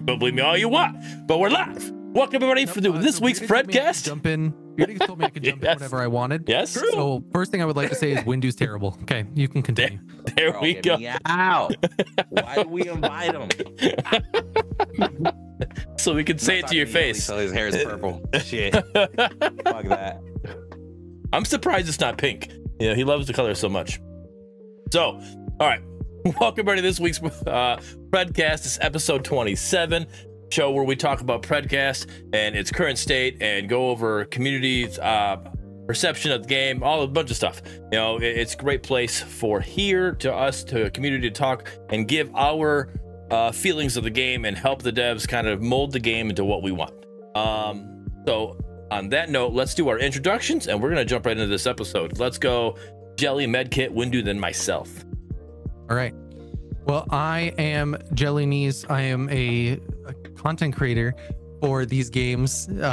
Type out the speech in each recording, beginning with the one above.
can believe me all you want, but we're live. Welcome everybody for this week's PREDCAST. Jump in. You told me I could jump in whenever I wanted. Yes. So first thing I would like to say is Windu's terrible. Okay, you can continue. There we go. Out. Why do we invite him? So we can say it to your face. So his hair is purple. Shit. Fuck that. I'm surprised it's not pink. You know, he loves the color so much. So, all right. Welcome everybody to this week's PREDCAST. It's episode 27. Show where we talk about PREDCAST and its current state and go over community's perception of the game, all a bunch of stuff. You know, it's a great place for to community to talk and give our feelings of the game and help the devs kind of mold the game into what we want. So on that note, let's do our introductions and we're gonna jump right into this episode. Let's go Jelly, Medkit, Windu, then myself. All right. Well, I am Jelly Knees. I am a content creator for these games that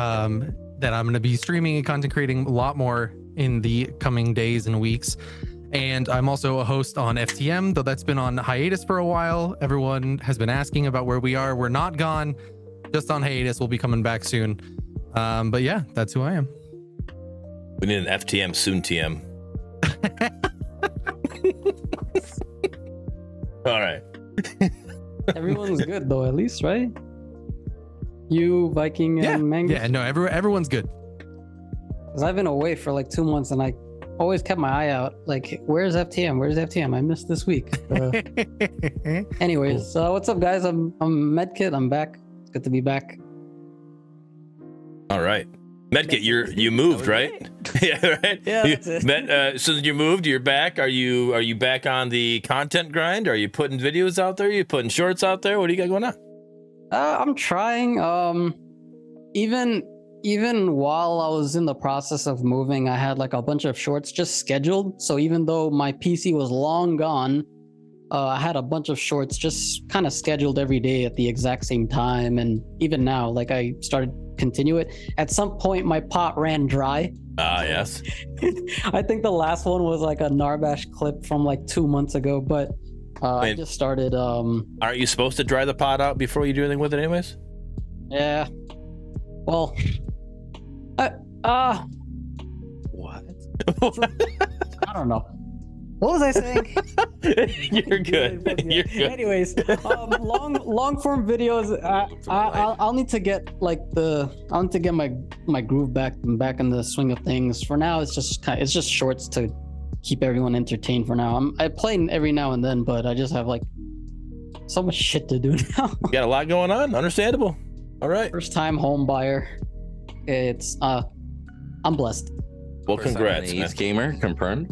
I'm going to be streaming and content creating a lot more in the coming days and weeks. And I'm also a host on FTM, though that's been on hiatus for a while. Everyone has been asking about where we are. We're not gone, just on hiatus. We'll be coming back soon. But yeah, that's who I am. We need an FTM soon TM. All right. Everyone's good though, at least, right? You, Viking, and Mangus? Yeah, no, everyone's good. Because I've been away for like 2 months and I always kept my eye out. Like, where's FTM? Where's FTM? I missed this week. Anyways, what's up, guys? I'm Medkit. I'm back. It's good to be back. All right. Medkit, you moved, right? Yeah, right. Yeah. So you moved. You're back. Are you back on the content grind? Are you putting videos out there? Are you putting shorts out there? What do you got going on? I'm trying. Even while I was in the process of moving, I had like a bunch of shorts just scheduled. So even though my PC was long gone, I had a bunch of shorts just kind of scheduled every day at the exact same time. And even now, like I started continue it. At some point, my pot ran dry. Yes. I think the last one was like a Narbash clip from like 2 months ago, but I just started. Aren't you supposed to dry the pot out before you do anything with it, anyways? Yeah. Well. What? I don't know. What was I saying? You're good. You're good. Anyways, long form videos. I'll need to get I'll need to get my groove back in the swing of things. For now, it's just shorts to keep everyone entertained. For now, I play every now and then, but I just have like so much shit to do now. You got a lot going on. Understandable. All right. First time home buyer. It's I'm blessed. Well, congrats, man. Gamer confirmed.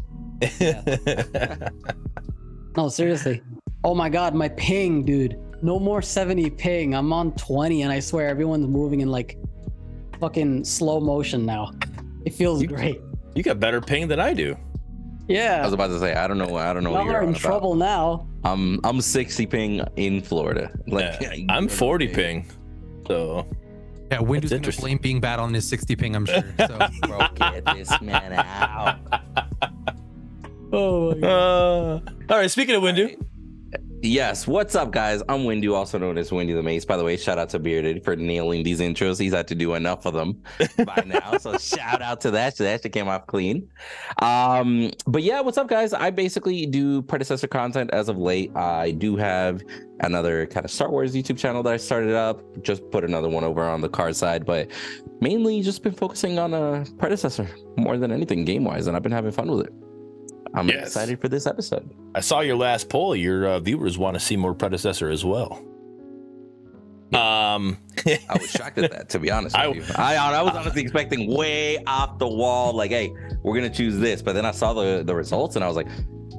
No, seriously. Oh my god, my ping, dude. No more 70 ping. I'm on 20 and I swear everyone's moving in like fucking slow motion now. It feels great. You got better ping than I do. Yeah. I was about to say I don't know Y'all what you're are in trouble now. I'm 60 ping in Florida. Like I'm 40 ping. So yeah, Windu's gonna blame being bad on his 60 ping, I'm sure. So bro, get this man out. Oh my god. All right, speaking of Windu. Yes, what's up, guys? I'm Windu, also known as Winduthemace. By the way, shout out to Bearded for nailing these intros. He's had to do enough of them by now, so shout out to that. So that shit came off clean. But yeah, what's up, guys? I basically do predecessor content as of late. I do have another kind of Star Wars YouTube channel that I started up. Just put another one over on the card side, but mainly just been focusing on a predecessor more than anything game-wise, and I've been having fun with it. I'm excited for this episode. I saw your last poll. Your viewers want to see more Predecessor as well. I was shocked at that, to be honest with you. I was honestly expecting way off the wall, like, hey, we're gonna choose this. But then I saw the results, and I was like,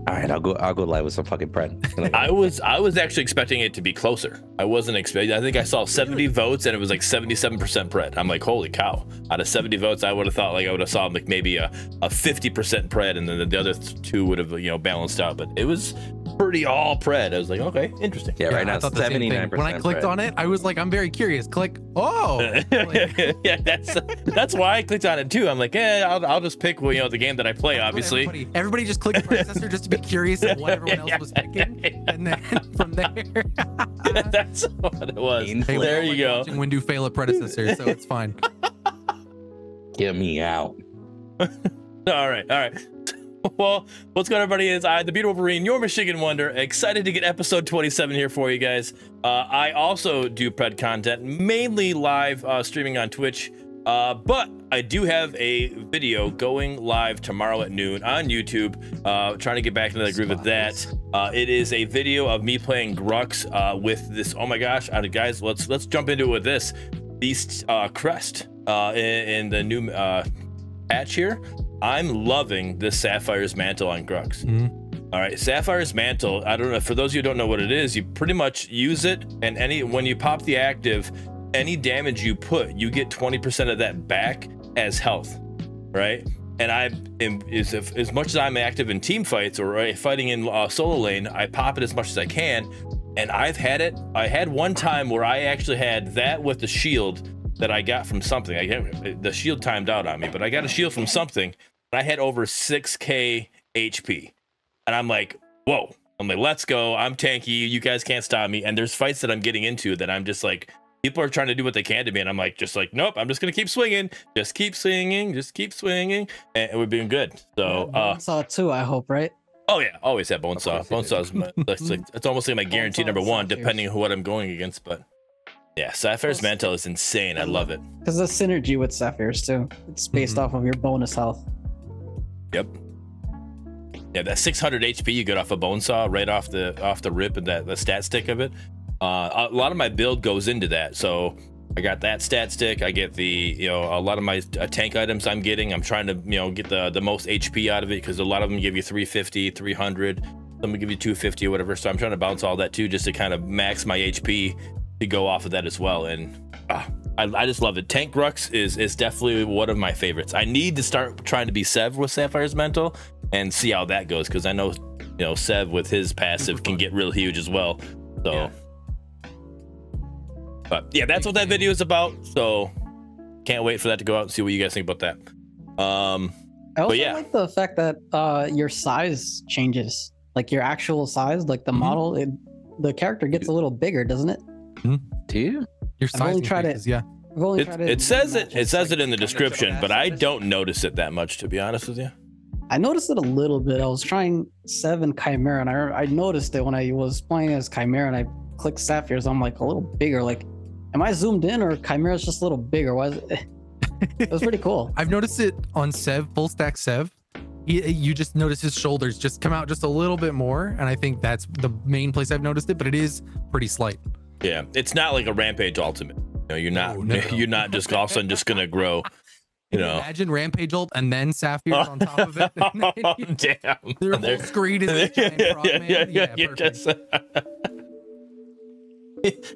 all right, I'll go live with some fucking Pred. I was actually expecting it to be closer. I wasn't expecting. I think I saw 70 votes, and it was like 77% Pred. I'm like, holy cow! Out of 70 votes, I would have thought like I would have saw like maybe a 50% Pred, and then the other two would have balanced out. But it was pretty all Pred. I was like, okay, interesting. Yeah, right now 79%. When I clicked on it, I was like, I'm very curious. Click. Oh, yeah, that's why I clicked on it too. I'm like, I'll just pick the game that I play. Obviously, everybody just clicked Predecessor just to be curious of what everyone else was picking, and then from there. That's what it was. Hey, there you go. Watching Windu fail at Predecessor, so it's fine. Get me out. All right. Well, what's going on, everybody? Is I, the Bearded Wolverine, your Michigan Wonder, excited to get episode 27 here for you guys. I also do Pred content, mainly live streaming on Twitch, but I do have a video going live tomorrow at noon on YouTube. Trying to get back into the groove of that. It is a video of me playing Grux with this. Oh my gosh, guys, let's jump into it with this Beast Crest in the new patch here. I'm loving this Sapphire's Mantle on Grux. All right, Sapphire's Mantle, I don't know, for those of you who don't know what it is, you pretty much use it, and when you pop the active, any damage you put, you get 20% of that back as health, right? And as much as I'm active in team fights or fighting in solo lane, I pop it as much as I can, and I had one time where I actually had that with the shield that I got from something. The shield timed out on me, but I got a shield from something, and I had over 6k HP. And I'm like, whoa. I'm like, let's go. I'm tanky. You guys can't stop me. And there's fights that I'm getting into that I'm just like, people are trying to do what they can to me, and I'm like, nope, I'm just gonna keep swinging. Just keep swinging. And we're being good. So Bonesaw too, I hope, right? Oh yeah, always have Bonesaw. Bonesaw's it's almost like my guarantee number one, depending on what I'm going against, but yeah, Sapphire's Mantle is insane. I love it. Because the synergy with Sapphires too. It's based off of your bonus health. Yep. Yeah, that 600 HP you get off a Bonesaw right off the rip, and the stat stick of it. A lot of my build goes into that. So I got that stat stick. I get the, a lot of my tank items I'm getting. I'm trying to, get the most HP out of it, because a lot of them give you 350, 300. Some will give you 250 or whatever. So I'm trying to bounce all that too, just to kind of max my HP to go off of that as well. And I just love it. Tank Grux is definitely one of my favorites. I need to start trying to be Sev with Sapphire's Mantle and see how that goes, because I know Sev with his passive can get real huge as well. So yeah. But yeah, that's what that video is about. So can't wait for that to go out and see what you guys think about that. I also like the fact that your size changes, like your actual size, like the model, the character gets a little bigger, doesn't it? Do you? Your size increases, yeah. It says it in the description, but I don't notice it that much, to be honest with you. I noticed it a little bit. I was trying Sev and Chimera, and I noticed it when I was playing as Chimera, and I clicked Sapphires. I'm like a little bigger. Like, am I zoomed in, or Chimera's just a little bigger? Why is it? It was pretty cool. I've noticed it on Sev, full stack Sev. You just notice his shoulders just come out just a little bit more, and I think that's the main place I've noticed it. But it is pretty slight. Yeah, it's not like a Rampage ultimate. You're not. No. You're not just all of a sudden just gonna grow. Imagine Rampage ult and then Sapphires on top of it. Oh, damn. Their whole screen is a giant frog man. Yeah,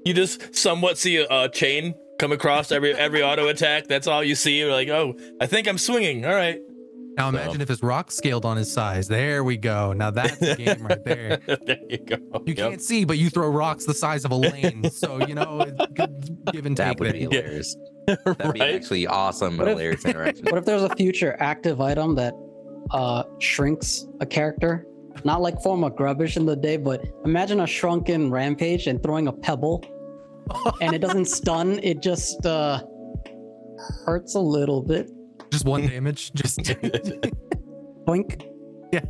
you just somewhat see a chain come across every auto attack. That's all you see. You're like, oh, I think I'm swinging. All right. Now imagine if his rock scaled on his size. There we go. Now that's the game right there. There you go. You can't see, but you throw rocks the size of a lane. So, it's good give and take. That would be hilarious. That'd be actually awesome. Hilarious interaction. What if there's a future active item that shrinks a character? Not like form of Grubbish in the day, but imagine a shrunken Rampage and throwing a pebble, and it doesn't stun. It just hurts a little bit. Just one damage. Just boink. Yeah.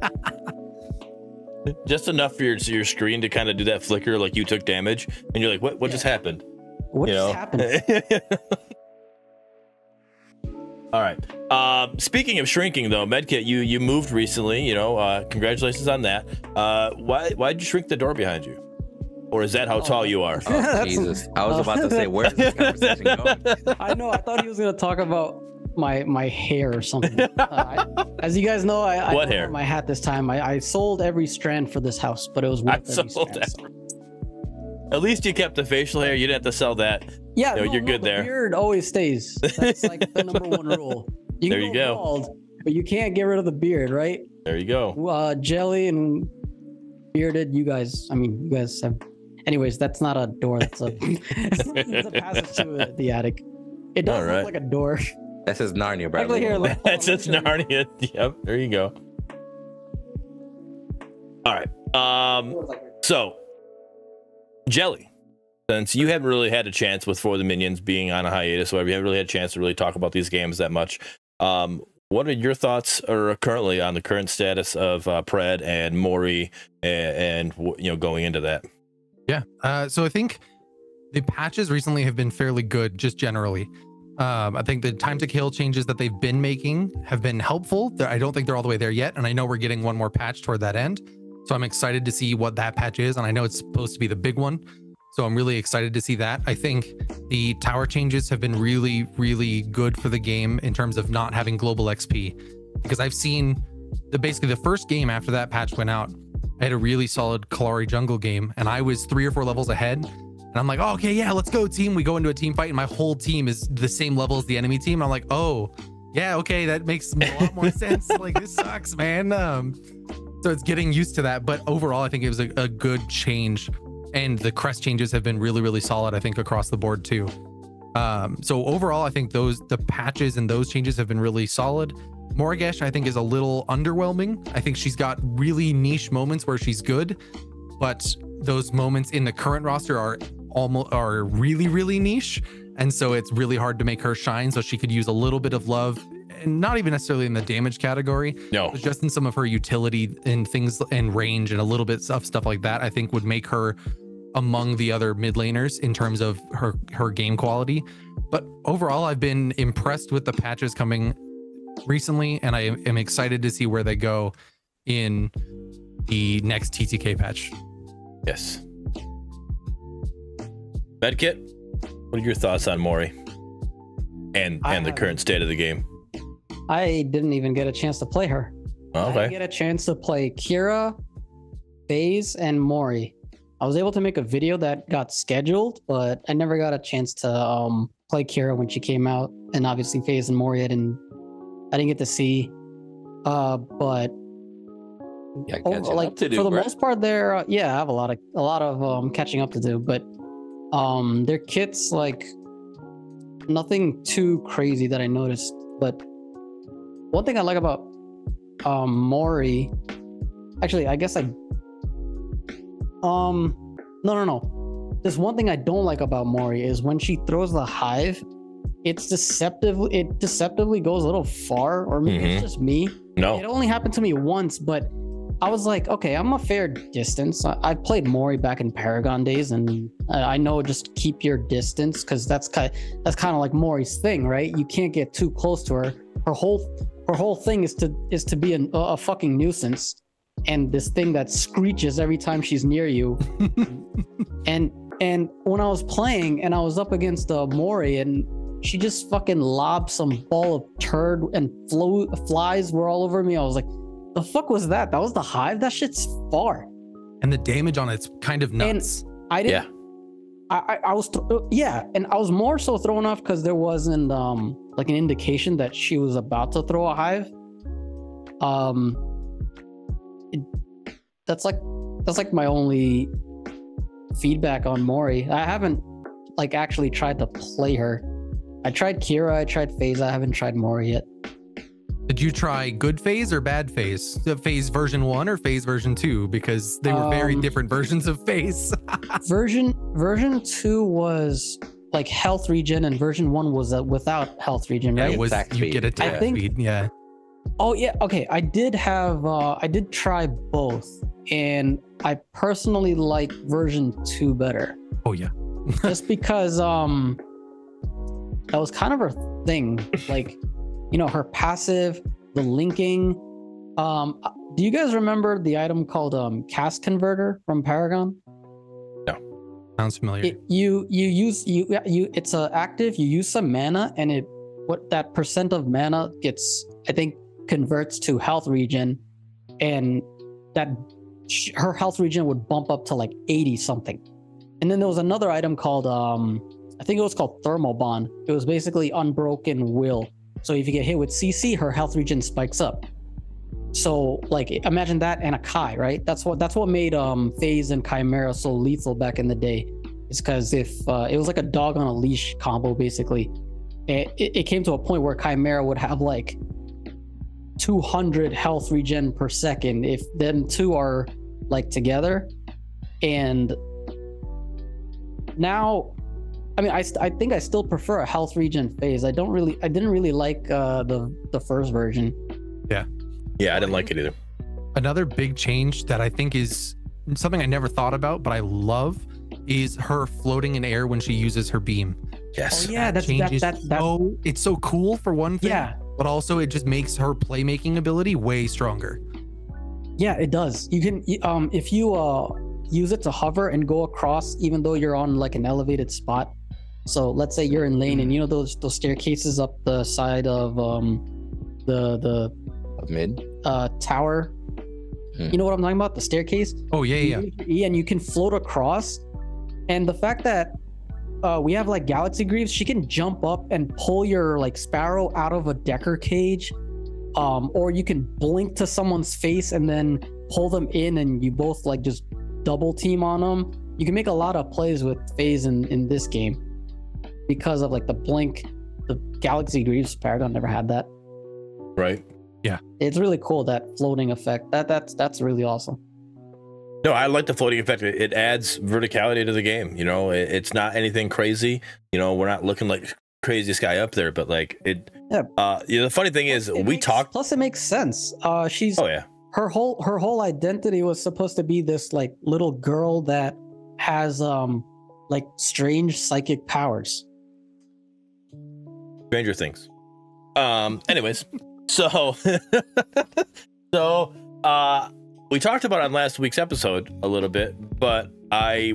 Just enough for your screen to kind of do that flicker, like you took damage, and you're like, what just happened? What just happened? All right. Speaking of shrinking, though, Medkit, you moved recently. Congratulations on that. Why'd you shrink the door behind you? Or is that how tall you are? Oh, Jesus! I was about to say, where's this conversation going? I know. I thought he was gonna talk about my hair or something. As you guys know, I what hair? My hat this time. I sold every strand for this house, but it was worth every strand. At least you kept the facial hair. You didn't have to sell that. Yeah, you're good there. The beard always stays. That's like the number one rule. There you go. Bald, but you can't get rid of the beard, right? There you go. Jelly and Bearded, you guys have. Anyways, that's not a door. That's a, it's a passage to the attic. It does look like a door. That says Narnia, bro. That says Narnia. Yep, there you go. All right. So, Jelly, since you haven't really had a chance with For the Minions being on a hiatus, whatever, you haven't really had a chance to really talk about these games that much. What are your thoughts currently on the current status of Pred and Mori and going into that? Yeah. So I think the patches recently have been fairly good, just generally. I think the time to kill changes that they've been making have been helpful. I don't think they're all the way there yet, and I know we're getting one more patch toward that end. So I'm excited to see what that patch is, and I know it's supposed to be the big one. So I'm really excited to see that. I think the tower changes have been really, really good for the game in terms of not having global XP, because I've seen basically the first game after that patch went out, I had a really solid Kalari jungle game, and I was 3 or 4 levels ahead. And I'm like, oh, okay, yeah, let's go team. We go into a team fight, and my whole team is the same level as the enemy team. And I'm like, oh, yeah, okay, that makes a lot more sense. Like, this sucks, man. So it's getting used to that. But overall, I think it was a good change. And the crest changes have been really, really solid, I think, across the board too. So overall, I think the patches and those changes have been really solid. Morigesh, I think, is a little underwhelming. I think she's got really niche moments where she's good, but those moments in the current roster are really, really niche. And so it's really hard to make her shine. So she could use a little bit of love, and not even necessarily in the damage category. No, but just in some of her utility and things and range and a little bit of stuff like that, I think would make her among the other mid laners in terms of her game quality. But overall, I've been impressed with the patches coming recently, and I am excited to see where they go in the next TTK patch. Yes. Medkit, what are your thoughts on Mori and the current state of the game? I didn't even get a chance to play her. Okay. I get a chance to play Kira, FaZe, and Mori. I was able to make a video that got scheduled, but I never got a chance to play Kira when she came out, and obviously FaZe and Mori I didn't get to see. But yeah, like for the most part, there, I have a lot of catching up to do. But their kits, like, nothing too crazy that I noticed. But one thing I like about Mori, actually, I guess no. There's one thing I don't like about Mori is when she throws the hive, it deceptively goes a little far, or maybe it's just me. No, it only happened to me once, but I was like, okay, I'm a fair distance. I played Mori back in Paragon days, and I know just keep your distance, because that's kind of like Mori's thing, right? You can't get too close to her. Her whole thing is to be a fucking nuisance, and this thing that screeches every time she's near you. and when I was playing and I was up against Mori, and she just fucking lobbed some ball of turd and flies were all over me. I was like, the fuck was that? That was the hive? That shit's far. And the damage on it's kind of nuts. And I didn't. Yeah. I was and I was more so thrown off because there wasn't like an indication that she was about to throw a hive. That's like my only feedback on Mori. I haven't like actually tried to play her. I tried Kira, I tried FaZe, I haven't tried Mori yet. Did you try good FaZe or bad FaZe? The FaZe version 1 or FaZe version 2? Because they were very different versions of FaZe. version 2 was like health regen, and version 1 was without health regen, right? Yeah, it was, you get attack speed, yeah. Oh yeah, okay. I did try both, and I personally like version 2 better. Oh yeah. Just because that was kind of her thing. Like, you know, her passive, the linking. Do you guys remember the item called cast converter from Paragon? No. Sounds familiar. It's active, you use some mana, and what that percent of mana gets, I think, converts to health regen, and that her health regen would bump up to like 80 something. And then there was another item called I think it was called thermal bond. It was basically unbroken will. So if you get hit with CC, her health regen spikes up. So like imagine that and a Kai, right? That's what made FaZe and Chimera so lethal back in the day. It's because if it was like a dog on a leash combo basically. It came to a point where Chimera would have like 200 health regen per second if them two are like together, and now, I mean, I think I still prefer a health regen phase. I didn't really like the first version. Yeah, I didn't like it either. Another big change that I think is something I never thought about, but I love, is her floating in air when she uses her beam. Yes. Oh yeah, it's so cool for one thing. Yeah. But also it just makes her playmaking ability way stronger. Yeah, it does. You can if you use it to hover and go across, even though you're on like an elevated spot. So let's say you're in lane, and you know those staircases up the side of the mid tower. You know what I'm talking about? The staircase. Oh yeah. And you can float across. And the fact that we have like Galaxy Greaves, she can jump up and pull your like Sparrow out of a Decker cage. Or you can blink to someone's face and then pull them in, and you both like just double team on them. You can make a lot of plays with phase in this game because of like the blink. The Galaxy Greaves Paragon never had that. Right. Yeah. It's really cool, that floating effect. That's really awesome. No, I like the floating effect. It adds verticality to the game. You know, it's not anything crazy. You know, we're not looking like craziest guy up there, but like it. Yeah. You know, the funny thing is, we talked. Plus, it makes sense. She's. Oh yeah. Her whole identity was supposed to be this like little girl that has like strange psychic powers. Stranger Things. Anyways, so we talked about it on last week's episode a little bit, but I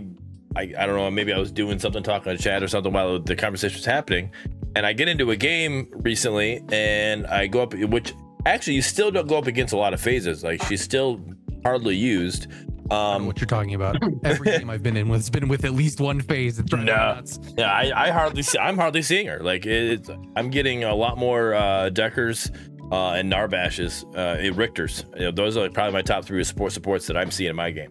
don't know, maybe I was doing something, talking to chat or something while the conversation was happening, and I get into a game recently, and I go up, which actually you still don't go up against a lot of phases. Like, she's still hardly used. I don't know what you're talking about. Every game I've been in with, it's been with at least one phase. It's driving me nuts. Yeah, I'm hardly seeing her. Like, I'm getting a lot more Deckers and Narbashes, Richters. You know, those are like probably my top 3 supports that I'm seeing in my game.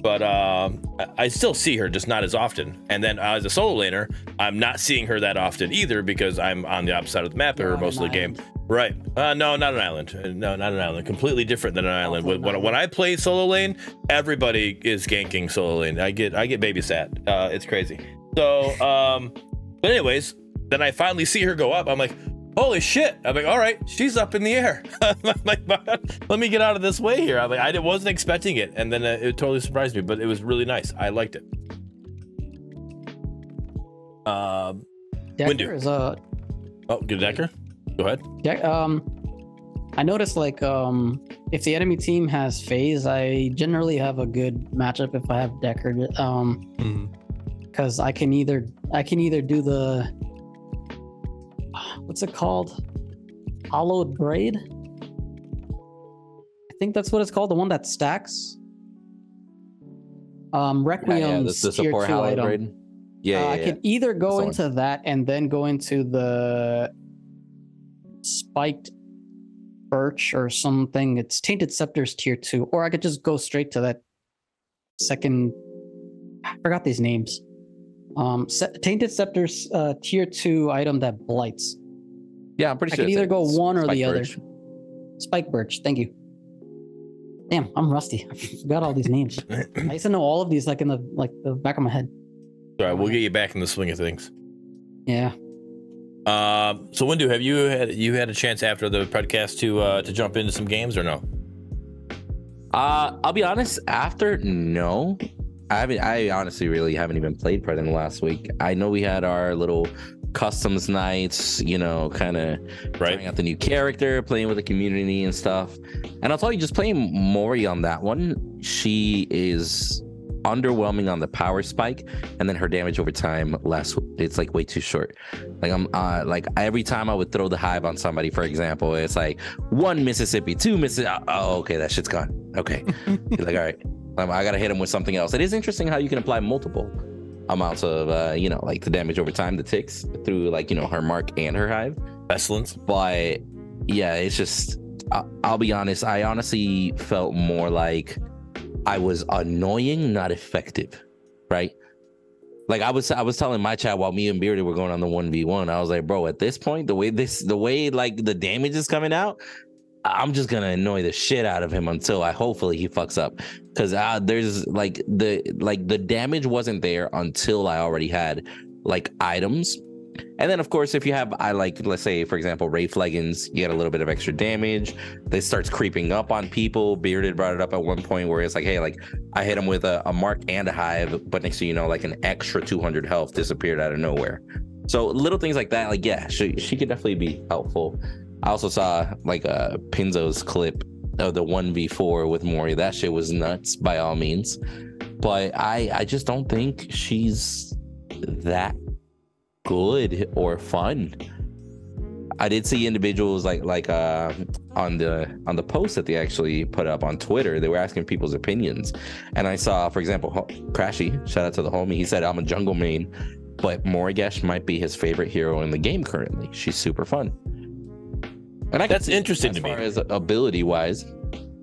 But I still see her, just not as often. And then as a solo laner, I'm not seeing her that often either, because I'm on the opposite side of the map or most of the game. Right. No, not an island. No, not an island. Completely different than an island. When I play solo lane, everybody is ganking solo lane. I get babysat. It's crazy. So, but anyways, then I finally see her go up. I'm like, holy shit. I'm like, all right, she's up in the air. I'm like, let me get out of this way here. I'm like, I wasn't expecting it. And then it totally surprised me, but it was really nice. I liked it. Decker is Oh, good Decker. Go ahead. I noticed like if the enemy team has phase, I generally have a good matchup if I have Decker. Because I can either do the what's it called? Hollowed Braid? I think that's what it's called, the one that stacks. Requiem's the tier support 2 Hollowed item. Braid. I can either go into that and then go into the spiked birch or something. It's Tainted Scepter's tier 2, or I could just go straight to that second. I forgot these names. Tainted Scepter's tier 2 item that blights. Yeah, I'm pretty sure I can either go one or the other. Birch. Spike birch. Thank you. Damn, I'm rusty. I forgot all these names. I used to know all of these like in the back of my head. All right, we'll get you back in the swing of things. Yeah. So Windu, have you had a chance after the podcast to jump into some games or no? I'll be honest, after no. I honestly really haven't even played Pred in the last week. I know we had our little customs nights, you know, kind of trying out the new character, playing with the community and stuff. And I'll tell you, just playing Mori on that one, she is underwhelming on the power spike, and then her damage over time it's like way too short. Like I'm like every time I would throw the hive on somebody, for example, it's like 1 Mississippi, 2 Mississippi. Oh, okay, that shit's gone. Okay. You're like, all right, I gotta hit him with something else. It is interesting how you can apply multiple amounts of you know, like the damage over time, the ticks through, like, you know, her mark and her hive Pestilence. But yeah, it's just I'll be honest, I honestly felt more like I was annoying, not effective, right? Like I was telling my chat while me and Bearded were going on the 1v1, I was like, bro, at this point, the way like the damage is coming out, I'm just gonna annoy the shit out of him until hopefully he fucks up, because there's like the damage wasn't there until I already had like items. And then of course, if you have let's say for example Wraith leggings, you get a little bit of extra damage. This starts creeping up on people. Bearded brought it up at one point where it's like, hey, like I hit him with a mark and a hive, but next thing you know, like an extra 200 health disappeared out of nowhere. So little things like that, like yeah, she could definitely be helpful. I also saw like a Pinzo's clip of the 1v4 with Mori. That shit was nuts by all means, but I just don't think she's that good or fun. I did see individuals like on the post that they actually put up on Twitter, they were asking people's opinions, and I saw, for example, Crashy, shout out to the homie, he said I'm a jungle main, but Morigesh might be his favorite hero in the game currently. She's super fun. And that's interesting to me. As far as ability wise,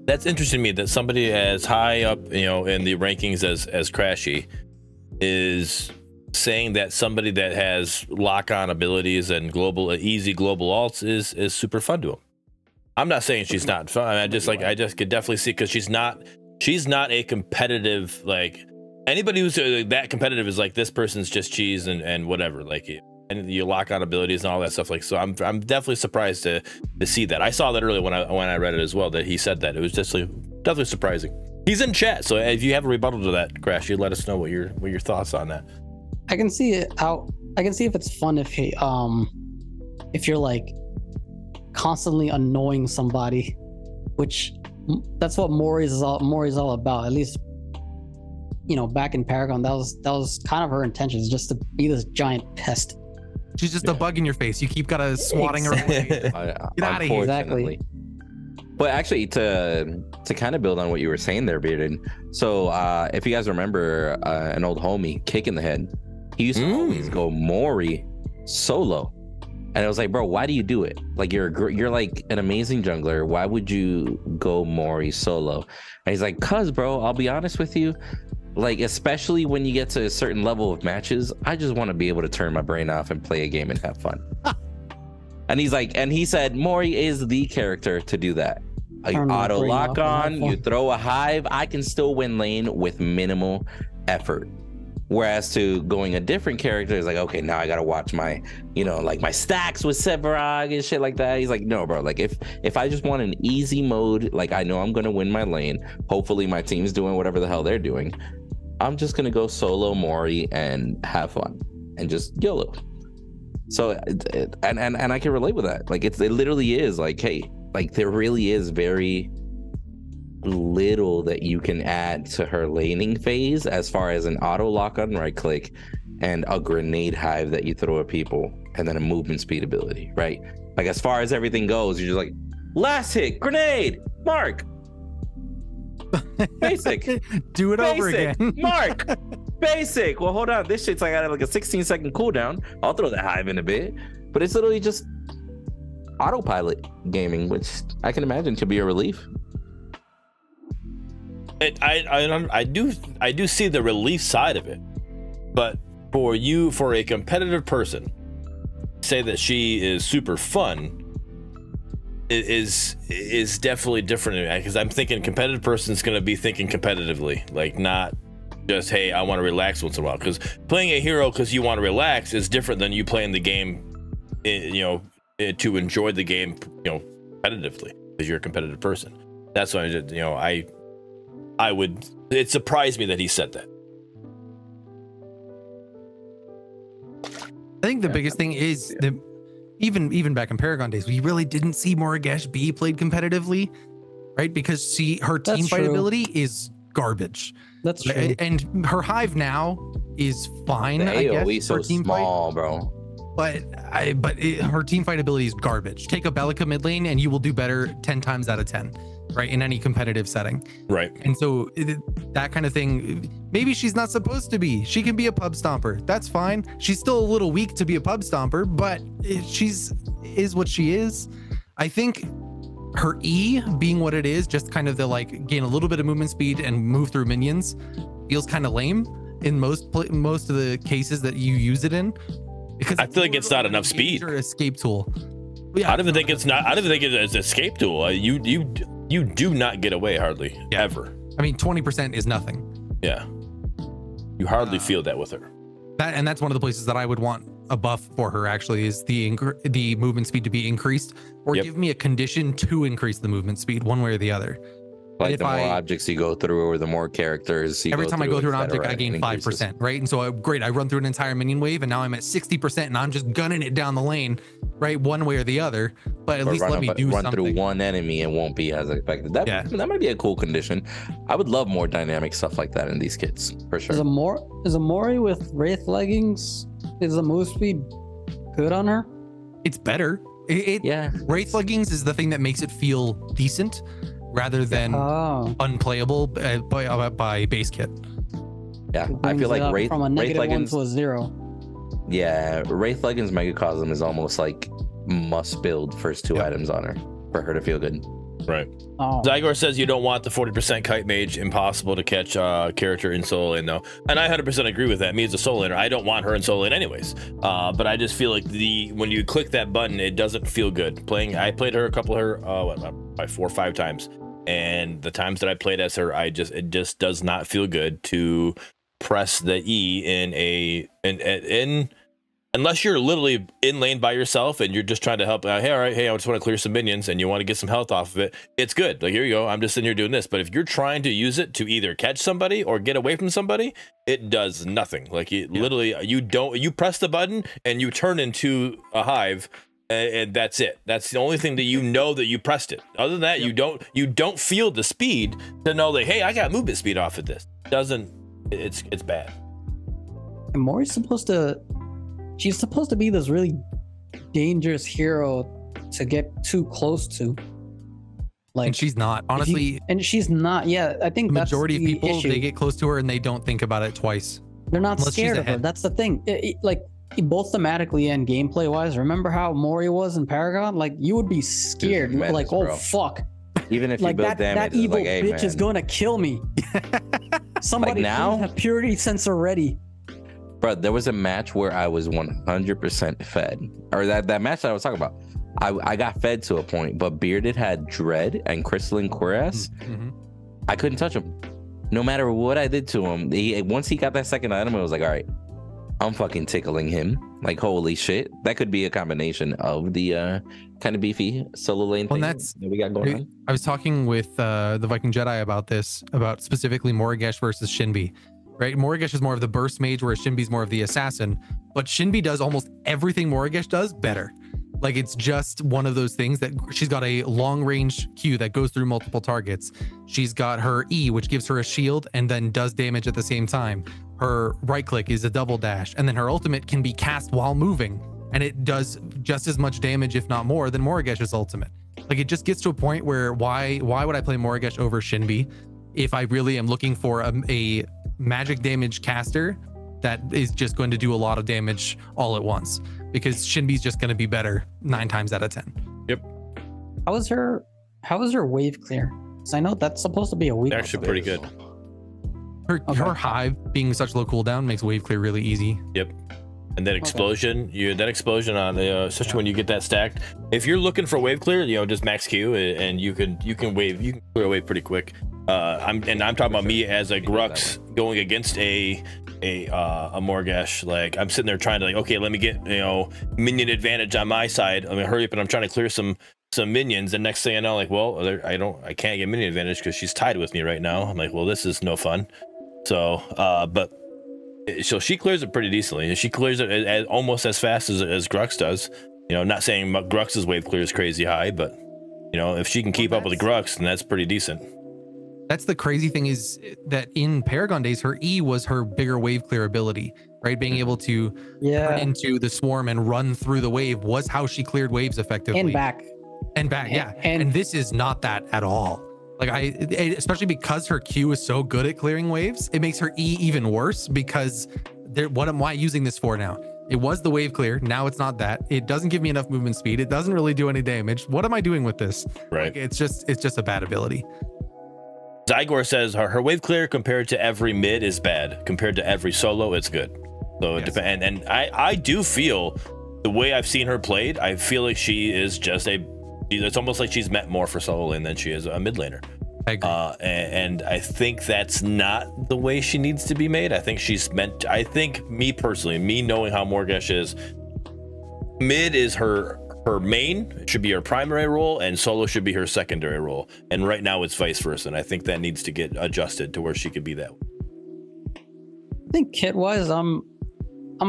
that's interesting to me that somebody as high up, in the rankings as Crashy is saying that somebody that has lock-on abilities and easy global alts is super fun to him. I'm not saying she's not fun. I just could definitely see, because she's not a competitive, like anybody who's that competitive is like, this person's just cheese and whatever, like, and you lock on abilities and all that stuff. Like, so I'm definitely surprised to see that. I saw that earlier when I read it as well, that he said that. It was just definitely surprising. He's in chat, so if you have a rebuttal to that, Crash, you let us know what your thoughts on that. I can see it out. I can see if it's fun if you're like constantly annoying somebody, which that's what Mori's all about. At least, back in Paragon, that was kind of her intentions, just to be this giant pest. She's just a bug in your face. You keep gotta swatting her away. Get out of here. Exactly. But actually, to kind of build on what you were saying there, Bearded. So if you guys remember an old homie, Kick in the Head, he used to always go Mori solo. And I was like, bro, why do you do it? Like, you're like an amazing jungler. Why would you go Mori solo? And he's like, cuz, bro, I'll be honest with you. Like, especially when you get to a certain level of matches, I just want to be able to turn my brain off and play a game and have fun. And he's like, and he said, Mori is the character to do that. You auto lock on, you throw a hive, I can still win lane with minimal effort. Whereas to going a different character is like, okay, now I gotta watch my, like my stacks with Sevarog and shit like that. He's like, no, bro, like if I just want an easy mode, like I know I'm gonna win my lane, hopefully my team's doing whatever the hell they're doing, I'm just gonna go solo Mori and have fun and just YOLO. So and I can relate with that. Like it literally is like, hey, like there really is very little that you can add to her laning phase as far as an auto lock on right click and a grenade hive that you throw at people, and then a movement speed ability, right? Like as far as everything goes, you're just like, last hit, grenade, mark, basic, do it over again, mark, basic. Well, hold on, this shit's like I have like a 16-second cooldown. I'll throw the hive in a bit, but it's literally just autopilot gaming, which I can imagine could be a relief. I do see the relief side of it, but for a competitive person, say that she is super fun is definitely different, because I'm thinking competitive person is going to be thinking competitively, like not just, hey, I want to relax once in a while. Because playing a hero because you want to relax is different than you playing the game, to enjoy the game, competitively, because you're a competitive person. That's why it surprised me that he said that. I think the biggest thing is that even back in Paragon days, we really didn't see Morigesh be played competitively, right? Because her team fight ability is garbage. That's true. And her hive now is fine. The I guess AoE so team small, fight. bro. But her team fight ability is garbage. Take a Bellica mid lane and you will do better 10 times out of 10, right? In any competitive setting. Right. And so that kind of thing, maybe she's not supposed to be. She can be a pub stomper. That's fine. She's still a little weak to be a pub stomper, but is what she is. I think her E being what it is, just kind of the like gain a little bit of movement speed and move through minions, feels kind of lame in most of the cases that you use it in. Because I feel like it's not enough speed. Escape tool. Yeah, I don't even think it's not. I don't even think it's an escape tool. You do not get away hardly ever. I mean, 20% is nothing. Yeah, you hardly feel that with her. That's one of the places that I would want a buff for her. Actually, is the movement speed to be increased, or give me a condition to increase the movement speed, one way or the other. Like the more objects you go through, or the more characters. Every time I go through an object, I gain increases. 5%, right? And so great, I run through an entire minion wave, and now I'm at 60%, and I'm just gunning it down the lane, right? One way or the other. But at least let me do run something. Through one enemy and won't be as effective. That might be a cool condition. I would love more dynamic stuff like that in these kits for sure. Is a Mori with Wraith leggings? Is the move speed good on her? It's better. Wraith leggings is the thing that makes it feel decent, rather than unplayable by base kit. Yeah, I feel like Wraith leggings to a 0. Yeah, Wraith leggings Megacosm is almost like must build first 2 items on her for her to feel good. Right. Zygor says you don't want the 40% kite mage. Impossible to catch character in solo lane though, and I 100% agree with that. Me as a solo laner, I don't want her in solo lane anyways. But I just feel like when you click that button, it doesn't feel good. I played her a couple of her 4 or 5 times, and the times that I played as her, it just does not feel good to press the E in unless you're literally in lane by yourself and you're just trying to help out. Hey, all right, hey, I just want to clear some minions and you want to get some health off of it. It's good. Like, here you go. I'm just sitting here doing this. But if you're trying to use it to either catch somebody or get away from somebody, it does nothing. Like, literally, you press the button and you turn into a hive, and that's it. That's the only thing that you know that you pressed it. Other than that, you don't feel the speed to know that, hey, I got movement speed off of this. It's bad. And Mori's she's supposed to be this really dangerous hero to get too close to. Like, and she's not, honestly. She's not. Yeah, I think majority that's of people, issue. they get close to her and they don't think about it twice. They're not scared of her. That's the thing. Like, both thematically and gameplay wise. Remember how Mori was in Paragon? Like, you would be scared. Menace, like, oh fuck. Even if like you build damage, that evil like, hey, bitch is going to kill me. Somebody now have purity sensor ready. Bro, there was a match where I was 100% fed, or that match that I was talking about. I got fed to a point, but Bearded had Dread and Crystalline Cuirass. I couldn't touch him, no matter what I did to him. Once he got that second item, I was like, all right, I'm fucking tickling him. Like, holy shit, that could be a combination of the kind of beefy solo lane thing that we got going on. I was talking with the Viking Jedi about this, about specifically Morigesh versus Shinbi. Right, Morigesh is more of the burst mage, whereas Shinbi's more of the assassin. But Shinbi does almost everything Morigesh does better. Like, it's just one of those things that she's got a long range Q that goes through multiple targets. She's got her E, which gives her a shield and then does damage at the same time. Her right click is a double dash, and then her ultimate can be cast while moving, and it does just as much damage, if not more, than Morigesh's ultimate. Like, it just gets to a point where why would I play Morigesh over Shinbi if I really am looking for a magic damage caster that is just going to do a lot of damage all at once, because Shinbi's just going to be better 9 times out of 10. Yep. How is her wave clear? Because I know that's supposed to be a weakness. Actually pretty good. Her hive being such low cooldown makes wave clear really easy. Yep. And that explosion, that explosion on the especially when you get that stacked. If you're looking for wave clear, just max Q and you can clear a wave pretty quick. I'm talking about me as a Grux going against a Morgash. Like, I'm sitting there trying to, like, okay, let me get minion advantage on my side. I'm gonna hurry up and I'm trying to clear some minions. And next thing I know, like, well, I can't get minion advantage because she's tied with me right now. I'm like, well, this is no fun. So so she clears it pretty decently. She clears it almost as fast as Grux does. Not saying Grux's wave clear is crazy high, but if she can keep up with the Grux, then that's pretty decent. That's the crazy thing, is that in Paragon days, her E was her bigger wave clear ability, right? Being able to turn into the swarm and run through the wave was how she cleared waves effectively. And back. Yeah. And this is not that at all. Like, especially because her Q is so good at clearing waves, it makes her E even worse, because what am I using this for now? It was the wave clear. Now it's not that. It doesn't give me enough movement speed. It doesn't really do any damage. What am I doing with this? Right. Like, it's just a bad ability. Zygor says her wave clear compared to every mid is bad. Compared to every solo, it's good. So it depends. And I do feel the way I've seen her played, I feel like she is just it's almost like she's meant more for solo lane than she is a mid laner. I agree. And I think that's not the way she needs to be made. I think she's meant I think me personally, me knowing how Morgesh is, mid is her main, it should be her primary role, and solo should be her secondary role. And right now it's vice versa. And I think that needs to get adjusted to where she could be that way. I think kit wise, I'm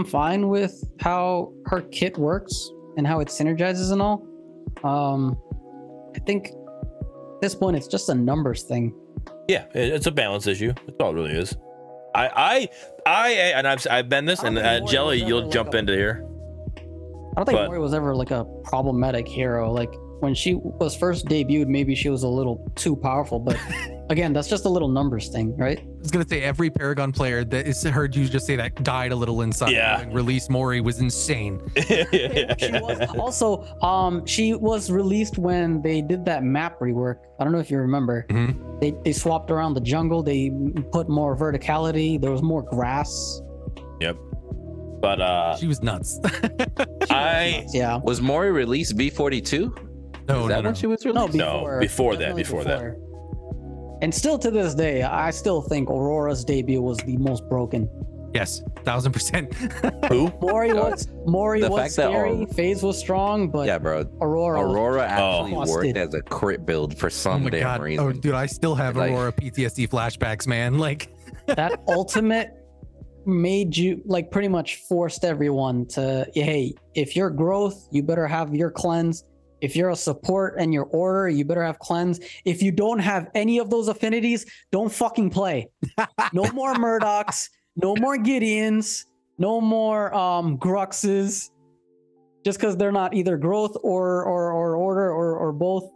fine with how her kit works and how it synergizes and all. I think at this point it's just a numbers thing. Yeah, it's a balance issue. That's all it really is. I've been this, and Jelly, you'll jump into here. I don't think Mori was ever like a problematic hero. Like when she was first debuted, maybe she was a little too powerful, but again, that's just a little numbers thing, right? I was gonna say every Paragon player that is heard you just say that died a little inside. Yeah. Release Mori was insane. She was also she was released when they did that map rework. I don't know if you remember. Mm-hmm. They swapped around the jungle. They put more verticality. There was more grass. Yep. But she was nuts. Yeah. Was Mori released B42? No, Is that when she was released? before that. And still to this day, I still think Aurora's debut was the most broken. Yes, 1000%. Who? Mori was scary. FaZe was strong, but yeah, bro. Aurora actually busted. worked as a crit build for some damn reason. Oh, dude, I still have Aurora PTSD flashbacks, man. Like that ultimate made you like pretty much forced everyone to, hey, if you're growth, you better have your cleanse. If you're a support and your order, you better have cleanse. If you don't have any of those affinities, don't fucking play. No more Murdochs, no more Gideons, no more Gruxes. Just because they're not either growth or order or both.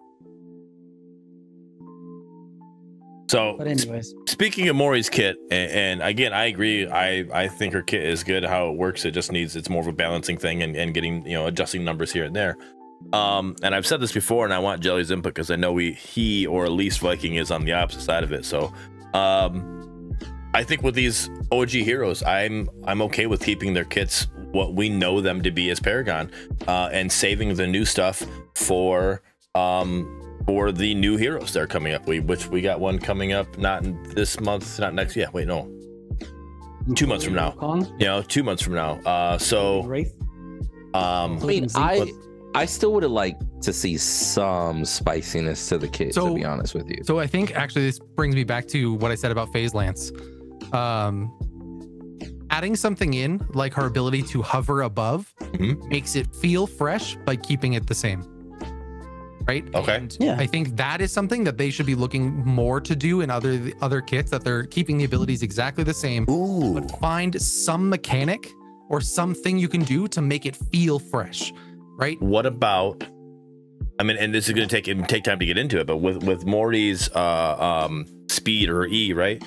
So, but anyways, speaking of Mori's kit, and again, I agree. I think her kit is good. How it works, it just needs, it's more of a balancing thing and getting, adjusting numbers here and there. And I've said this before, and I want Jelly's input because I know he or at least Viking is on the opposite side of it. So, I think with these OG heroes, I'm okay with keeping their kits what we know them to be as Paragon, and saving the new stuff for the new heroes that are coming up. Which we got one coming up, not in this month, not next. Yeah, wait, no, 2 months from now. 2 months from now. So, I mean, I still would have liked to see some spiciness to the kit, to be honest with you. So I think actually this brings me back to what I said about FaZe Lance. Adding something in like her ability to hover above makes it feel fresh by keeping it the same. Right? Okay. And I think that is something that they should be looking more to do in other kits, that they're keeping the abilities exactly the same. Ooh. But find some mechanic or something you can do to make it feel fresh. Right. What about, I mean, and this is going to take time to get into it, but with Mori's speed or E, right?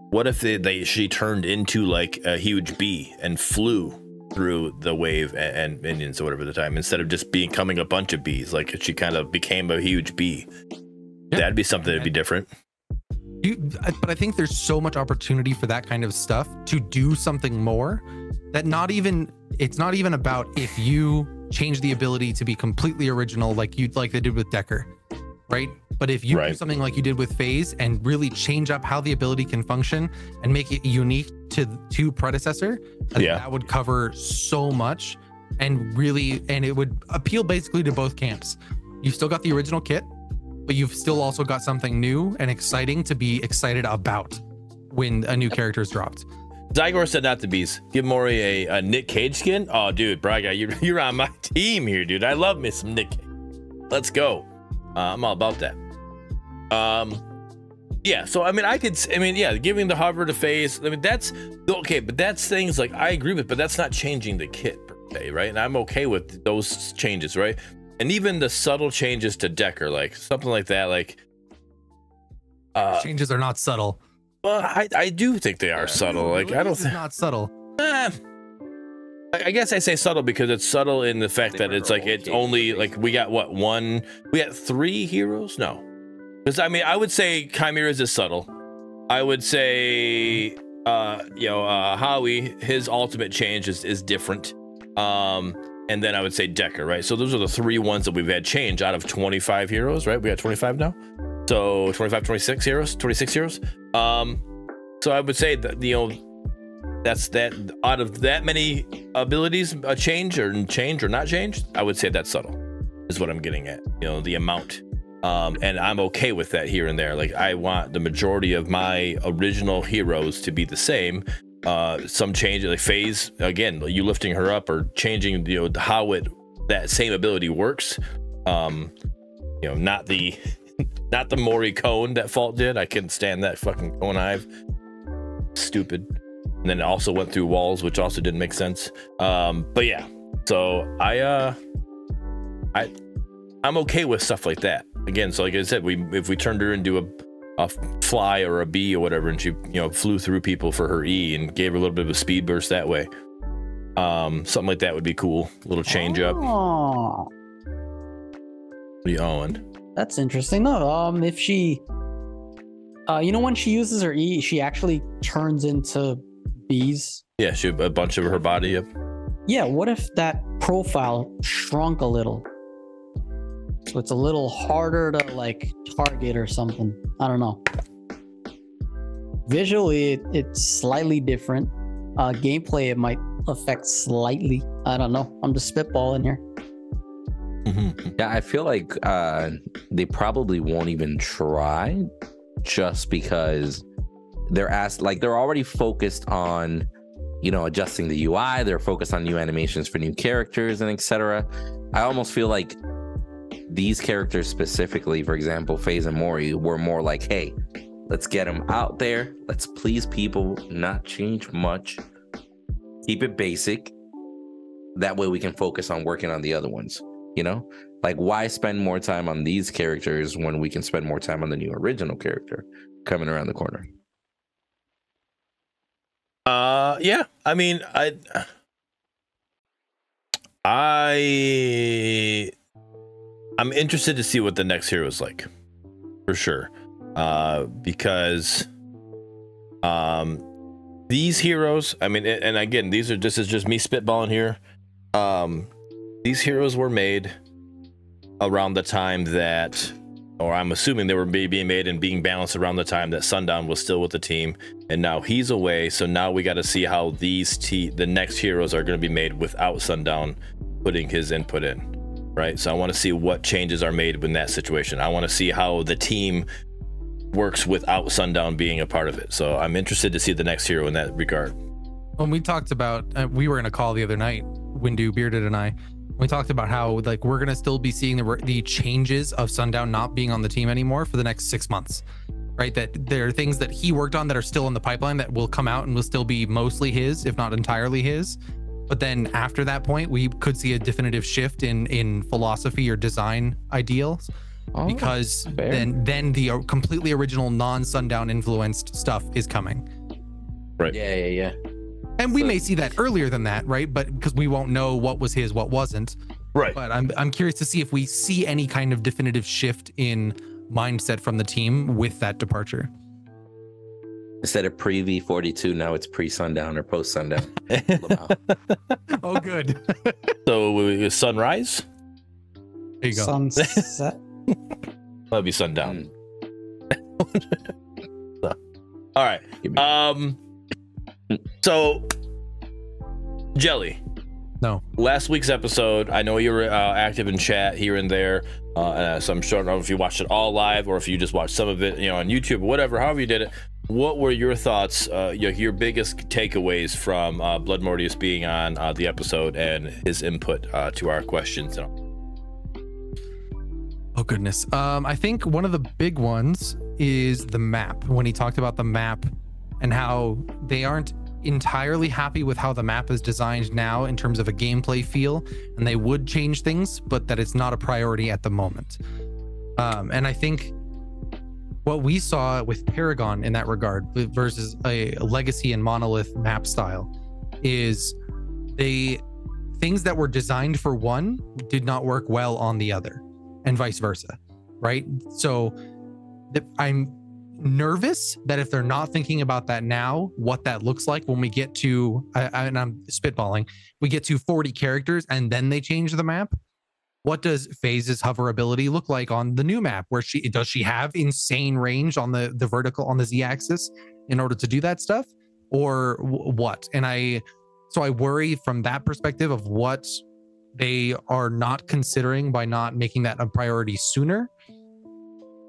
What if she turned into like a huge bee and flew through the wave and minions or whatever at the time, instead of just becoming a bunch of bees? Like she kind of became a huge bee. Yeah. That'd be something that'd be different. But I think there's so much opportunity for that kind of stuff to do something more that it's not even about if you change the ability to be completely original like they did with Decker, right? But if you do something like you did with FaZe and really change up how the ability can function and make it unique to Predecessor, that would cover so much and it would appeal basically to both camps. You've still got the original kit, but you've still also got something new and exciting to be excited about when a new character is dropped. Zygor said not to bees. Give Mori a Nick Cage skin. Oh, dude, Braga, you're on my team here, dude. I love me some Nick Cage. Let's go. I'm all about that. Yeah. So I mean, giving the hover to FaZe. I mean, that's okay, but that's things like I agree with, but that's not changing the kit per se, right? And I'm okay with those changes, right? And even the subtle changes to Decker, like something like that, like changes are not subtle. Well, I do think they are subtle. Like I don't think not subtle. I guess I say subtle because it's subtle in the fact that it's like it's only like we got we got 3 heroes. No, because I mean I would say Chimera's is subtle. I would say Howie, his ultimate change is different. And and then I would say Decker, right? So those are the 3 ones that we've had change out of 25 heroes, right? We got 25 now. So 25, 26 heroes, 26 heroes. So I would say that, you know, that's that out of that many abilities, a change or not change, I would say that's subtle is what I'm getting at, you know, the amount. And I'm okay with that here and there. Like, I want the majority of my original heroes to be the same. Some change, like phase, again, you lifting her up or changing, you know, how that same ability works. You know, not the Mori cone that Fault did. I couldn't stand that fucking cone hive. Stupid. And then it also went through walls, which also didn't make sense. But yeah, so I'm okay with stuff like that. Again, so like I said, if we turned her into a fly or a bee or whatever, and she, you know, flew through people for her E and gave her a little bit of a speed burst that way, something like that would be cool. A little change up. Oh, What are you on? that's interesting. No, if she, you know, when she uses her E, she actually turns into bees. Yeah, she a bunch of her body up. Yeah, what if that profile shrunk a little? So it's a little harder to like target or something. I don't know. Visually, it's slightly different. Gameplay, it might affect slightly. I don't know. I'm just spitballing here. Yeah, I feel like they probably won't even try, just because they're already focused on, you know, adjusting the UI. They're focused on new animations for new characters and etc. I almost feel like these characters specifically, for example, FaZe and Mori, were more like, hey, let's get them out there. Let's please people, not change much. Keep it basic. That way we can focus on working on the other ones. You know, like, why spend more time on these characters when we can spend more time on the new original character coming around the corner? Yeah, I mean, I'm interested to see what the next hero is like, for sure, because these heroes, I mean, and again, this is just me spitballing here. These heroes were made around the time that, or I'm assuming they were being made and being balanced around the time that Sundown was still with the team, and now he's away. So now we got to see how the next heroes are going to be made without Sundown putting his input in, right? So I want to see what changes are made in that situation. I want to see how the team works without Sundown being a part of it. So I'm interested to see the next hero in that regard. When we talked about, we were in a call the other night, Windu, Bearded, and I. We talked about how, like, we're gonna still be seeing the changes of Sundown not being on the team anymore for the next 6 months, right? That there are things that he worked on that are still in the pipeline that will come out and will still be mostly his, if not entirely his. But then after that point, we could see a definitive shift in philosophy or design ideals, because then the completely original non-Sundown influenced stuff is coming. Right. Yeah. And we may see that earlier than that, right? But because we won't know what was his, what wasn't. Right. But I'm curious to see if we see any kind of definitive shift in mindset from the team with that departure. Instead of pre-V42, now it's pre-Sundown or post-Sundown. Oh, good. So sunrise? There you go. Sunset. That'd be sundown. All right. So, Jelly. No. Last week's episode, I know you were active in chat here and there, so I'm sure, I don't know if you watched it all live or if you just watched some of it, you know, on YouTube, whatever, however you did it. What were your thoughts, your biggest takeaways from Blood Mortius being on the episode and his input to our questions? Oh, goodness. I think one of the big ones is the map. When he talked about the map and how they aren't entirely happy with how the map is designed now in terms of a gameplay feel, and they would change things, but that it's not a priority at the moment. And I think what we saw with Paragon in that regard versus a legacy and monolith map style is things that were designed for one did not work well on the other, and vice versa, right? So nervous that if they're not thinking about that now, what that looks like when we get to, and I'm spitballing, we get to 40 characters and then they change the map. What does FaZe's hover ability look like on the new map? Where does she have insane range on the vertical, on the Z-axis in order to do that stuff, or what? And I worry from that perspective of what they are not considering by not making that a priority sooner,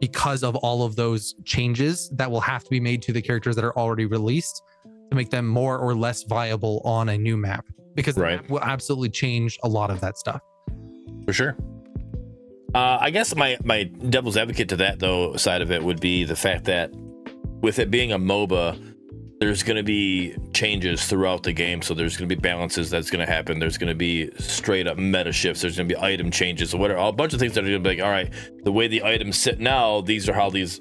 because of all of those changes that will have to be made to the characters that are already released to make them more or less viable on a new map, because the map will absolutely change a lot of that stuff. For sure. I guess my devil's advocate to that, though, side of it would be the fact that with it being a MOBA, there's going to be changes throughout the game. So there's going to be balances that's going to happen. There's going to be straight up meta shifts. There's going to be item changes or whatever. A bunch of things that are going to be like, all right, the way the items sit now, these are how these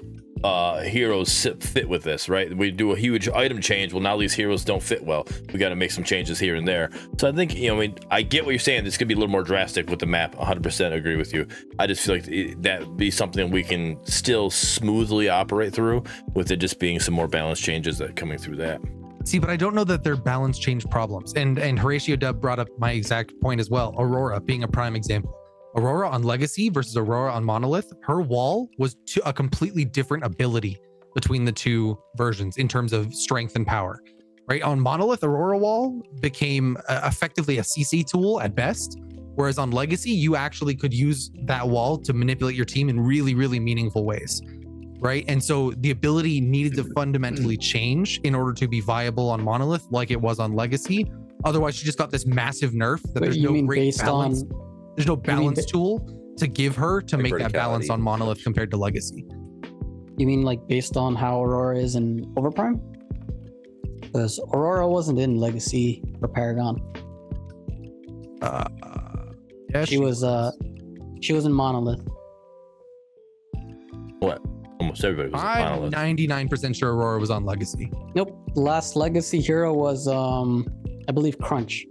heroes fit with this, right? We do a huge item change. Well, now these heroes don't fit well. We got to make some changes here and there. So I think, I get what you're saying. This could be a little more drastic with the map. 100% agree with you. I just feel like that would be something we can still smoothly operate through, with it just being some more balance changes that coming through that. See, but I don't know that they're balance change problems. And Horatio Dub brought up my exact point as well. Aurora being a prime example. Aurora on Legacy versus Aurora on Monolith, her wall was a completely different ability between the two versions in terms of strength and power, right? On Monolith, Aurora wall became effectively a CC tool at best, whereas on Legacy, you actually could use that wall to manipulate your team in really, really meaningful ways, right? And so the ability needed to fundamentally change in order to be viable on Monolith like it was on Legacy. Otherwise, you just got this massive nerf that there's no great balance. There's no balance tool to give her to make that balance on Monolith compared to Legacy. You mean like based on how Aurora is in Overprime? Because Aurora wasn't in Legacy or Paragon. Yeah, she was in Monolith. What? Almost everybody was in Monolith. I'm 99% sure Aurora was on Legacy. Nope. The last Legacy hero was I believe Crunch.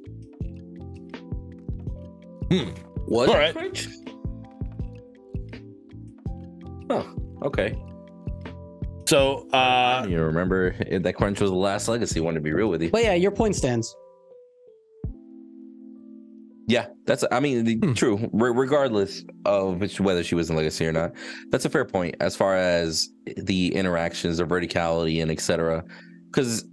Was All it right. Crunch? Oh, okay. So, you remember that Crunch was the last Legacy one, to be real with you. But yeah, your point stands. Yeah, true. Regardless of whether she was in Legacy or not, that's a fair point as far as the interactions, the verticality, and etc. Because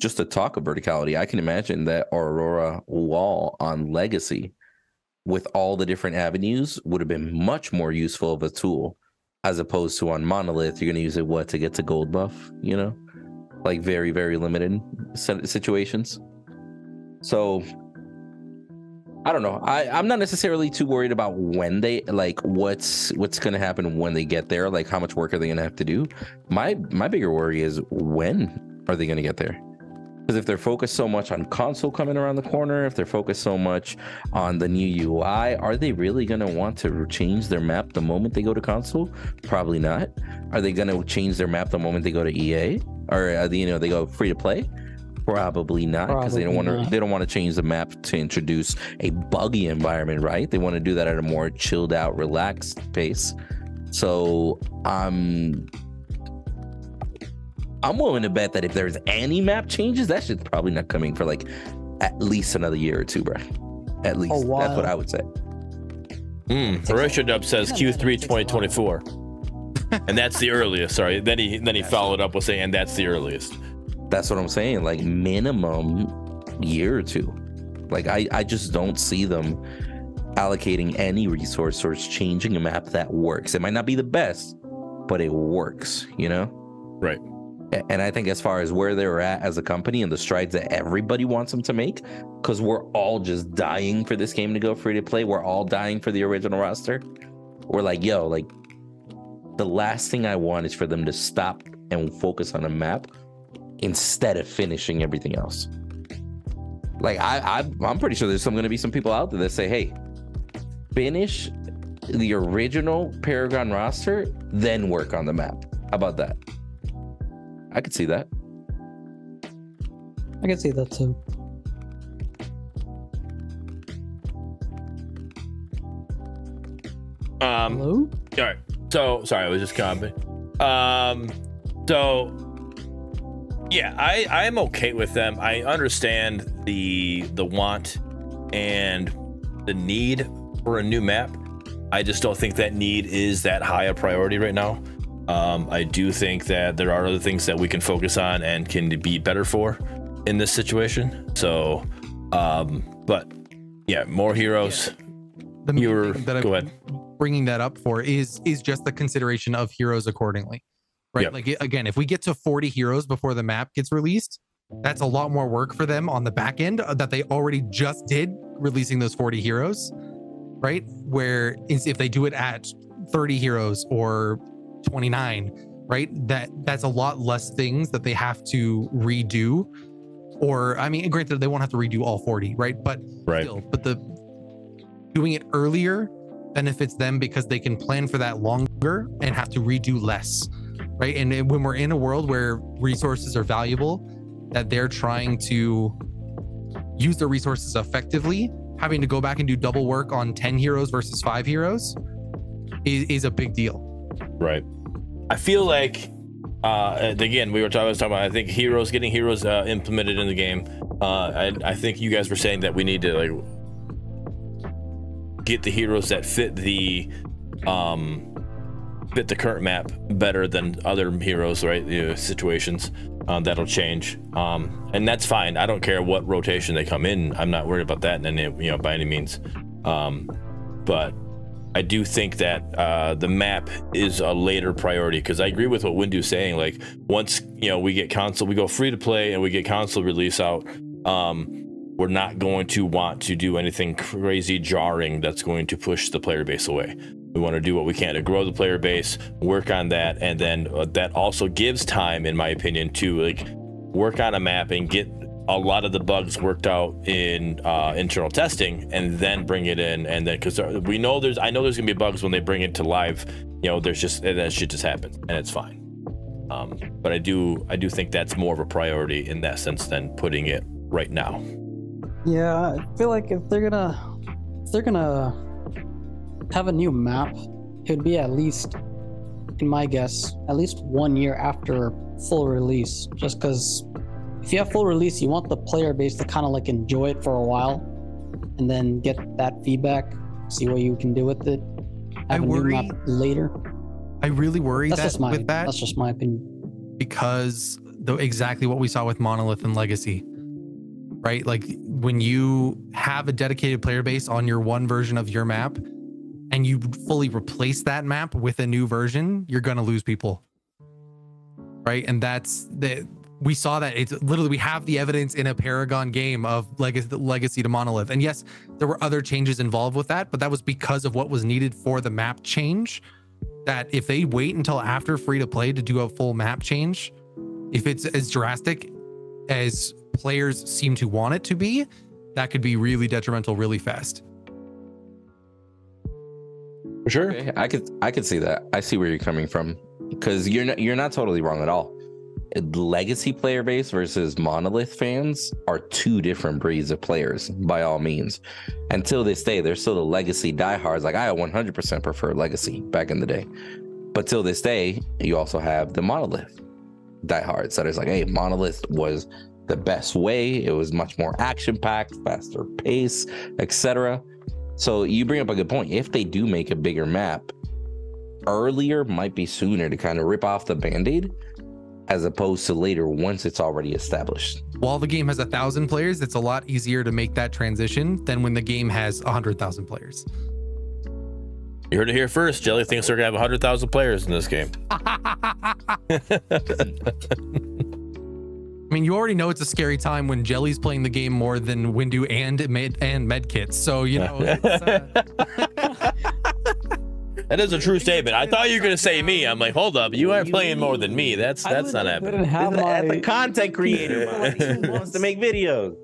just to talk of verticality, I can imagine that Aurora wall on Legacy, with all the different avenues, would have been much more useful of a tool, as opposed to on Monolith. You're going to use it to get to gold buff, like very, very limited situations. So I don't know. I'm not necessarily too worried about when they what's going to happen when they get there. Like, how much work are they going to have to do? My bigger worry is, when are they going to get there? Because if they're focused so much on console coming around the corner, if they're focused so much on the new UI, are they really going to want to change their map the moment they go to console? Probably not. Are they going to change their map the moment they go to EA, or they go free to play? Probably not, because they don't want to change the map to introduce a buggy environment, right? They want to do that at a more chilled out, relaxed pace. So I'm willing to bet that if there's any map changes, that shit's probably not coming for like at least another year or two, bro. At least. Oh, wow. That's what I would say. Horatio Dub says Q3 2024. And that's the earliest. Sorry. Then he followed up with saying, and that's the earliest. That's what I'm saying. Like, minimum year or two. Like, I just don't see them allocating any resource towards changing a map that works. It might not be the best, but it works, Right. And I think as far as where they're at as a company and the strides that everybody wants them to make, because we're all just dying for this game to go free to play. We're all dying for the original roster. We're like, the last thing I want is for them to stop and focus on a map instead of finishing everything else. Like, I'm pretty sure there's going to be some people out there that say, hey, finish the original Paragon roster, then work on the map. How about that? I could see that. I could see that too. Hello? All right. So, sorry, I was just commenting. So yeah, I'm okay with them. I understand the want and the need for a new map. I just don't think that need is that high a priority right now. I do think that there are other things that we can focus on and can be better for in this situation. So, but yeah, more heroes. The main thing that go ahead. Bringing that up for is just the consideration of heroes accordingly, right? Yep. Like again, if we get to 40 heroes before the map gets released, that's a lot more work for them on the back end that they already just did, releasing those 40 heroes, right? Where if they do it at 30 heroes or 29, right, that's a lot less things that they have to redo. Or I mean, granted, they won't have to redo all 40, right? But still, but the doing it earlier benefits them because they can plan for that longer and have to redo less, right? And when we're in a world where resources are valuable, that they're trying to use their resources effectively, having to go back and do double work on 10 heroes versus 5 heroes is a big deal. Right. I feel like, again, I was talking about, I think getting heroes implemented in the game. I think you guys were saying that we need to like get the heroes that fit the current map better than other heroes, right? Situations that'll change, and that's fine. I don't care what rotation they come in. I'm not worried about that, and by any means. But I do think that the map is a later priority, because I agree with what Windu's saying. Like once we get console, we go free to play, and we get console release out. We're not going to want to do anything crazy jarring that's going to push the player base away. We want to do what we can to grow the player base, work on that, and then that also gives time, in my opinion, to like work on a map and get a lot of the bugs worked out in internal testing, and then bring it in. And then because I know there's gonna be bugs when they bring it to live. There's just that shit just happens, and it's fine. But I do think that's more of a priority in that sense than putting it right now. Yeah, I feel like if they're gonna have a new map, it would be at least, in my guess, at least 1 year after full release. Just because if you have full release, you want the player base to kind of like enjoy it for a while, and then get that feedback, see what you can do with it. Have a new map later. I really worry That's just my opinion. Because exactly what we saw with Monolith and Legacy. Right? Like when you have a dedicated player base on your one version of your map and you fully replace that map with a new version, you're going to lose people. Right? And we saw that. It's literally, we have the evidence in a Paragon game of Legacy to Monolith. And yes, there were other changes involved with that, but that was because of what was needed for the map change. That if they wait until after free to play to do a full map change, if it's as drastic as players seem to want it to be, that could be really detrimental really fast. For sure. Okay, I could see that. I see where you're coming from, because you're not totally wrong at all. Legacy player base versus Monolith fans are two different breeds of players, by all means. Until this day, there's still the Legacy diehards. Like I 100% prefer Legacy back in the day, but till this day, you also have the Monolith diehards that is like, hey, Monolith was the best way. It was much more action-packed, faster pace, etc. So you bring up a good point. If they do make a bigger map, earlier might be sooner to kind of rip off the band-aid, as opposed to later once it's already established. While the game has 1,000 players, it's a lot easier to make that transition than when the game has 100,000 players. You heard it here first. Jelly thinks they're gonna have 100,000 players in this game. I mean, you already know it's a scary time when Jelly's playing the game more than Windu and Medkits. So that is a true statement. I thought you were gonna say me. I'm like, hold up, you aren't playing more than me. That's not happening. That's a content creator who wants to make videos.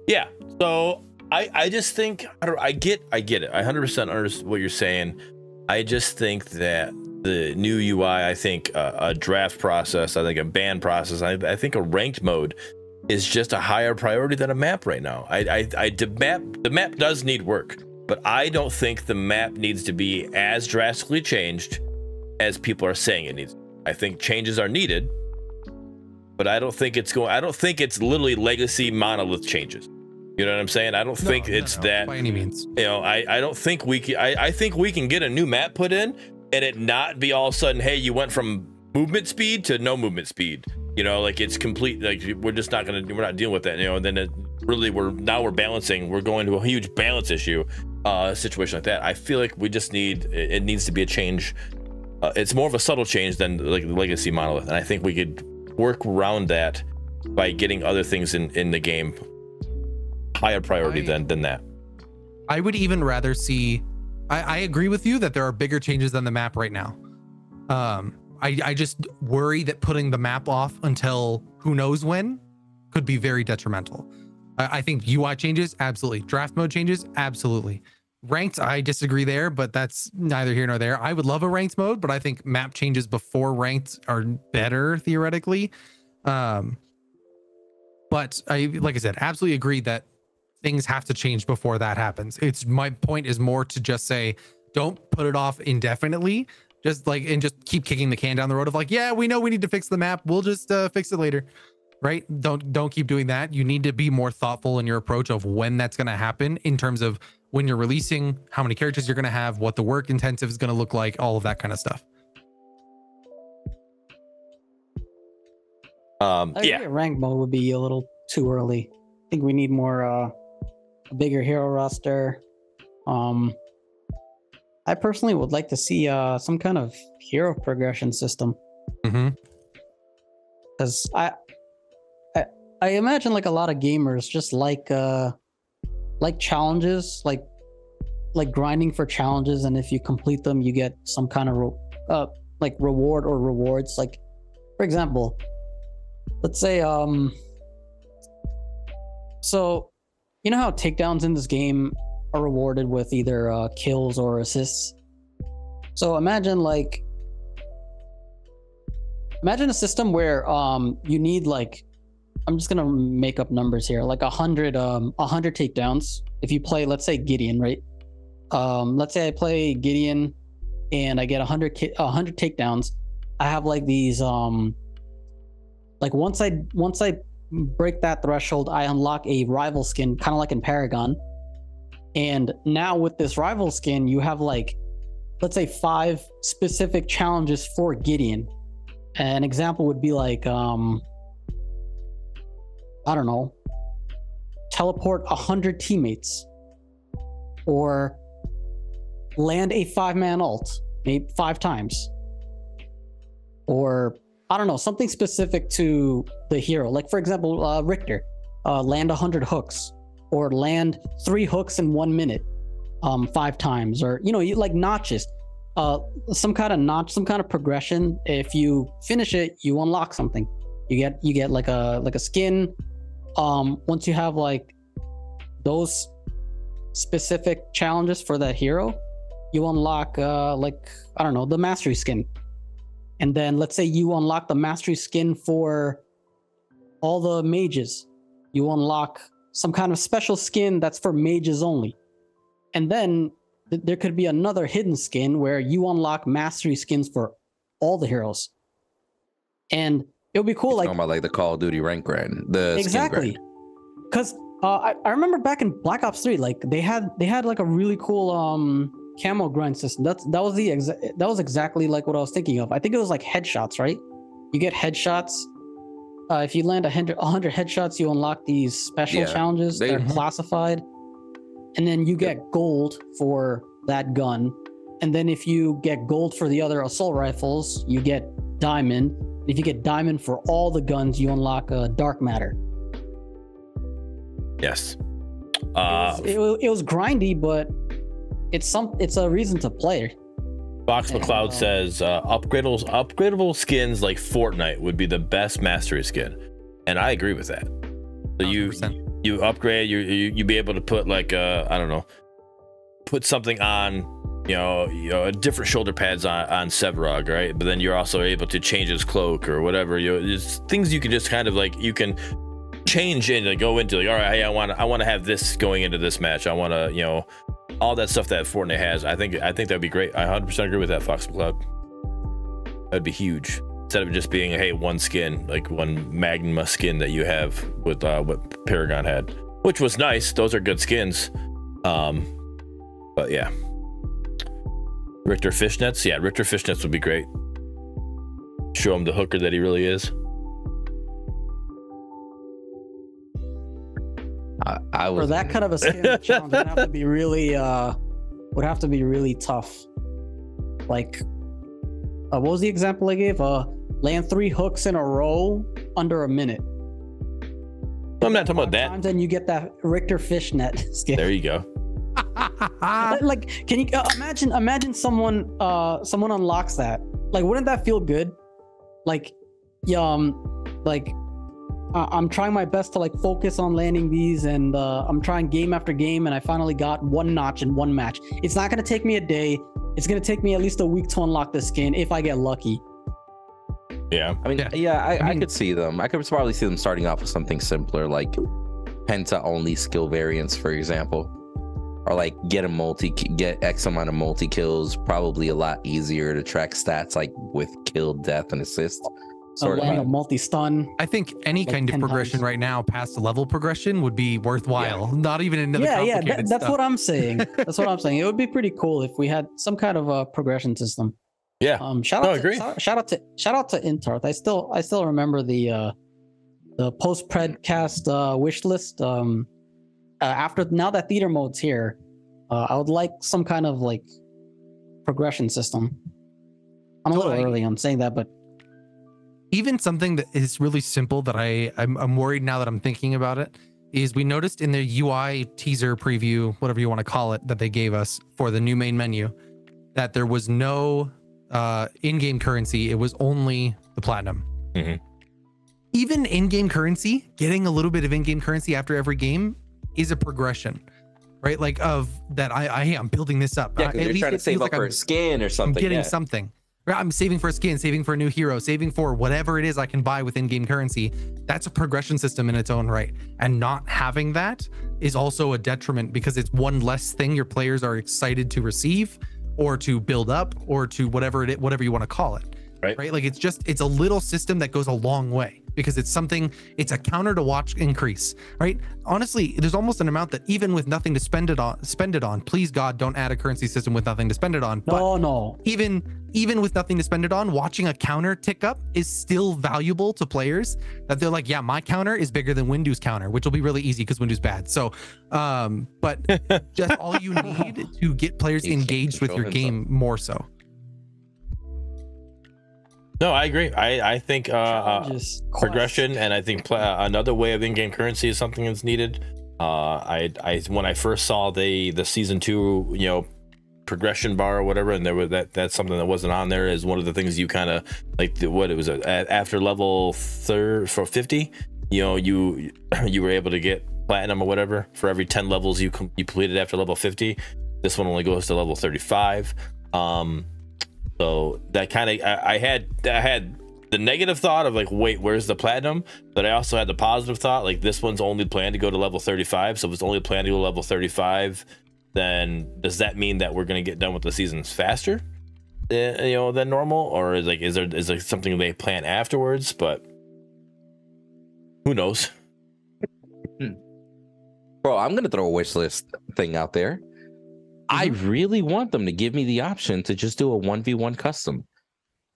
Yeah. So I just think I get it. I 100% understand what you're saying. I just think that the new UI, I think a draft process, I think a ban process, I think a ranked mode is just a higher priority than a map right now. The map does need work. but I don't think the map needs to be as drastically changed as people are saying it needs. I think changes are needed, but I don't think it's literally legacy monolith changes. You know what I'm saying? I don't think that by any means. You know, I don't think we can. I think we can get a new map put in and it not be all of a sudden, hey, you went from movement speed to no movement speed. You know, like it's complete. Like we're not dealing with that. You know, and then we're balancing. We're going to a huge balance issue, situation like that. I feel like we just it needs to be a change. It's more of a subtle change than like the legacy monolith, and I think we could work around that by getting other things in the game higher priority than that. I would even rather see. I agree with you that there are bigger changes than the map right now. I just worry that putting the map off until who knows when could be very detrimental. I think UI changes, absolutely. Draft mode changes, absolutely. Ranked, I disagree there, but that's neither here nor there. I would love a ranked mode, but I think map changes before ranked are better theoretically. But like I said, absolutely agree that things have to change before that happens. My point is more to just say, don't put it off indefinitely. Just keep kicking the can down the road of like, yeah, we know we need to fix the map. We'll just fix it later. Right? Don't keep doing that. You need to be more thoughtful in your approach of when that's going to happen in terms of when you're releasing, how many characters you're going to have, what the work intensive is going to look like, all of that kind of stuff. I agree rank mode would be a little too early. I think we need more a bigger hero roster. I personally would like to see some kind of hero progression system. Because I imagine like a lot of gamers just like challenges, like grinding for challenges, and if you complete them, you get some kind of reward or rewards. Like, for example, let's say so you know how takedowns in this game are rewarded with either kills or assists. So imagine a system where you need like, I'm just gonna make up numbers here, like 100 takedowns. If you play, let's say Gideon, right? Let's say I play Gideon and I get 100 takedowns. I have like these like once I break that threshold, I unlock a rival skin, kind of like in Paragon. And now with this rival skin, you have like, let's say 5 specific challenges for Gideon. An example would be like, I don't know, teleport 100 teammates, or land a 5-man ult, maybe 5 times, or I don't know, something specific to the hero. Like for example, Richter, land 100 hooks, or land 3 hooks in 1 minute, 5 times, or like notches, some kind of notch, some kind of progression. If you finish it, you unlock something. You get like a skin. Once you have like those specific challenges for that hero, you unlock like, I don't know, the mastery skin. And then let's say you unlock the mastery skin for all the mages. You unlock some kind of special skin that's for mages only. And then there could be another hidden skin where you unlock mastery skins for all the heroes. And it would be cool. Like, talking about like the Call of Duty rank grind, exactly. Because I remember back in Black Ops 3, like they had like a really cool camo grind system. That was exactly like what I was thinking of. I think it was like headshots, right? You get headshots. If you land 100 headshots, you unlock these special challenges that are classified. And then you get gold for that gun. And then if you get gold for the other assault rifles, you get diamond. If you get diamond for all the guns, you unlock dark matter. Yes. It was grindy, but it's a reason to play. Box McCloud says upgradable skins like Fortnite would be the best mastery skin, and I agree with that. So 100%. You upgrade, you be able to put like I don't know, put something on, different shoulder pads on Sevarog, right? But then you're also able to change his cloak or whatever. There's things you can just kind of like, you can change and go into like, all right, hey, I want to have this going into this match. I want to all that stuff that Fortnite has. I think that'd be great. I 100% agree with that, Fox Cloud. That'd be huge. Instead of just being, hey, one skin, like one Magma skin that you have with what Paragon had, which was nice. Those are good skins. But yeah. Richter Fishnets. Yeah, Richter Fishnets would be great. Show him the hooker that he really is. I was For that kind of a skin, the challenge would have to be really tough. Like, what was the example I gave? Land 3 hooks in a row under a minute. I'm not talking about that. And then you get that Richter Fishnet skin. There you go. Like, can you imagine someone unlocks that? Like, wouldn't that feel good? Like, I'm trying my best to like focus on landing these, and I'm trying game after game, and I finally got one notch in one match. It's not gonna take me a day. It's gonna take me at least a week to unlock the skin if I get lucky. Yeah. I mean, I could see them. I could probably see them starting off with something simpler, like penta only skill variants, for example, or like get X amount of multi kills. Probably a lot easier to track stats, like with kill, death, and assist. Sort of multi-stun. I think any Like kind of 10 progression times. right now past the level progression would be worthwhile. Not even into the complicated That's stuff. what I'm saying. That's what I'm saying. It would be pretty cool if we had some kind of a progression system. Yeah. Shout out to Intarth. I still remember the post Predcast wish list. After now that theater mode's here, I would like some kind of like progression system. I'm a little early on saying that, but even something that is really simple that I'm worried now that I'm thinking about it is we noticed in the UI teaser preview, whatever you want to call it, that they gave us for the new main menu, that there was no in-game currency. It was only the platinum. Mm-hmm. Even in-game currency, getting a little bit of in-game currency after every game is a progression, right? Like of that, I'm building this up. Yeah, because you're trying to save up for a skin or something. I'm getting something. I'm saving for a skin, saving for a new hero, saving for whatever it is I can buy with in-game currency. That's a progression system in its own right. And not having that is also a detriment because it's one less thing your players are excited to receive or to build up or to whatever you want to call it. Right? Like it's a little system that goes a long way because it's a counter to watch increase, right? Honestly, there's almost an amount that even with nothing to spend it on, please God, don't add a currency system with nothing to spend it on. No. Even with nothing to spend it on, watching a counter tick up is still valuable to players that they're like, yeah, my counter is bigger than Windu's counter, which will be really easy because Windu's bad. So, but just all you need to get players engaged with your game more so. No, I agree. I think progression, and I think another way of in-game currency is something that's needed. I when I first saw the season 2, progression bar or whatever, and there was that's something that wasn't on there is one of the things you kind of like. What it was after level 50, you were able to get platinum or whatever for every 10 levels you completed after level 50. This one only goes to level 35. So that kind of I had the negative thought of like, wait, where's the platinum? But I also had the positive thought like this one's only planned to go to level 35. So if it's only planned to go to level 35, then does that mean that we're gonna get done with the seasons faster, than normal, or is there something they plan afterwards? But who knows? Bro, I'm gonna throw a wish list thing out there. I really want them to give me the option to just do a 1v1 custom.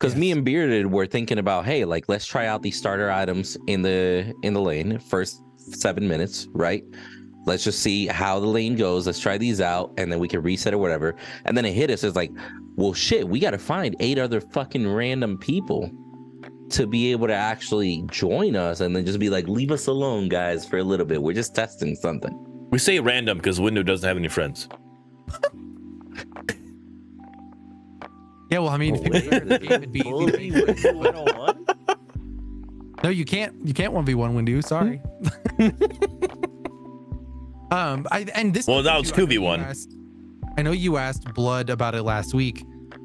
Because me and Bearded were thinking about, hey, like let's try out these starter items in the lane first 7 minutes, right? Let's just see how the lane goes. Let's try these out, and then we can reset or whatever. And then it hit us. It's like, well, shit, we got to find 8 other fucking random people to be able to actually join us, and then just be like, leave us alone, guys, for a little bit. We're just testing something. We say random because Windu doesn't have any friends. Yeah, well, I mean, it'd be no, you can't 1v1 Windu. Sorry. Now it's 2v1. I know you asked Blood about it last week,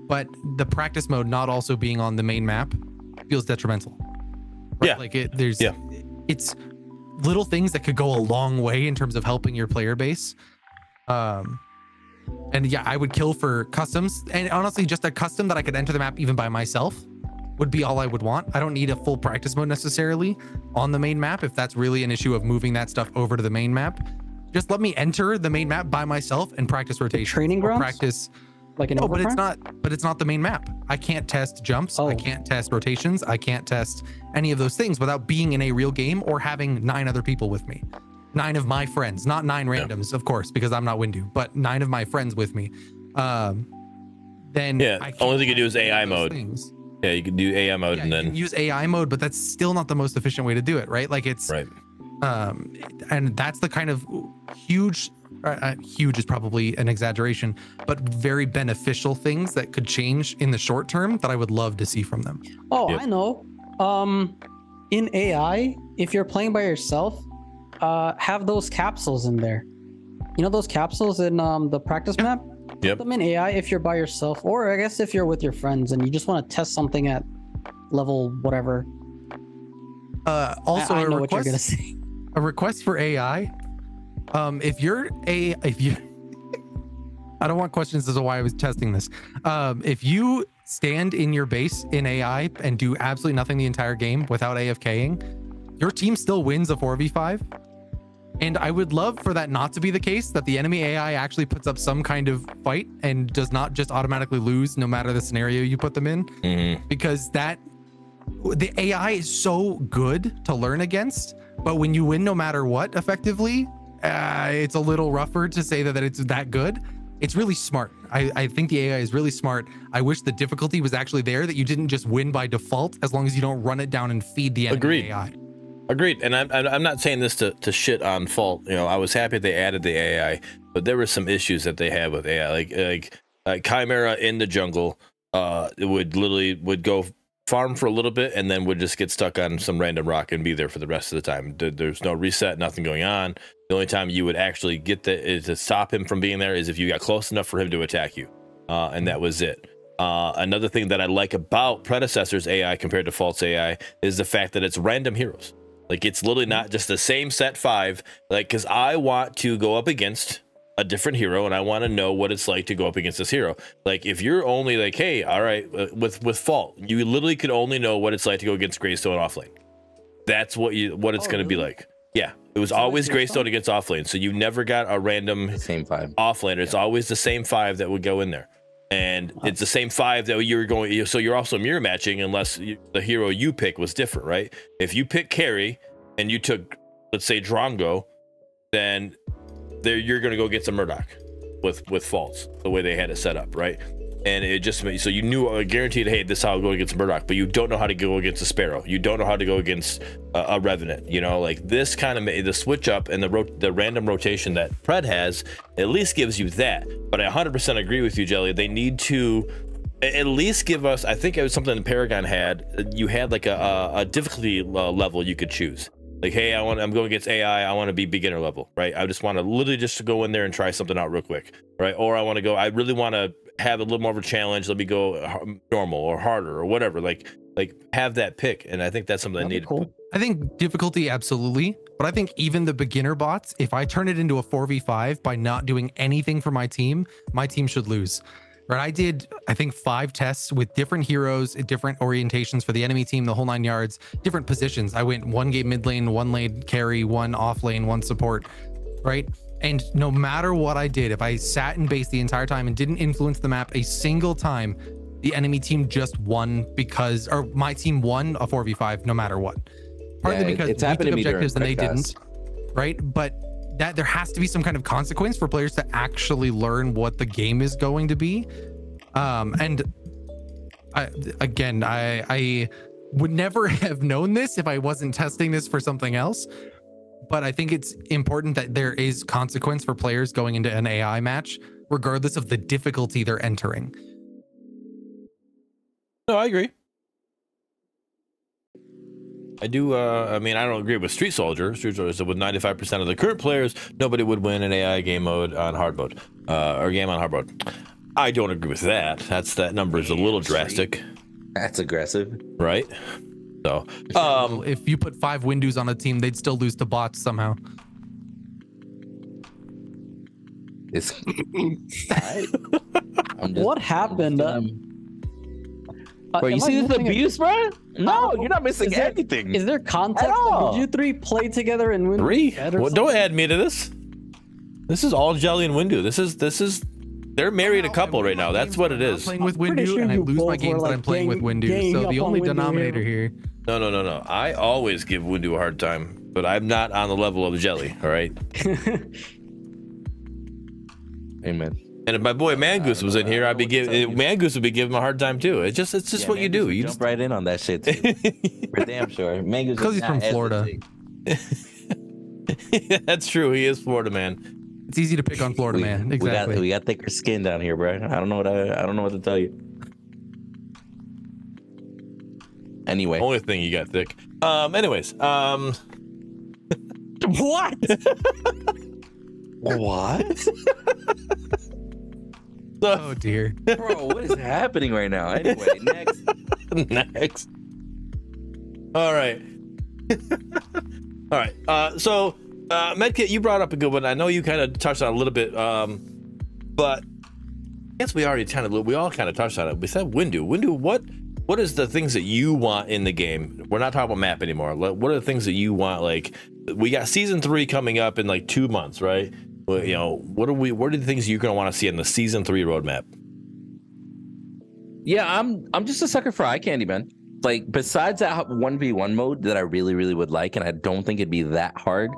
but the practice mode not also being on the main map feels detrimental. Right? Yeah, like it's little things that could go a long way in terms of helping your player base. And yeah, I would kill for customs, and honestly, just a custom that I could enter the map even by myself would be all I would want. I don't need a full practice mode necessarily on the main map if that's really an issue of moving that stuff over to the main map. Just let me enter the main map by myself and practice rotation. Training grounds? Practice. Like an No, but Overprime? it's not the main map. I can't test jumps. Oh. I can't test rotations. I can't test any of those things without being in a real game or having 9 other people with me. 9 of my friends, not 9 randoms, of course, because I'm not Windu, but 9 of my friends with me. Then Yeah, I can't only thing you can do is do AI those mode. things. Yeah, you can do AI mode Yeah, and you then can use AI mode, but that's still not the most efficient way to do it, right? Like it's right. And that's the kind of huge is probably an exaggeration, but very beneficial things that could change in the short term that I would love to see from them. Oh, Yep. I know. In AI, if you're playing by yourself, have those capsules in there. You know those capsules in the practice map? Yep. Put them in AI if you're by yourself, or I guess if you're with your friends and you just want to test something at level whatever. Also, I know a what you're gonna request, say. a request for AI. If you I don't want questions as to why I was testing this. If you stand in your base in AI and do absolutely nothing the entire game without AFKing, your team still wins a 4v5. And I would love for that not to be the case, that the enemy AI actually puts up some kind of fight and does not just automatically lose no matter the scenario you put them in. Because the AI is so good to learn against, but when you win no matter what, effectively, it's a little rougher to say that it's that good. It's really smart. I think the AI is really smart. I wish the difficulty was actually there, that you didn't just win by default as long as you don't run it down and feed the enemy AI. Agreed. And I'm not saying this to shit on fault. You know, I was happy they added the AI, but there were some issues that they had with AI, like Chimera in the jungle. It would go farm for a little bit and then would just get stuck on some random rock and be there for the rest of the time. There's no reset, nothing going on. The only time you would actually get to stop him from being there is if you got close enough for him to attack you, and that was it. Another thing that I like about Predecessor's AI compared to Fault's AI is the fact that it's random heroes. Like, it's literally not just the same set 5. Like, because I want to go up against a different hero and I want to know what it's like to go up against this hero. Like, if you're only like, hey, all right, with Fault, you literally could only know what it's like to go against Greystone offlane. That's what it's going to be like. Yeah, it was always Greystone against offlane. So you never got a random Same 5 offlaner. It's always the same 5 that would go in there. And it's the same 5 that you're going, so you're also mirror matching unless the hero you pick was different, right? If you pick Carry and you took, let's say, Drongo, then you're going to go against a Murdoch with Faults, the way they had it set up, right? And it just, so you knew, guaranteed, hey, this is how I'll go against Murdoch, but you don't know how to go against a Sparrow. You don't know how to go against a Revenant, you know? Like, this kind of made the switch up and the random rotation that Pred has at least gives you that. But I 100% agree with you, Jelly. They need to at least give us, I think it was something Paragon had, you had like a difficulty level you could choose. Like, hey, I'm going against AI, I want to be beginner level, right? I just want to literally just to go in there and try something out real quick, right? Or I really want to have a little more of a challenge, let me go normal or harder or whatever, like have that pick. And I think that's something I need. Cool. I think difficulty, absolutely. But I think even the beginner bots, if I turn it into a 4v5 by not doing anything for my team should lose. Right? I did, I think, 5 tests with different heroes, different orientations for the enemy team, the whole 9 yards, different positions. I went 1 game mid lane, 1 lane carry, 1 off lane, 1 support, right? And no matter what I did, if I sat in base the entire time and didn't influence the map a single time, the enemy team just won or my team won a 4v5 no matter what. Partly because we took objectives and they didn't, right? But that there has to be some kind of consequence for players to actually learn what the game is going to be. And I would never have known this if I wasn't testing this for something else. But I think it's important that there is consequence for players going into an AI match, regardless of the difficulty they're entering. No, I agree. I do. I mean, I don't agree with Street Soldier. Street Soldier said with 95% of the current players, nobody would win an AI game mode on hard mode, or game on hard mode. I don't agree with that. That number is a little drastic. That's aggressive, right? So, if you put 5 Windus on a team, they'd still lose to bots somehow. It's right. What happened? Bro, you see this abuse, bro? No, you're not missing anything. Is there context? Like, did you three play together in Windu? Three? Well, don't add me to this. This is all Jelly and Windu. This is. They're married a couple right now. That's what it is. Playing with Windu, and I lose my games that I'm playing with Windu. So the only denominator here. No. I always give Windu a hard time, but I'm not on the level of Jelly. All right. Amen. And if my boy Mangoose was in here, Mangoose would be giving him a hard time too. It's just what you do. You jump right in on that shit too. For damn sure. Mangoose because he's from Florida. That's true. He is Florida man. It's easy to pick on Florida man. Exactly. We got thicker skin down here, bro. I don't know what to tell you. Anyway, Only thing you got thick. Anyways. What? what? Oh dear. Bro, what is happening right now? Anyway, next. Next. All right. All right. So Medkit, you brought up a good one. I know you kind of touched on it a little bit, but I guess we all kind of touched on it. We said Windu, what is the things that you want in the game? We're not talking about map anymore. What are the things that you want? Like, we got season 3 coming up in like 2 months, right? Well, you know, what are the things you're gonna want to see in the season 3 roadmap? Yeah, I'm just a sucker for eye candy, man. Like, besides that 1v1 mode that I really, really would like, and I don't think it'd be that hard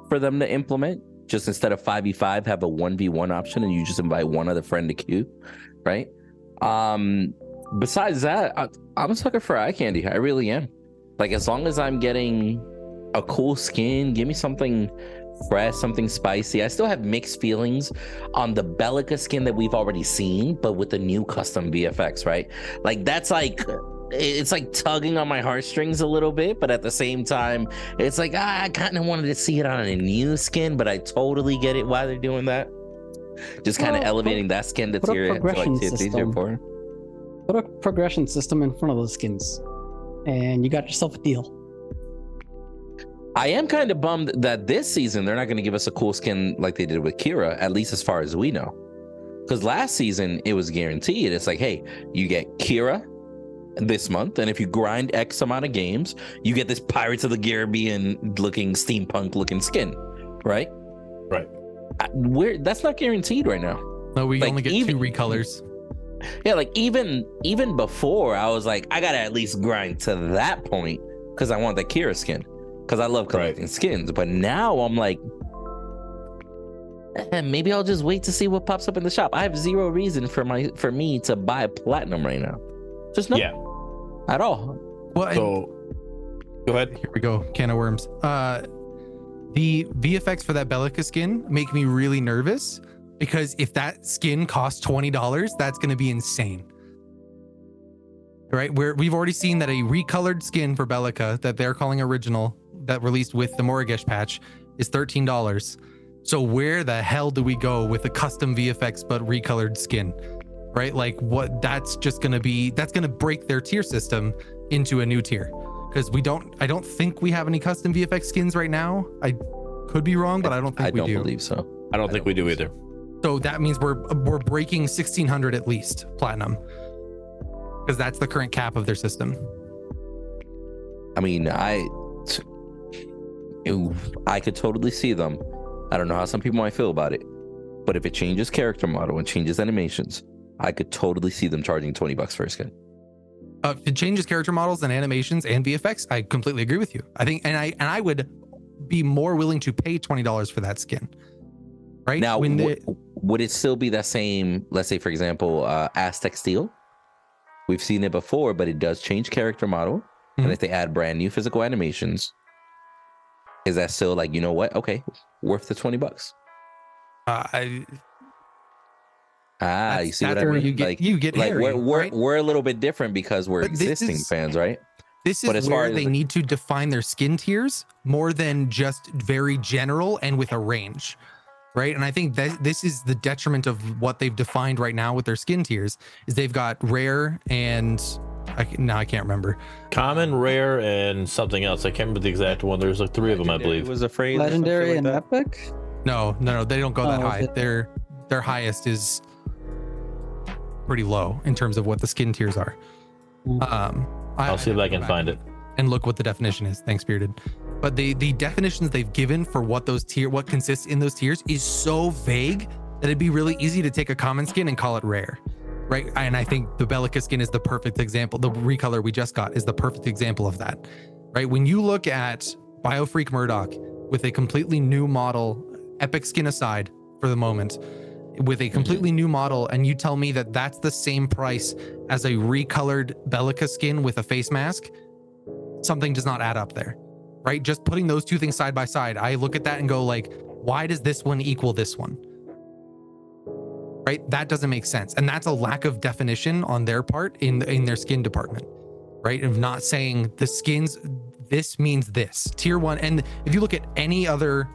for them to implement, just instead of 5v5, have a 1v1 option and you just invite one other friend to queue, right? Besides that, I'm a sucker for eye candy. I really am. Like, as long as I'm getting a cool skin, give me something fresh, something spicy. I still have mixed feelings on the Bellica skin that we've already seen, but with the new custom VFX, right? Like, that's like, it's like tugging on my heartstrings a little bit, but at the same time, it's like, I kind of wanted to see it on a new skin, but I totally get it why they're doing that. Just kind of elevating that skin to tier 4. Put a progression system in front of those skins, and you got yourself a deal. I am kind of bummed that this season they're not going to give us a cool skin like they did with Kira, at least as far as we know. Because last season it was guaranteed. It's like, hey, you get Kira this month, and if you grind X amount of games, you get this Pirates of the Caribbean looking steampunk looking skin, right? Right. That's not guaranteed right now. No, we only get 2 recolors. Yeah, like even before, I was like, I gotta at least grind to that point because I want the Kira skin. Because I love collecting skins, but now I'm like, maybe I'll just wait to see what pops up in the shop. I have zero reason for me to buy platinum right now. Just no, at all. Well, so go ahead. Here we go. Can of worms. The VFX for that Bellica skin make me really nervous because if that skin costs $20, that's going to be insane. Right? We've already seen that a recolored skin for Bellica that they're calling original, that released with the Moragesh patch, is $13. So where the hell do we go with a custom VFX but recolored skin? Right? Like, what? That's going to break their tier system into a new tier, because I don't think we have any custom VFX skins right now. I could be wrong, but I don't think we do. I don't believe so. I don't think we do either. So that means we're breaking 1600 at least platinum, because that's the current cap of their system. I mean, I could totally see them. I don't know how some people might feel about it, but if it changes character model and changes animations, I could totally see them charging $20 for a skin. If it changes character models and animations and VFX, I completely agree with you. I think, and I would be more willing to pay $20 for that skin. Right now, would it still be that same? Let's say, for example, Aztec Steel. We've seen it before, but it does change character model, and if they add brand new physical animations, is that still like, you know what? Okay, worth the $20? You see what I mean? You get like hairy, we're a little bit different because we're existing fans, right? This is where they need to define their skin tiers more than just very general and with a range, right? And I think that this is the detriment of what they've defined right now with their skin tiers. Is they've got rare and I can't remember. Common, rare, and something else. I can't remember the exact one. There's like 3 of them, I believe. Was a phrase. Legendary and epic. No, they don't go that high. their highest is pretty low in terms of what the skin tiers are. I'll see if I can find it and look what the definition is. Thanks, Bearded. But the definitions they've given for what consists in those tiers is so vague that it'd be really easy to take a common skin and call it rare, right? And I think the Bellica skin is the perfect example. The recolor we just got is the perfect example of that, right? When you look at Biofreak Murdoch with a completely new model, epic skin aside for the moment, with a completely new model, and you tell me that that's the same price as a recolored Bellica skin with a face mask, something does not add up there, right? Just putting those two things side by side, I look at that and go like, why does this one equal this one? Right? That doesn't make sense. And that's a lack of definition on their part in their skin department, right? Of not saying the skins, this means this. Tier 1, and if you look at any other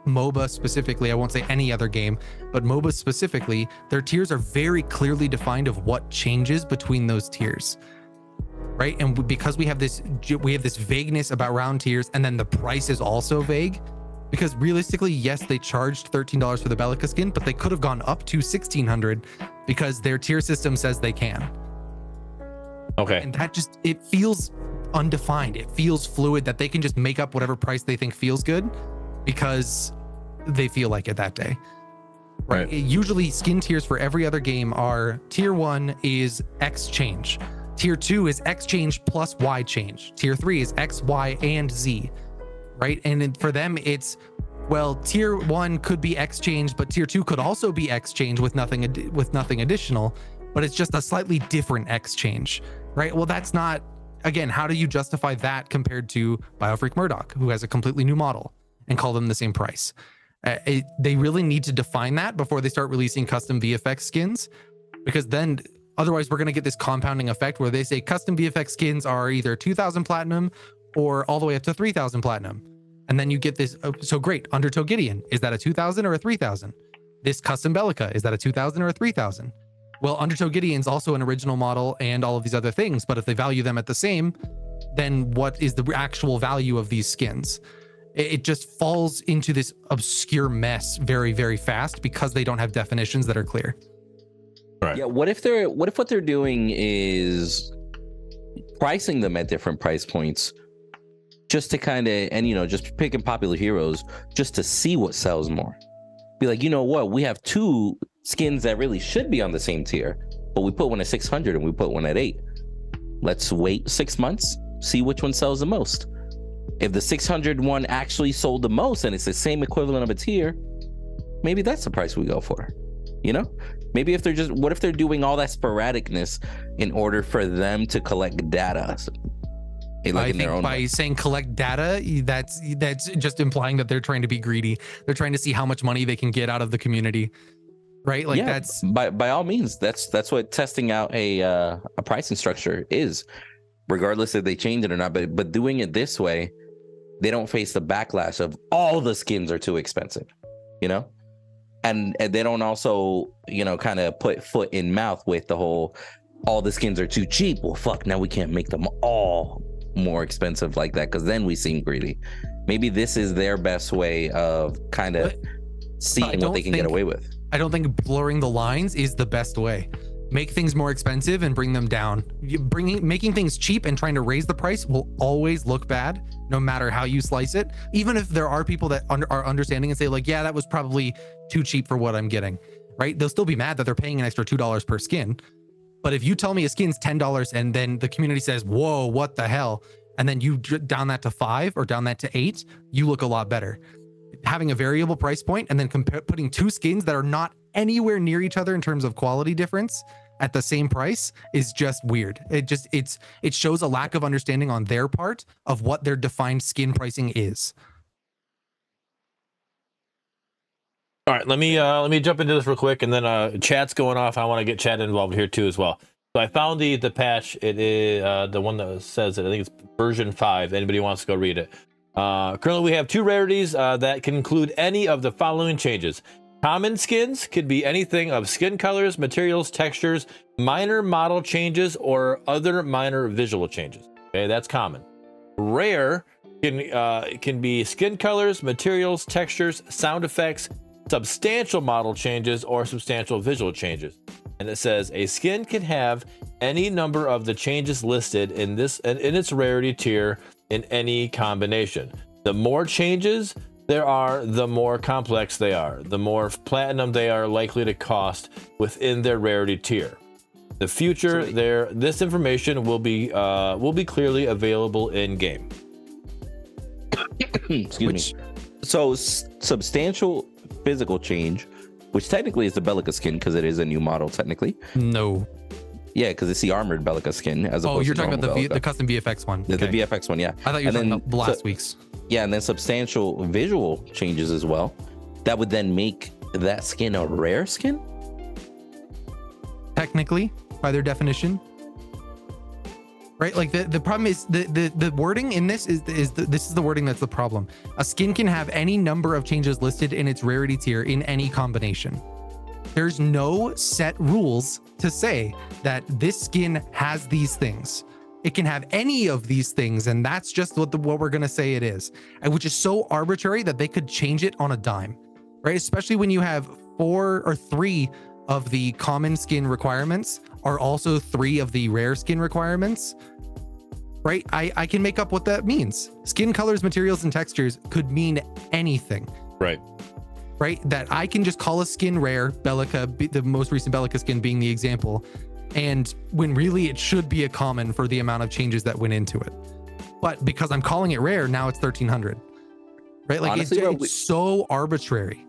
MOBA specifically, I won't say any other game, but MOBA specifically, their tiers are very clearly defined of what changes between those tiers, right? And because we have this vagueness about round tiers, and then the price is also vague, because realistically, yes, they charged $13 for the Bellica skin, but they could have gone up to $1,600 because their tier system says they can. Okay. And that just, it feels undefined. It feels fluid that they can just make up whatever price they think feels good because they feel like it that day. Right. Usually skin tiers for every other game are tier 1 is X change. Tier 2 is X change plus Y change. Tier 3 is X, Y, and Z. Right. And then for them, it's, well, tier 1 could be X change, but tier 2 could also be X change with nothing additional, but it's just a slightly different X change. Right. Well, that's not, again, how do you justify that compared to Biofreak Murdoch, who has a completely new model, and call them the same price? They really need to define that before they start releasing custom VFX skins, because then otherwise we're going to get this compounding effect where they say custom VFX skins are either 2,000 platinum or all the way up to 3,000 platinum. And then you get this, so great, Undertow Gideon, is that a 2,000 or a 3,000? This custom Bellica, is that a 2,000 or a 3,000? Well, Undertow Gideon's also an original model and all of these other things, but if they value them at the same, then what is the actual value of these skins? It just falls into this obscure mess very, very fast because they don't have definitions that are clear. Right. Yeah. What if what they're doing is pricing them at different price points just to kind of, and, you know, just picking popular heroes just to see what sells more? Be like, you know what? We have two skins that really should be on the same tier, but we put one at 600 and we put one at 8. Let's wait 6 months, see which one sells the most. If the 600 one actually sold the most and it's the same equivalent of a tier, maybe that's the price we go for. You know, maybe if they're just, what if they're doing all that sporadicness in order for them to collect data? I think by saying collect data, that's just implying that they're trying to be greedy. They're trying to see how much money they can get out of the community, right? Like, yeah, that's by all means, that's what testing out a pricing structure is, regardless if they change it or not. But doing it this way, they don't face the backlash of all the skins are too expensive, you know, and they don't also, you know, kind of put foot in mouth with the whole all the skins are too cheap. Well, fuck, now we can't make them all more expensive like that because then we seem greedy. Maybe this is their best way of kind of seeing what they can get away with. I don't think blurring the lines is the best way. Make things more expensive and bring them down. Making things cheap and trying to raise the price will always look bad, no matter how you slice it. Even if there are people that are understanding and say like, yeah, that was probably too cheap for what I'm getting, right? They'll still be mad that they're paying an extra $2 per skin. But if you tell me a skin's $10 and then the community says, whoa, what the hell? And then you down that to 5 or down that to 8, you look a lot better. Having a variable price point and then putting two skins that are not anywhere near each other in terms of quality difference at the same price is just weird. It shows a lack of understanding on their part of what their defined skin pricing is. All right, let me jump into this real quick, and then chat's going off. I want to get chat involved here too as well. So I found the patch. It is the one that says it. I think it's version 5. Anybody wants to go read it? Currently, we have 2 rarities that can include any of the following changes. Common skins could be anything of skin colors, materials, textures, minor model changes, or other minor visual changes. Okay, that's common. Rare can be skin colors, materials, textures, sound effects, substantial model changes or substantial visual changes. And it says a skin can have any number of the changes listed in its rarity tier in any combination. The more changes there are, the more complex they are. The more platinum they are likely to cost within their rarity tier. The future this information will be clearly available in game. Excuse me. So substantial physical change, which technically is the Bellica skin because it is a new model technically. No. Yeah, because it's the armored Bellica skin as opposed to you're talking about the custom VFX one. The VFX one, yeah. I thought you were talking about last week's. Yeah, and then substantial visual changes as well. That would then make that skin a rare skin? Technically, by their definition. Right? Like the problem is the wording in this is the wording that's the problem. A skin can have any number of changes listed in its rarity tier in any combination. There's no set rules to say that this skin has these things. It can have any of these things, and that's just what we're gonna say it is, which is so arbitrary that they could change it on a dime, right? Especially when you have 4 or 3 of the common skin requirements are also 3 of the rare skin requirements, right? I can make up what that means. Skin colors, materials, and textures could mean anything. Right? That I can just call a skin rare, Bellica, the most recent Bellica skin being the example, and when really it should be a common for the amount of changes that went into it. But because I'm calling it rare, now it's 1300. Right? Like honestly, it's so arbitrary.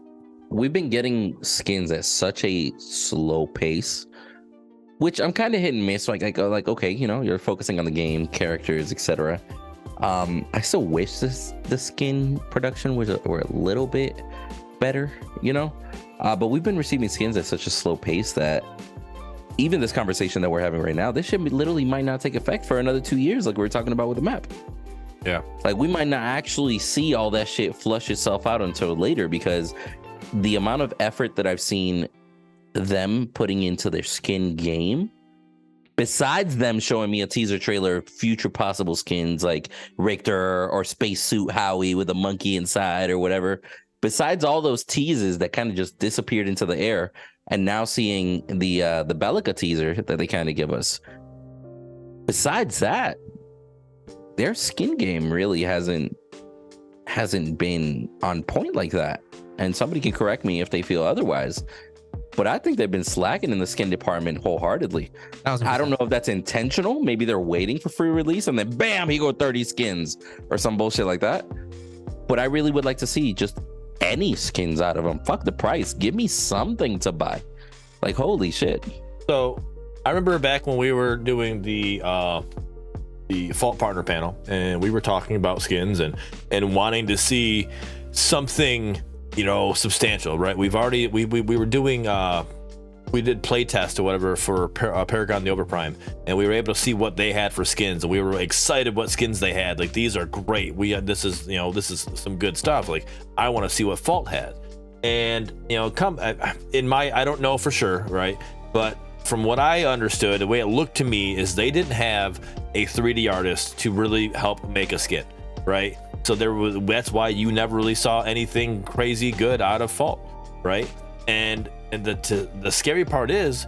We've been getting skins at such a slow pace, which I'm kind of hit and miss. Like okay, you know, you're focusing on the game, characters, etc. I still wish the skin production were a little bit better, you know, but we've been receiving skins at such a slow pace that even this conversation that we're having right now, this shit literally might not take effect for another 2 years, like we were talking about with the map. Yeah, like we might not actually see all that shit flush itself out until later, because the amount of effort that I've seen them putting into their skin game, besides them showing me a teaser trailer of future possible skins like Richter or Spacesuit Howie with a monkey inside or whatever, besides all those teases that kind of just disappeared into the air, and now seeing the Bellica teaser that they kind of give us, besides that, their skin game really hasn't been on point like that. And somebody can correct me if they feel otherwise, but I think they've been slacking in the skin department wholeheartedly. 1,000%. I don't know if that's intentional. Maybe they're waiting for free release and then bam, he go 30 skins or some bullshit like that. But I really would like to see just any skins out of them. Fuck the price. Give me something to buy. Like, holy shit. So I remember back when we were doing the Fault Partner panel, and we were talking about skins and wanting to see something, you know, substantial, right? We were doing we did play test or whatever for Paragon the Overprime, and we were able to see what they had for skins, and we were excited what skins they had. Like, these are great. This is some good stuff. Like, I want to see what Fault had. And you know, I don't know for sure, right? But from what I understood, the way it looked to me is they didn't have a 3D artist to really help make a skin, right? So that's why you never really saw anything crazy good out of Fault, right? And the scary part is,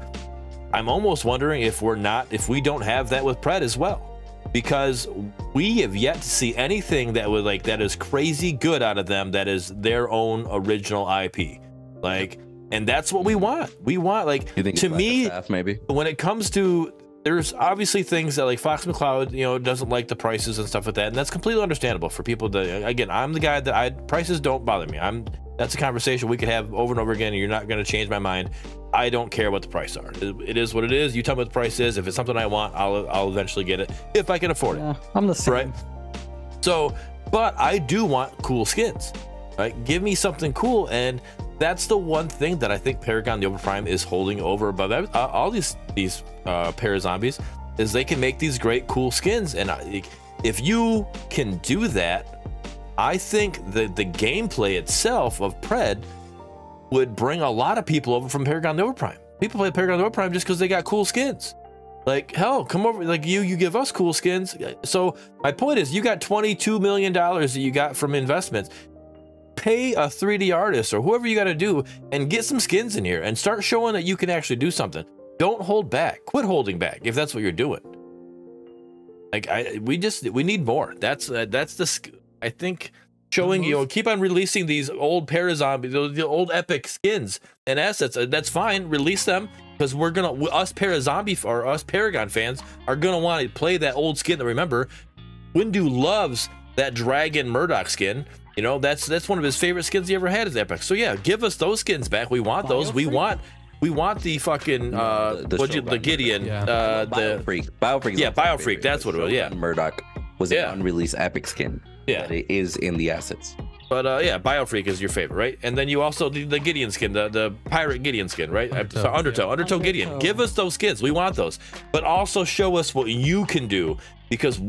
I'm almost wondering if we don't have that with Pred as well, because we have yet to see anything that is crazy good out of them that is their own original IP, like, and that's what we want. We want, like, to me, maybe when it comes to, there's obviously things that like Fox McCloud, you know, doesn't like the prices and stuff like that, and that's completely understandable for people that, again, I'm the guy that prices don't bother me. That's a conversation we could have over and over again, and you're not going to change my mind. I don't care what the price are. It is what it is. You tell me what the price is. If it's something I want, I'll eventually get it if I can afford it. I'm the same. Right? So, but I do want cool skins, right? Give me something cool, and that's the one thing that I think Paragon the Overprime is holding over above all these Parazombies, is they can make these great cool skins, and if you can do that, I think that the gameplay itself of Pred would bring a lot of people over from Paragon the Overprime. People play Paragon the Overprime just because they got cool skins. Like, hell, come over, like, you give us cool skins. So my point is, you got $22 million that you got from investments. pay a 3D artist or whoever you got to do and get some skins in here and start showing that you can actually do something. Don't hold back. Quit holding back if that's what you're doing. Like we need more. That's I think showing, you know, keep on releasing these old Parazombie, the old epic skins and assets. That's fine. Release them, because we're gonna, us Parazombie or us Paragon fans are gonna want to play that old skin. That, remember, Windu loves that Dragon Murdoch skin. You know, that's one of his favorite skins he ever had, is epic. So yeah, give us those skins back. We want those. We want the fucking the Gideon, Biofreak. Yeah, Biofreak. That's what it was. Yeah, Murdoch was an unreleased epic skin. Yeah, but it is in the assets. But yeah, Biofreak is your favorite, right? And then you also the Gideon skin, the pirate Gideon skin, right? Undertow Gideon. Give us those skins. We want those. But also show us what you can do, because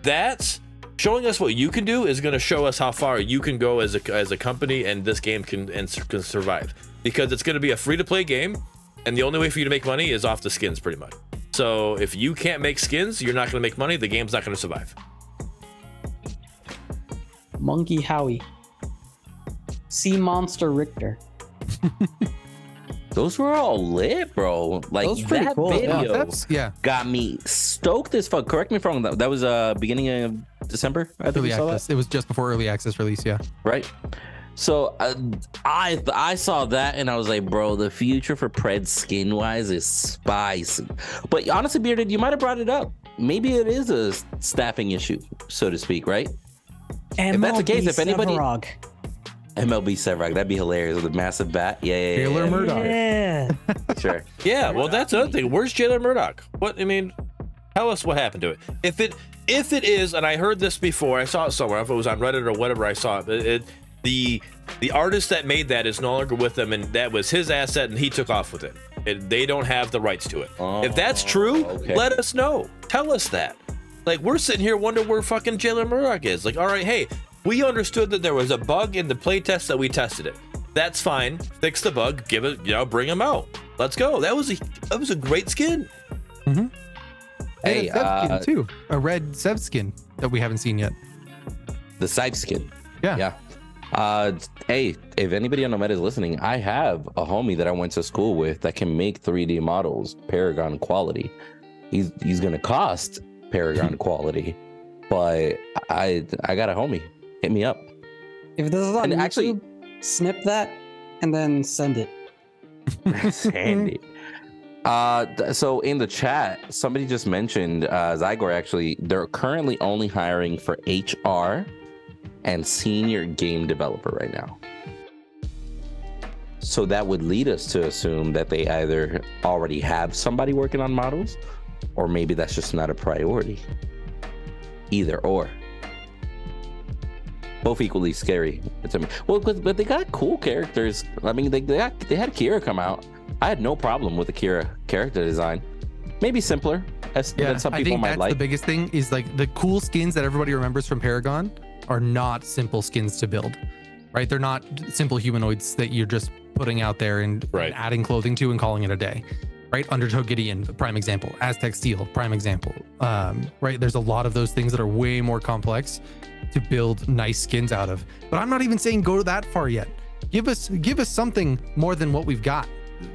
that's showing us what you can do is going to show us how far you can go as a company, and this game can survive, because it's going to be a free-to-play game, and the only way for you to make money is off the skins, pretty much. So if you can't make skins, you're not going to make money. The game's not going to survive. Monkey Howie, Sea Monster Richter. Those were all lit, bro. Like, that cool. video got me stoked as fuck. Correct me if I'm wrong. That was beginning of December, I think. Early access. It was just before early access release. Yeah. Right. So I saw that and I was like, bro, the future for Pred skin wise is spicy. But honestly, Bearded, you might have brought it up. Maybe it is a staffing issue, so to speak, right? If that's the case, if anybody MLB Sevrog, that'd be hilarious with a massive bat. Yeah. Jailer Murdoch. Yeah. Sure. Yeah, well, that's the other thing. Where's Jailer Murdoch? What, I mean, tell us what happened to it. If it is, and I heard this before, I saw it somewhere, if it was on Reddit or whatever, I saw it. The artist that made that is no longer with them, and that was his asset, and he took off with it. They don't have the rights to it. If that's true, let us know. Tell us that. Like, we're sitting here wondering where fucking Jailer Murdoch is. Like, all right, hey, we understood that there was a bug in the playtest that we tested it. That's fine. Fix the bug. Give it, bring him out. Let's go. That was a great skin. Mm-hmm. Hey, a skin too. A red Sev skin that we haven't seen yet. The Sive skin. Yeah. Hey, if anybody on the meta is listening, I have a homie that I went to school with that can make 3D models Paragon quality. He's gonna cost Paragon quality, but I got a homie. Hit me up. If this is on YouTube, actually snip that and then send it. Send it. So in the chat, somebody just mentioned Zygor. Actually, they're currently only hiring for HR and senior game developer right now. So that would lead us to assume that they either already have somebody working on models, or maybe that's just not a priority. Either or. Both equally scary to me. Well, but they got cool characters. I mean, they had Kira come out. I had no problem with the Kira character design. Maybe simpler, than some people might like. The biggest thing is, like, the cool skins that everybody remembers from Paragon are not simple skins to build, right? They're not simple humanoids that you're just putting out there and adding clothing to and calling it a day. Right, Undertow Gideon, prime example. Aztec Steel, prime example. Right, there's a lot of those things that are way more complex to build nice skins out of. But I'm not even saying go that far yet. Give us something more than what we've got.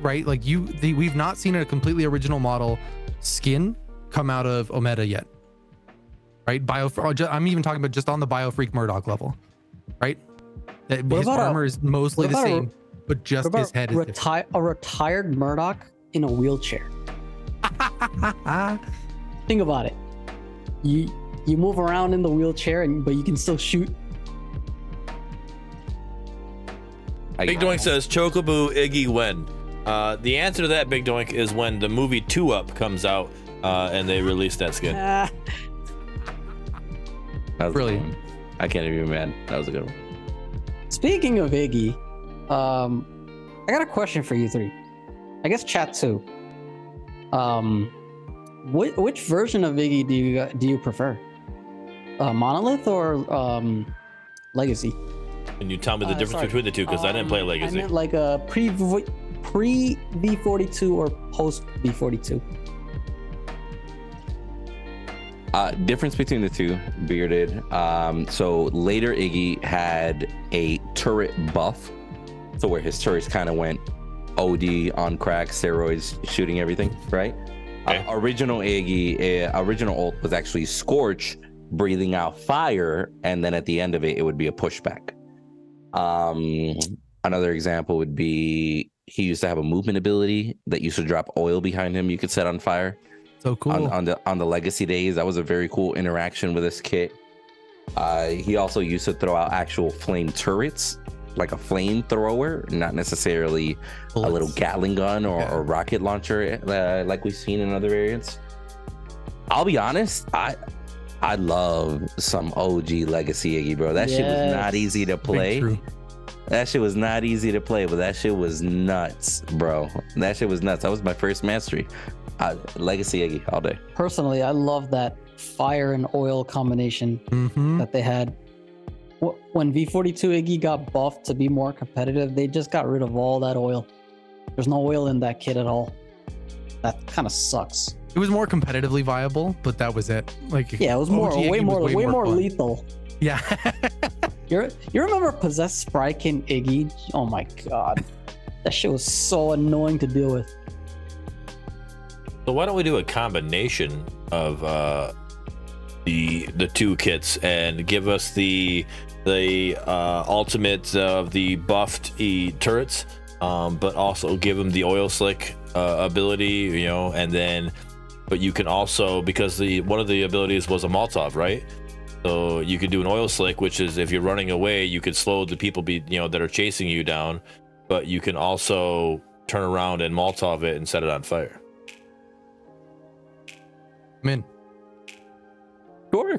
Right, like we've not seen a completely original model skin come out of Omega yet. Right, I'm even talking about just on the Biofreak Murdoch level. Right, his armor is mostly the same, but just his head is different. A retired Murdoch in a wheelchair. Think about it. You move around in the wheelchair, but you can still shoot. Big Doink says Chocobo Iggy when. The answer to that, Big Doink, is when the movie 2 Up comes out and they release that skin. That was brilliant. I can't even be mad. That was a good one. Speaking of Iggy, I got a question for you three. I guess chat too. Which version of Iggy do you prefer? Monolith or Legacy? Can you tell me the difference between the two? Because I didn't play Legacy. I meant like a pre V42 or post V42. Difference between the two, Bearded. So later Iggy had a turret buff, so where his turrets kind of went OD on crack, steroids, shooting everything, right? Okay. Original Iggy, original ult was actually Scorch, breathing out fire, and then at the end of it, it would be a pushback. Another example would be he used to have a movement ability that used to drop oil behind him. You could set on fire. So cool. On the legacy days, that was a very cool interaction with this kit. He also used to throw out actual flame turrets, like a flamethrower, not necessarily Bullets. a little Gatling gun or a rocket launcher like we've seen in other variants. I'll be honest, I love some OG legacy Iggy, bro. That shit was not easy to play. That shit was not easy to play, but that shit was nuts, bro. That shit was nuts. That was my first mastery. Legacy Iggy all day. Personally, I love that fire and oil combination that they had. When V42 Iggy got buffed to be more competitive, they just got rid of all that oil. There's no oil in that kit at all. That kind of sucks. It was more competitively viable, but that was it. Like, yeah, it was way more lethal. Yeah. You remember Possessed Sprykin Iggy? Oh my god, that shit was so annoying to deal with. So why don't we do a combination of the two kits and give us the ultimate of the buffed turrets, but also give them the oil slick ability, you know, and then but you can also, because one of the abilities was a Molotov, right? So you could do an oil slick, which is if you're running away, you could slow the people that are chasing you down, but you can also turn around and Molotov it and set it on fire. I'm in. Sure.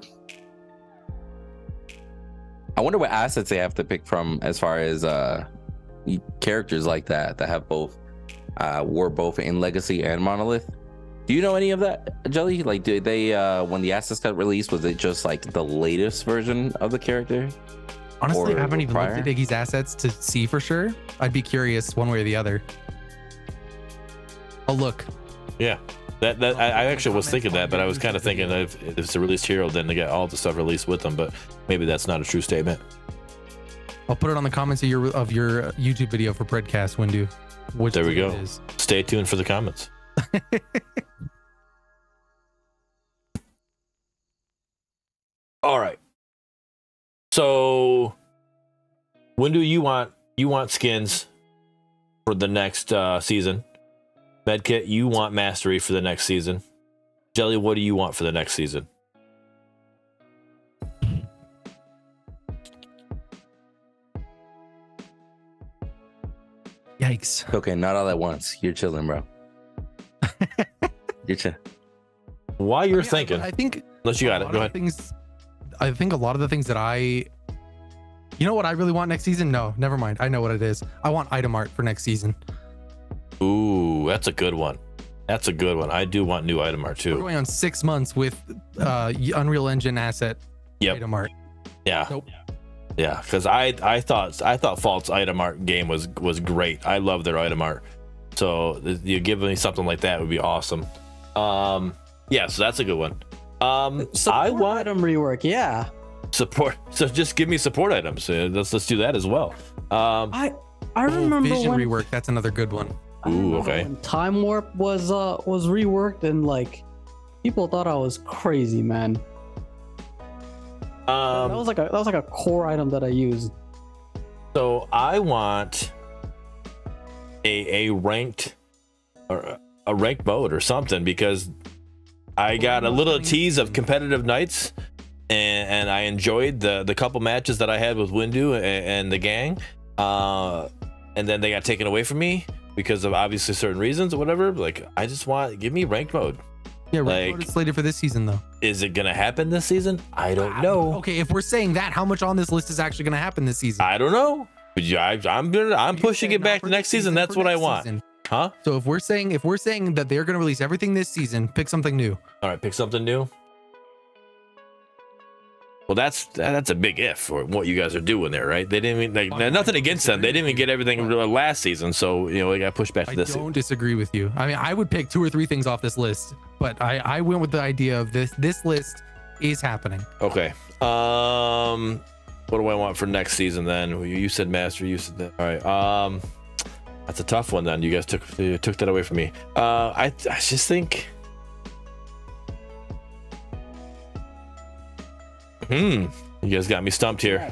I wonder what assets they have to pick from as far as characters like that have both were both in Legacy and Monolith. Do you know any of that, Jelly? Like, did they when the assets got released, was it just like the latest version of the character? Honestly, I haven't even looked at Iggy's assets to see for sure. I'd be curious one way or the other. I'll look. Yeah. I actually was thinking that, but I was kind of thinking if it's a released hero, then they get all the stuff released with them, but maybe that's not a true statement. I'll put it on the comments of your YouTube video for Predcast, Windu. There we go. Stay tuned for the comments. All right. So, Windu, you want skins for the next season. Medkit, you want mastery for the next season. Jelly, what do you want for the next season? Yikes. Okay, not all at once. You're chilling, bro. You're chilling. While you're thinking, I think unless you got it, go ahead. I think a lot of the things that you know what I really want next season? No, never mind. I know what it is. I want item art for next season. Ooh, that's a good one. That's a good one. I do want new item art too. We're going on 6 months with Unreal Engine asset item art. Yeah. Nope. Yeah, because I thought Falt's item art game was great. I love their item art. So you give me something like that would be awesome. Yeah, so that's a good one. I want item rework. Yeah. Support. So just give me support items. Let's do that as well. I remember Vision when rework. That's another good one. Ooh, okay. When Time Warp was reworked and like people thought I was crazy, man. That was like a core item that I used. So I want a ranked or a ranked mode or something, because I got a little tease of competitive nights, and I enjoyed the couple matches that I had with Windu and the gang, and then they got taken away from me because of obviously certain reasons or whatever. Like, I just give me ranked mode. Yeah, ranked mode is slated for this season though. Is it gonna happen this season? I don't know. Okay, if we're saying that, how much on this list is actually gonna happen this season? I don't know. But yeah, I'm pushing it back to next season. That's what I want. Huh? So if we're saying that they're gonna release everything this season, pick something new. All right, pick something new. Well, that's a big if for what you guys are doing there, right? They didn't even nothing against them. They didn't even get everything last season, so we got pushed back to this. I don't disagree with you. I mean, I would pick 2 or 3 things off this list, but I went with the idea of this list is happening. Okay. What do I want for next season then? You said master. You said that. All right. That's a tough one then. You guys took that away from me. I just think. You guys got me stumped here.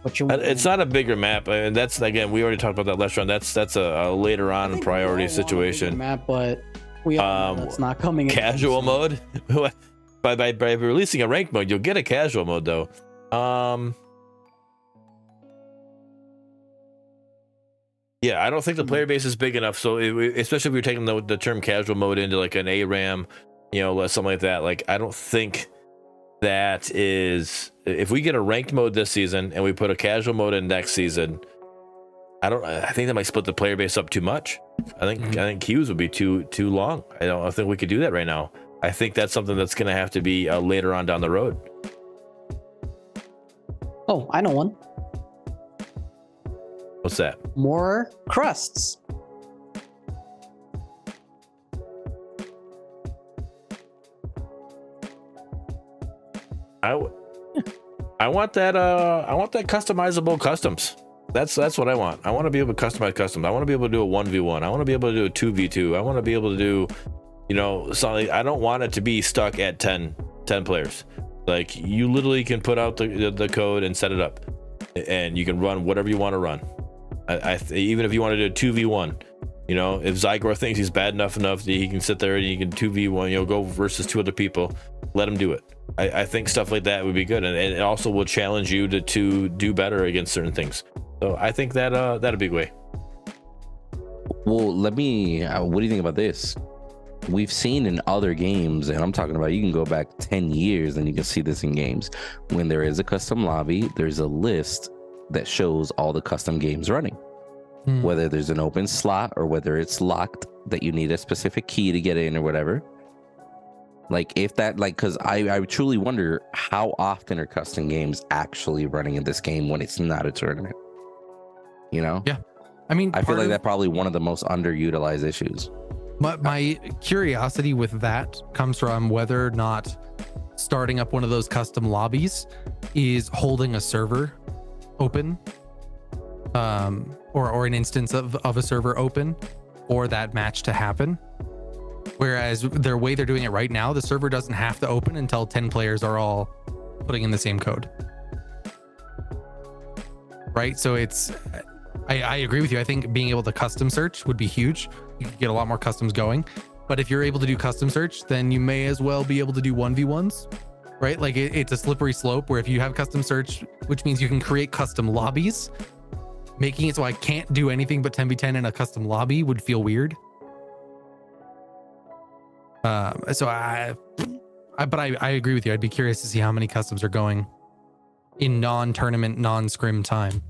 It's not a bigger map, and that's again we already talked about that last round. That's a later on priority situation. Map, but we all know that's not coming. Casual mode. by releasing a ranked mode, you'll get a casual mode though. Yeah, I don't think the player base is big enough. So especially if you're taking the term casual mode into like an ARAM, something like that. Like I don't think that is, if we get a ranked mode this season and we put a casual mode in next season, I think that might split the player base up too much. I think queues would be too long. I think we could do that right now. I think that's something that's going to have to be later on down the road. Oh, I know one. What's that? More crusts. I want that customizable customs. That's what I want. I want to be able to customize customs. I want to be able to do a 1v1. I want to be able to do a 2v2. I want to be able to do, something. I don't want it to be stuck at 10 players. Like you literally can put out the code and set it up, and you can run whatever you want to run. Even if you want to do a 2v1, if Zygor thinks he's bad enough that he can sit there and you can 2v1, go versus 2 other people, let him do it. I think stuff like that would be good, and it also will challenge you to do better against certain things. So I think that'd be a way. Well, what do you think about this? We've seen in other games, and I'm talking about, you can go back 10 years and you can see this in games. When there is a custom lobby, there's a list that shows all the custom games running. Whether there's an open slot or whether it's locked, that you need a specific key to get in or whatever. Like if that, because I truly wonder how often are custom games actually running in this game when it's not a tournament. Yeah. I mean, I feel like that's probably one of the most underutilized issues. My curiosity with that comes from whether or not starting up one of those custom lobbies is holding a server open, or an instance of a server open for that match to happen. Whereas their way they're doing it right now, the server doesn't have to open until 10 players are all putting in the same code. Right? So I agree with you. I think being able to custom search would be huge. You could get a lot more customs going. But if you're able to do custom search, then you may as well be able to do 1v1s, right? Like it's a slippery slope where if you have custom search, which means you can create custom lobbies, making it so I can't do anything but 10v10 in a custom lobby would feel weird. So I agree with you. I'd be curious to see how many customs are going in non-tournament, non-scrim time.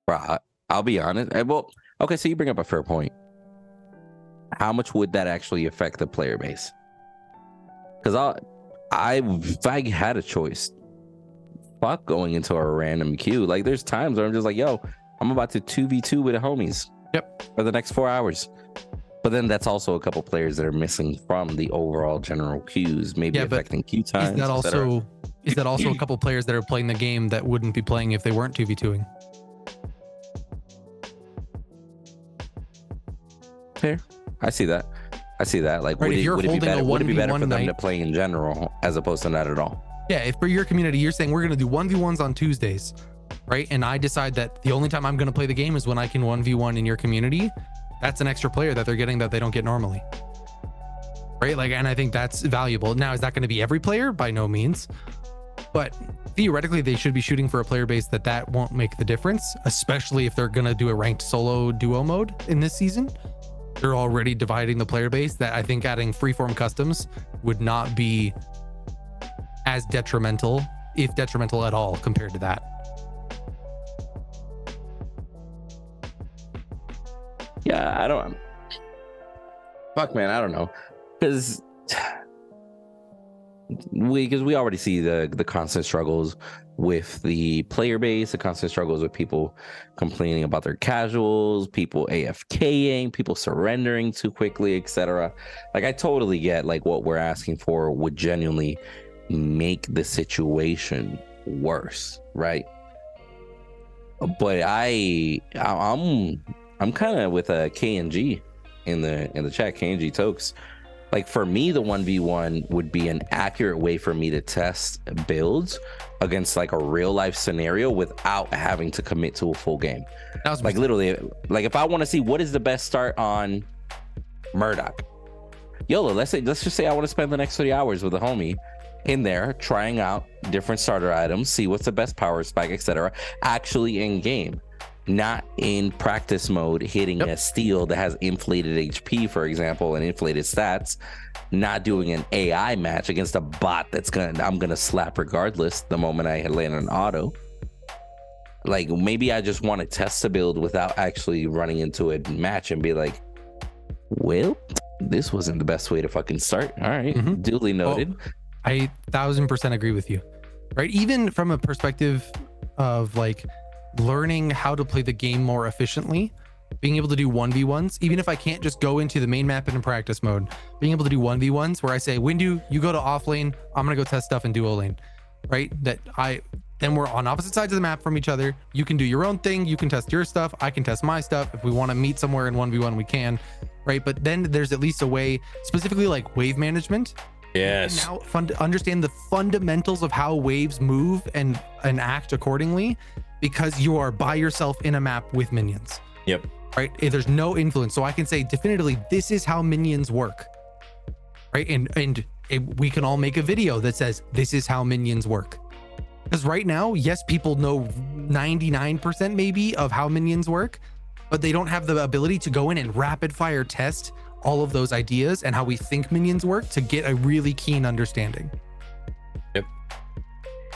Bro, I'll be honest. Well, okay, so you bring up a fair point. How much would that actually affect the player base? Because if I had a choice, fuck going into a random queue. Like there's times where I'm just like, yo, I'm about to 2v2 with the homies. Yep. For the next 4 hours. But then that's also a couple players that are missing from the overall general queues, maybe affecting queue times. Is that also a couple players that are playing the game that wouldn't be playing if they weren't 2v2ing? Fair. I see that. Like, right, would it be better for them to play in general as opposed to not at all? Yeah, if for your community, you're saying we're going to do 1v1s on Tuesdays, right? And I decide that the only time I'm going to play the game is when I can 1v1 in your community. That's an extra player that they're getting that they don't get normally, right? Like, and I think that's valuable. Now, is that going to be every player? By no means, but theoretically, they should be shooting for a player base that won't make the difference, especially if they're going to do a ranked solo duo mode in this season. They're already dividing the player base. That I think adding freeform customs would not be as detrimental, if detrimental at all, compared to that. Yeah, I don't. Fuck, man, I don't know, because because we already see the constant struggles with the player base, the constant struggles with people complaining about their casuals, people AFKing, people surrendering too quickly, etc. Like, I totally get like what we're asking for would genuinely make the situation worse, right? But I'm kind of with a KNG in the chat, KNG Tokes. Like, for me, the 1v1 would be an accurate way for me to test builds against like a real life scenario without having to commit to a full game. Like, literally, like if I want to see what is the best start on Murdoch, YOLO, let's just say I want to spend the next 30 hours with a homie in there trying out different starter items, see what's the best power spike, etc. Actually in game, not in practice mode, hitting a steal that has inflated HP, for example, and inflated stats, not doing an AI match against a bot I'm gonna slap regardless the moment I land an auto. Like, maybe I just want to test the build without actually running into a match and be like, well, this wasn't the best way to fucking start. All right, duly noted. Well, I 1000% agree with you, right? Even from a perspective of like learning how to play the game more efficiently, being able to do 1v1s, even if I can't just go into the main map and in practice mode, being able to do 1v1s where I say, Windu, you go to off lane, I'm gonna go test stuff in duo lane, right? Then we're on opposite sides of the map from each other. You can do your own thing, you can test your stuff, I can test my stuff. If we want to meet somewhere in 1v1, we can, right? But then there's at least a way, specifically like wave management. Yes. Now understand the fundamentals of how waves move and act accordingly, because you are by yourself in a map with minions. Yep. Right. There's no influence. So I can say definitively, this is how minions work. Right. And we can all make a video that says this is how minions work. Because right now, yes, people know 99% maybe of how minions work, but they don't have the ability to go in and rapid fire test all of those ideas and how we think minions work to get a really keen understanding. Yep.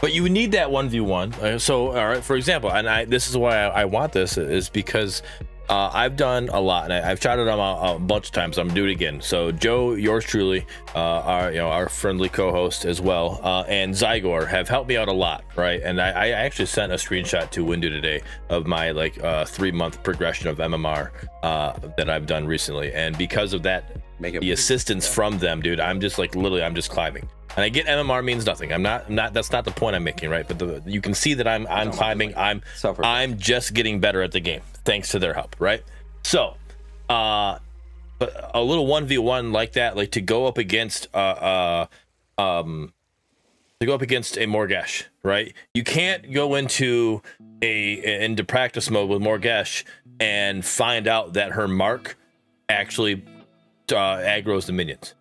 But you need that 1v1. So, all right, for example, and this is why I want this, is because I've done a lot, and I've shouted them out a bunch of times. I'm gonna do it again. So Joe, yours truly, our friendly co-host as well, and Zygor have helped me out a lot, right? And I actually sent a screenshot to Windu today of my like 3-month progression of MMR that I've done recently, and because of that, the assistance from them, dude, I'm just like literally, I'm just climbing. And I get MMR means nothing. I'm not. That's not the point I'm making, right? But you can see that I'm climbing. I'm just getting better at the game thanks to their help, right? So, but a little 1v1 like that, like to go up against a Morgesh, right? You can't go into practice mode with Morgesh and find out that her mark actually aggroes the minions.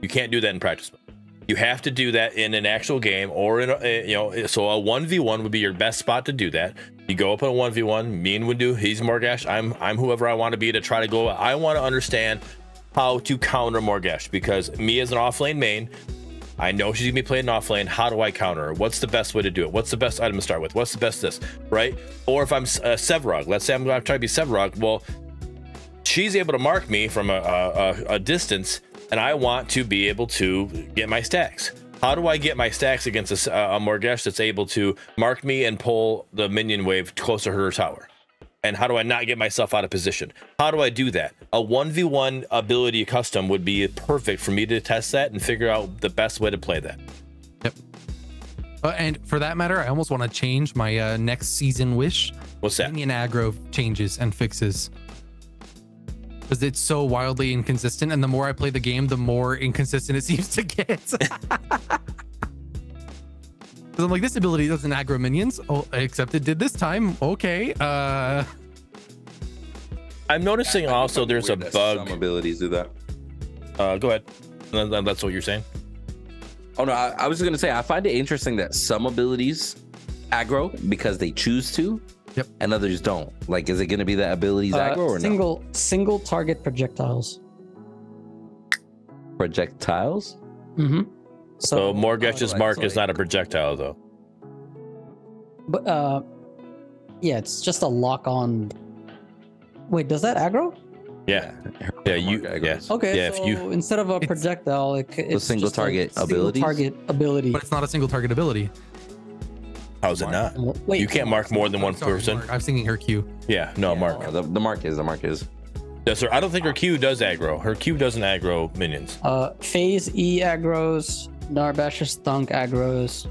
You can't do that in practice mode. You have to do that in an actual game, or in so a 1v1 would be your best spot to do that. You go up in a 1v1, me and Windu, he's Morgesh, I'm whoever I want to be to try to go. I want to understand how to counter Morgesh, because me as an offlane main, I know she's gonna be playing off lane. How do I counter her? What's the best way to do it? What's the best item to start with? What's the best this, right? Or if I'm Sevrog, let's say I'm gonna try to be Sevrog, well, she's able to mark me from a distance, and I want to be able to get my stacks. How do I get my stacks against a Morgesh that's able to mark me and pull the minion wave closer to her tower? And how do I not get myself out of position? How do I do that? A 1v1 ability custom would be perfect for me to test that and figure out the best way to play that. Yep. And for that matter, I almost want to change my next season wish. What's that? Minion aggro changes and fixes. Because it's so wildly inconsistent, and the more I play the game, the more inconsistent it seems to get. Because I'm like, this ability doesn't aggro minions. Oh, except it did this time. Okay. I'm noticing also there's a bug. Some abilities do that. Go ahead. That's what you're saying? Oh no, I was just gonna say I find it interesting that some abilities aggro because they choose to. Yep. And others don't. Like, is it going to be that abilities aggro or no? Single target projectiles. Projectiles? Mm-hmm. So Morgesh's mark is not a projectile, though. But yeah, it's just a lock on. Wait, does that aggro? Yeah. Yeah, you. Yeah. Okay, Yeah, so if you. instead of a It's projectile, it's single just target a single abilities? target ability. But it's not a single target ability. How's it not? Wait, You can't mark more than one Sorry, person. Mark, I'm singing her Q. Yeah, no, Mark. The mark is. Yes, sir. I don't think her Q does aggro. Her Q doesn't aggro minions. Phase E aggroes, Narbash's Thunk aggroes,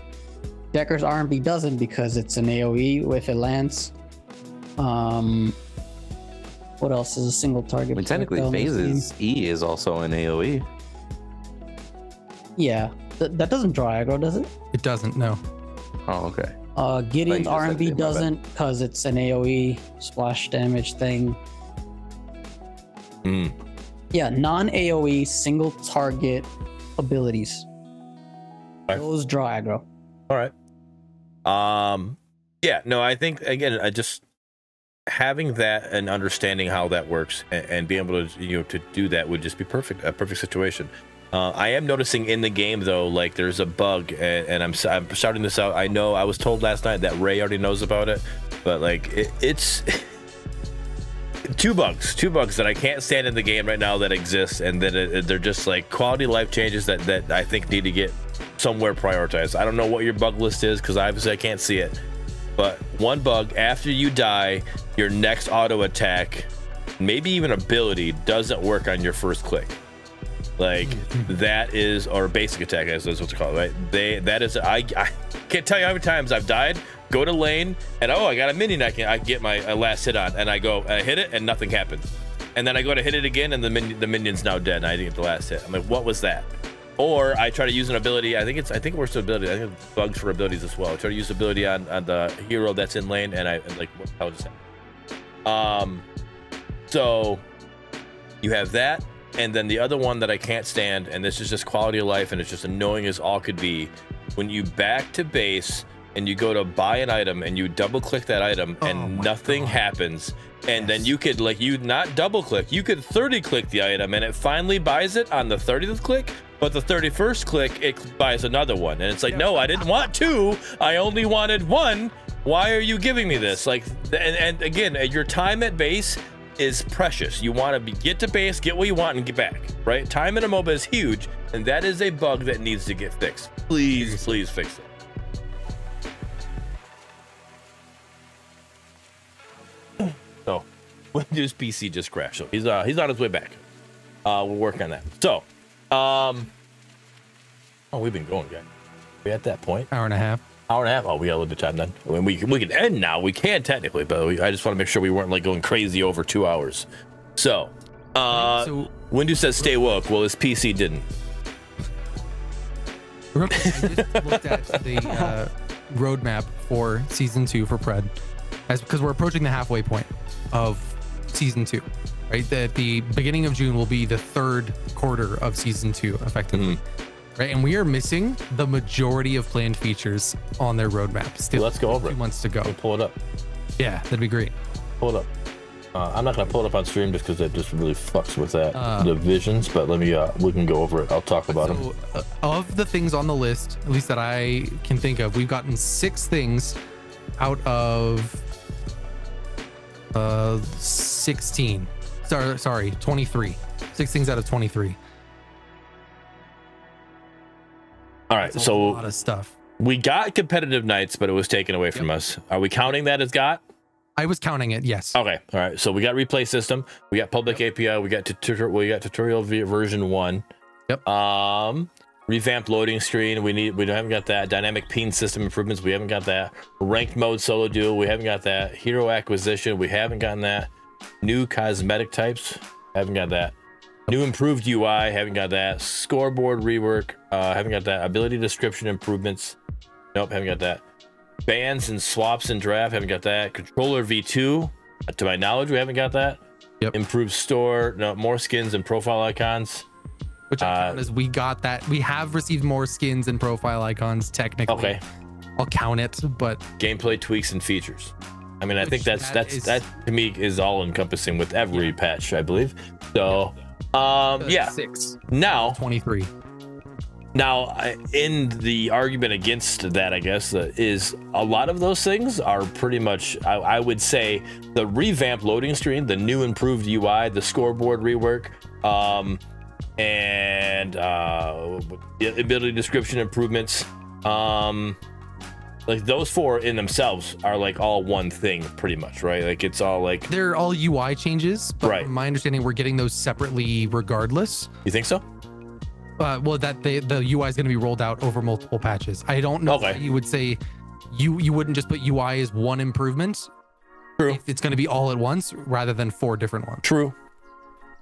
Decker's R&B doesn't because it's an AoE with a lance. What else is a single target? I mean, technically, projectile in this phases E is also an AoE. game? Yeah, that doesn't draw aggro, does it? It doesn't. No. Oh, okay. Gideon's just said R&B it, my bad. doesn't because it's an AoE splash damage thing. Hmm. Yeah, non-AoE single target abilities. Okay. Those draw aggro. All right. Yeah, no, I think again, I just having that and understanding how that works and being able to to do that would just be perfect, a perfect situation. I am noticing in the game though, like there's a bug, and I'm shouting this out. I know I was told last night that Ray already knows about it, but like it's two bugs that I can't stand in the game right now that exist, and that they're just like quality of life changes that I think need to get somewhere prioritized. I don't know what your bug list is because obviously I can't see it, but one bug: after you die, your next auto attack, maybe even ability, doesn't work on your first click. Like that is, or basic attack is what it's called, right? That is, I can't tell you how many times I've died, go to lane, and oh, I got a minion I get my last hit on, and I hit it and nothing happens, and then I go to hit it again and the minion's now dead and I didn't get the last hit. I'm like, what was that? Or I try to use an ability. I think it works with ability. I think it's bugs for abilities as well. I try to use ability on the hero that's in lane, and how does that? So you have that. And then the other one that I can't stand, and this is just quality of life, and it's just annoying as all could be, when you back to base and you go to buy an item and you double click that item and nothing happens, and then you could not double click, you could 30 click the item and it finally buys it on the 30th click, but the 31st click it buys another one, and it's like, no, I didn't want two, I only wanted one. Why are you giving me this? Like, and again, your time at base is precious. You want to get to base, get what you want, and get back, right? Time in a MOBA is huge, and that is a bug that needs to get fixed. Please fix it. So Windows PC just crashed, so he's on his way back. We'll work on that. So oh, we've been going, guys. We at that point? Hour and a half. Oh, we got a little bit of time then. I mean, we can end now. We can technically, but I just want to make sure we weren't like going crazy over 2 hours. So, Windu says stay woke. Well, his PC didn't. Remember, I just looked at the roadmap for season 2 for Pred, because we're approaching the halfway point of season 2. Right, at the beginning of June will be the third quarter of season 2, effectively. Right, and we are missing the majority of planned features on their roadmap. Still, let's go over it. 2 months to go. We'll pull it up. Yeah, that'd be great. Pull it up. I'm not gonna pull it up on stream just because that just really fucks with that the visions. But let me. We can go over it. I'll talk about them. Of the things on the list, at least that I can think of, we've gotten 6 things out of 16. Sorry, 23. 6 things out of 23. All right, That's so a lot of stuff. We got competitive nights, but it was taken away from us. Are we counting that as got? I was counting it, yes. Okay, all right. So we got replay system, we got public API, we got tutorial version 1. Yep. Revamped loading screen. We haven't got that. Dynamic ping system improvements. We haven't got that. Ranked mode solo duo. We haven't got that. Hero acquisition. We haven't gotten that. New cosmetic types. Haven't got that. New improved UI, haven't got that. Scoreboard rework, haven't got that. Ability description improvements, nope, haven't got that. Bans and swaps and draft, haven't got that. Controller V2, to my knowledge, we haven't got that. Yep. Improved store, no, more skins and profile icons. Which I count as we got that. We have received more skins and profile icons, technically. Okay. I'll count it, but gameplay tweaks and features. I mean, I think that to me is all encompassing with every patch, I believe. So. Yeah. 6. Now 23. Now, in the argument against that, I guess, is a lot of those things are pretty much, I would say, the revamped loading screen, the new improved UI, the scoreboard rework, and ability description improvements. Like those four in themselves are like all one thing, pretty much, right? Like it's all like they're all UI changes, but right. From my understanding, we're getting those separately regardless. You think so? Well, that the UI is going to be rolled out over multiple patches. I don't know why you would say you wouldn't just put UI as one improvement. True. If it's going to be all at once rather than 4 different ones. True.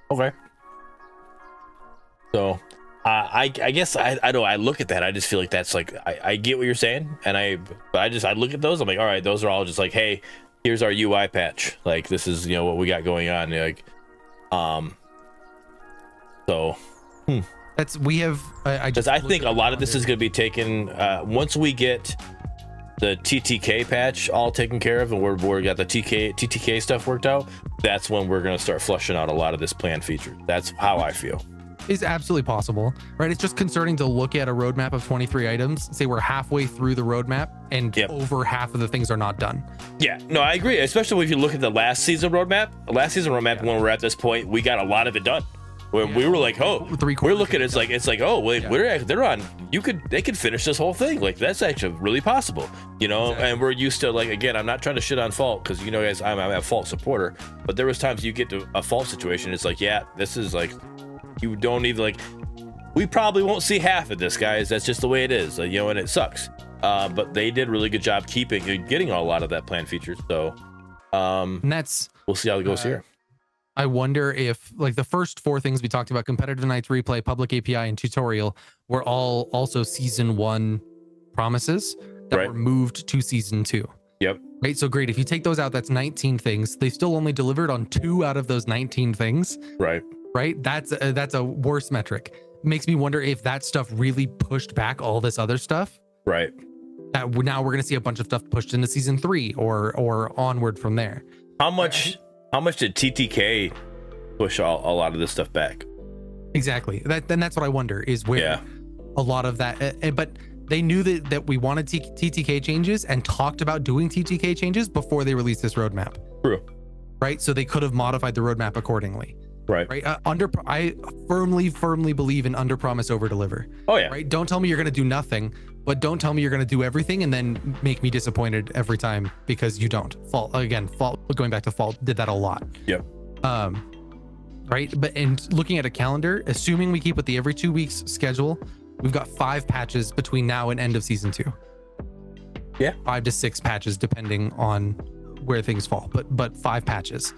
Okay. So I guess I don't know. I look at that. I just feel like that's like I get what you're saying, and I look at those. I'm like, all right, those are all just like, hey, here's our UI patch. Like this is what we got going on. Like, so. That's we have. I think a lot of this is going to be taken once we get the TTK patch all taken care of, and we got the TTK stuff worked out. That's when we're going to start flushing out a lot of this planned feature. That's how I feel. Is absolutely possible, right? It's just concerning to look at a roadmap of 23 items, say we're halfway through the roadmap, and over half of the things are not done. Yeah, no, I agree. Especially if you look at the last season roadmap. When we're at this point, we got a lot of it done. When we were like, oh, we're looking at it's like, oh wait, they're on. They could finish this whole thing. Like that's actually really possible, Exactly. And we're used to, like, again, I'm not trying to shit on fault because guys, I'm a fault supporter, but there was times you get to a fault situation, it's like, yeah, this is like, you don't even like, we probably won't see half of this, guys. That's just the way it is, and it sucks. But they did a really good job getting a lot of that planned features. So, and that's we'll see how it goes here. I wonder if, like, the first 4 things we talked about, competitive nights, replay, public API, and tutorial, were all also season 1 promises that were moved to season 2. Yep. Right. So great. If you take those out, that's 19 things. They still only delivered on 2 out of those 19 things. Right. Right. That's a worse metric. Makes me wonder if that stuff really pushed back all this other stuff. Right. That now we're going to see a bunch of stuff pushed into season 3 or onward from there. How much did TTK push a lot of this stuff back? Exactly. That's what I wonder is where a lot of that. But they knew that we wanted TTK changes and talked about doing TTK changes before they released this roadmap. True. Right. So they could have modified the roadmap accordingly. Right. Right. I firmly believe in under promise, over deliver. Oh yeah. Right. Don't tell me you're going to do nothing, but don't tell me you're going to do everything and then make me disappointed every time because you don't. Fault going back to Fault did that a lot. Yep. Right. And looking at a calendar, assuming we keep with the every 2 weeks schedule, we've got 5 patches between now and end of season 2. Yeah. 5 to 6 patches depending on where things fall, but 5 patches.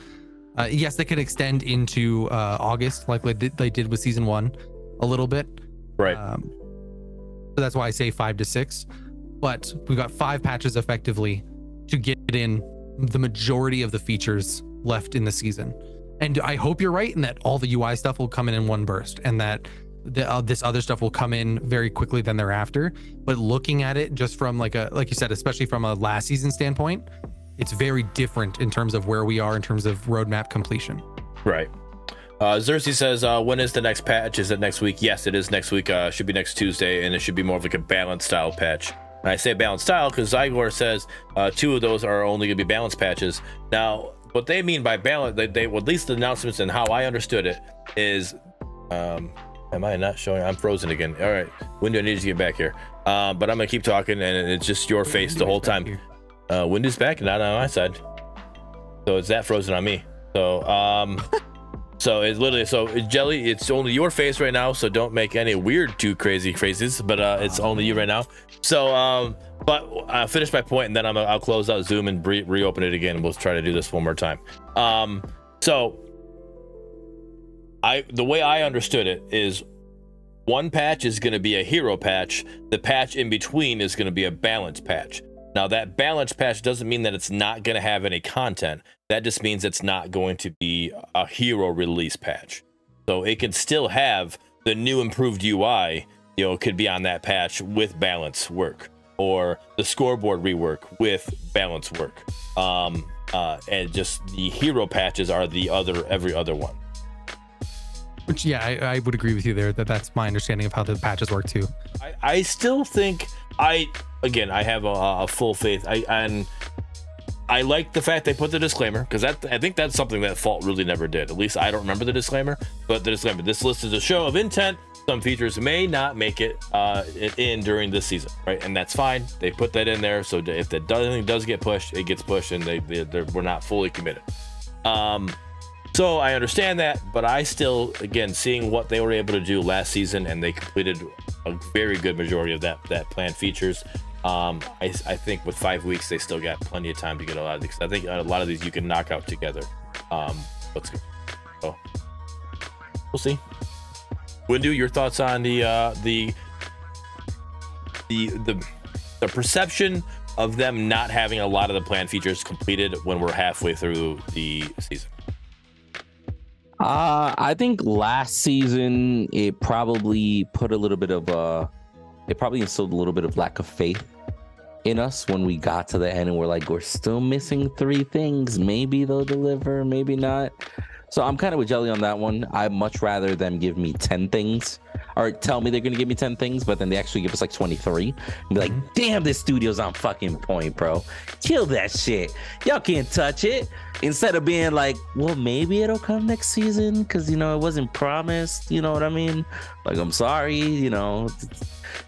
Yes, they could extend into August like they did with season 1 a little bit. Right. So that's why I say 5 to 6. But we've got 5 patches effectively to get in the majority of the features left in the season. And I hope you're right in that all the UI stuff will come in one burst, and that this other stuff will come in very quickly then thereafter. But looking at it just from like you said, especially from a last season standpoint, it's very different in terms of where we are in terms of roadmap completion. Right. Xerxes says, when is the next patch? Is it next week? Yes, it is next week. Should be next Tuesday, and it should be more of like a balanced style patch. And I say balanced style because Zygor says 2 of those are only going to be balanced patches. Now, what they mean by balance, well, at least the announcements and how I understood it is, am I not showing? I'm frozen again. All right, Windu, I need you to get back here. But I'm going to keep talking, and it's just your face the whole time. Windu's back, not on my side, so it's that frozen on me. So so it's literally Jelly, it's only your face right now, so don't make any weird too crazy faces, but it's only you right now. So but I'll finish my point, and then I'll close out Zoom and reopen it again. We'll try to do this one more time. So the way I understood it is, one patch is going to be a hero patch, the patch in between is going to be a balance patch. Now, that balance patch doesn't mean that it's not going to have any content. That just means it's not going to be a hero release patch. So it can still have the new improved UI, could be on that patch with balance work, or the scoreboard rework with balance work. And just the hero patches are every other one. Which, yeah, I would agree with you there that that's my understanding of how the patches work too. I still think I have a full faith. I like the fact they put the disclaimer, because I think that's something that Fault really never did. At least I don't remember the disclaimer, but the disclaimer: this list is a show of intent. Some features may not make it in during this season, right? And that's fine. They put that in there, so if that does get pushed, it gets pushed, and we're not fully committed. So I understand that, but I still, again, seeing what they were able to do last season, and they completed a very good majority of that planned features. I think with 5 weeks, they still got plenty of time to get a lot of these. I think a lot of these you can knock out together. Let's go. So we'll see. Windu, your thoughts on the perception of them not having a lot of the planned features completed when we're halfway through the season? I think last season it probably put a little bit of it probably instilled a little bit of lack of faith in us when we got to the end and we're like, we're still missing 3 things. Maybe they'll deliver, maybe not. So I'm kind of with Jelly on that one. I'd much rather them give me 10 things, or tell me they're going to give me 10 things, but then they actually give us like 23 and be like, damn, this studio's on fucking point, bro. Kill that shit. Y'all can't touch it. Instead of being like, well, maybe it'll come next season because, you know, it wasn't promised. You know what I mean? Like, I'm sorry, you know,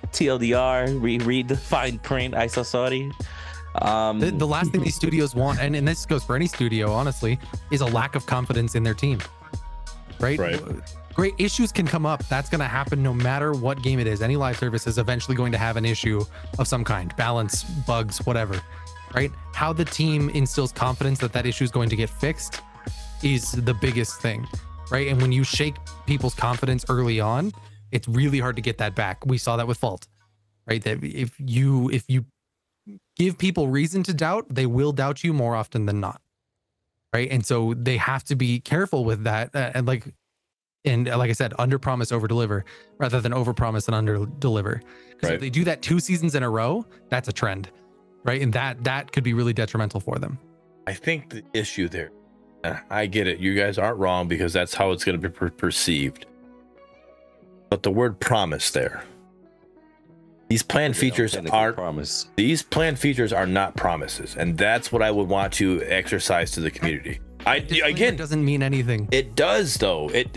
TLDR, read the fine print. I so sorry. The last thing these studios want, and this goes for any studio, honestly, is a lack of confidence in their team. Right? Great issues can come up. That's going to happen no matter what game it is. Any live service is eventually going to have an issue of some kind, balance, bugs, whatever. Right? How the team instills confidence that issue is going to get fixed is the biggest thing. Right? And when you shake people's confidence early on, it's really hard to get that back. We saw that with Fault. Right? That if you give people reason to doubt, they will doubt you more often than not. Right? And so they have to be careful with that. And like I said, under promise, over deliver, rather than over promise and under deliver. Because if they do that 2 seasons in a row, that's a trend. Right? And that could be really detrimental for them. I think the issue there, I get it. You guys aren't wrong because that's how it's going to be perceived. But the word promise there. These planned features aren't promise. These planned features are not promises, and that's what I would want to exercise to the community. Again, doesn't mean anything. It does, though. It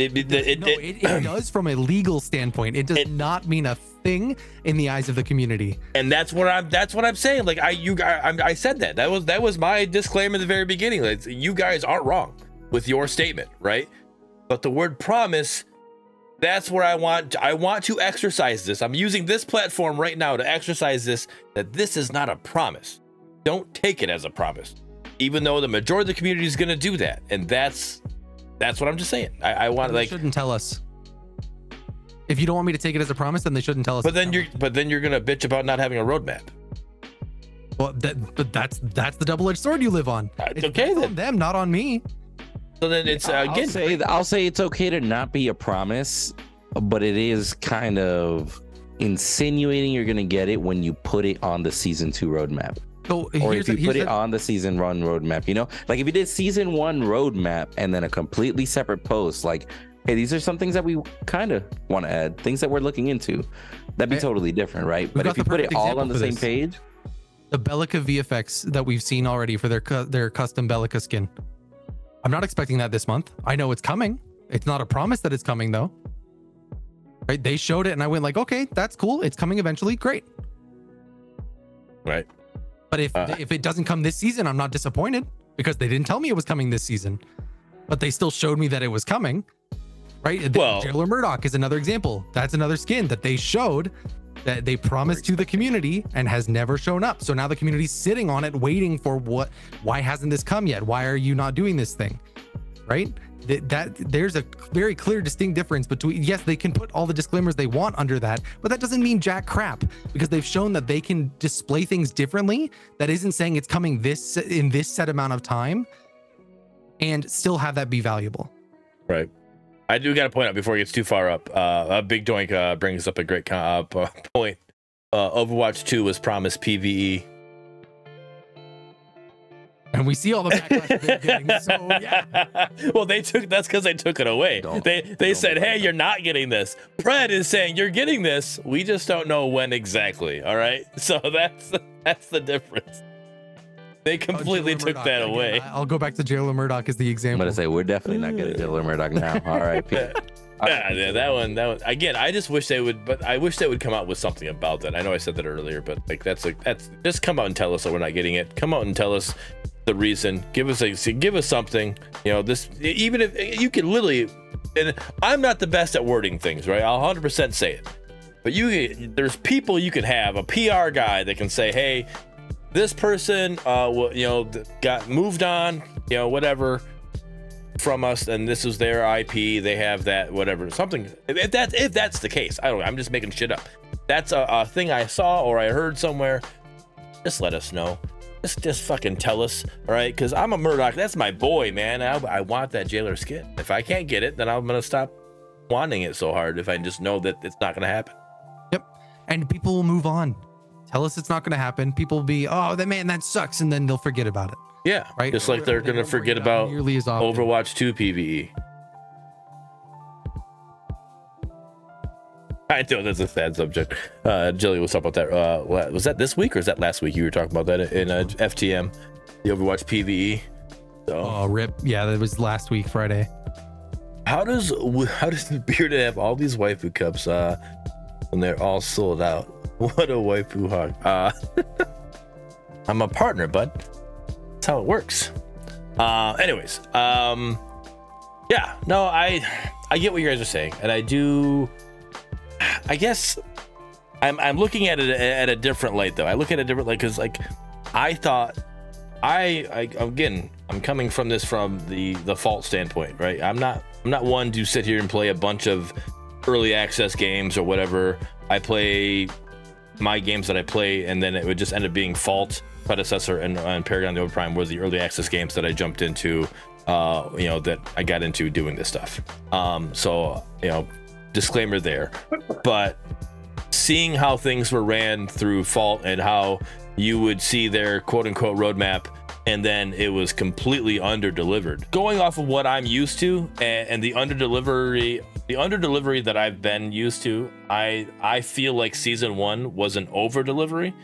does from a legal standpoint. It does not mean a thing in the eyes of the community. And that's what I'm saying. Like I said that. That was my disclaimer at the very beginning. Like, you guys aren't wrong with your statement, right? But the word promise. That's where I want to exercise this. I'm using this platform right now to exercise this, that this is not a promise. Don't take it as a promise, even though the majority of the community is going to do that. And that's what I'm just saying. I want, like, shouldn't tell us. If you don't want me to take it as a promise, then they shouldn't tell us. But then you're going to bitch about not having a roadmap. Well, that's the double-edged sword you live on. It's okay then. On them, not on me. So then it's again. I'll say it's okay to not be a promise, but it is kind of insinuating you're gonna get it when you put it on the season 2 roadmap. So or if you put it on the season 1 roadmap, you know, like if you did season 1 roadmap and then a completely separate post, like, hey, these are some things that we kind of want to add, things that we're looking into, that'd be totally different, right? But if you put it all on the same page, the Bellica VFX that we've seen already for their custom Bellica skin. I'm not expecting that this month. I know it's coming. It's not a promise that it's coming though. Right? They showed it and I went like, okay, that's cool. It's coming eventually. Great. Right. But if it doesn't come this season, I'm not disappointed because they didn't tell me it was coming this season, but they still showed me that it was coming. Right? Well, Jailer Murdoch is another example. That's another skin that they showed that they promised to the community and has never shown up. So now the community's sitting on it, waiting for why hasn't this come yet? Why are you not doing this thing? Right? That there's a very clear, distinct difference between, yes, they can put all the disclaimers they want under that, but that doesn't mean jack crap because they've shown that they can display things differently. That isn't saying it's coming in this set amount of time and still have that be valuable. Right. I do got to point out before it gets too far up. Big Doink brings up a great point. Overwatch 2 was promised PvE. and we see all the backlash they're getting. So yeah. Well, that's because they took it away. They said, hey, you're not getting this. Pred is saying you're getting this. We just don't know when exactly. All right. So that's the difference. They completely took Murdoch, that away. I'll go back to Jailer Murdoch as the example. I'm gonna say we're definitely not getting Jailer Murdoch now. All right, Pete. Yeah, that one. Again, I just wish they would, but I wish they would come out with something about that. I know I said that earlier, but like that's just come out and tell us that we're not getting it. Come out and tell us the reason. Give us something. You know, this, even if you can literally, and I'm not the best at wording things, right? I'll 100% say it, but there's people you could have, a PR guy that can say, hey, this person, got moved on, whatever, from us, and this is their IP. They have that, whatever, something. If that's the case, I don't know. I'm just making shit up. That's a thing I saw or I heard somewhere. Just let us know. Just fucking tell us, all right? Because I'm a Murdoch. That's my boy, man. I want that Jailer skin. If I can't get it, then I'm gonna stop wanting it so hard. If I just know that it's not gonna happen. Yep. And people will move on. Tell us it's not going to happen. People will be, oh, that sucks, and then they'll forget about it. Yeah, right. Just like they're going to forget about Overwatch 2 PvE. I know that's a sad subject. Jilly, what's up about that? Was that this week or is that last week? You were talking about that in FTM, the Overwatch PvE. So. Oh, rip. Yeah, that was last week, Friday. How does the Bearded have all these waifu cups when they're all sold out? What a waifu hog. I'm a partner, bud. That's how it works. Anyways, yeah, no, I get what you guys are saying, and I guess I'm looking at it at a different light, though. I look at it different light because, like, I thought again, I'm coming from the fault standpoint, right? I'm not one to sit here and play a bunch of early access games or whatever. I play my games that I play, and then it would just end up being Fault, Predecessor, and Paragon the Overprime were the early access games that I jumped into, that I got into doing this stuff. So, disclaimer there. But seeing how things were ran through Fault and how you would see their quote-unquote roadmap, and then it was completely under-delivered. Going off of what I'm used to and the under-delivery that I've been used to, I feel like season 1 was an over-delivery,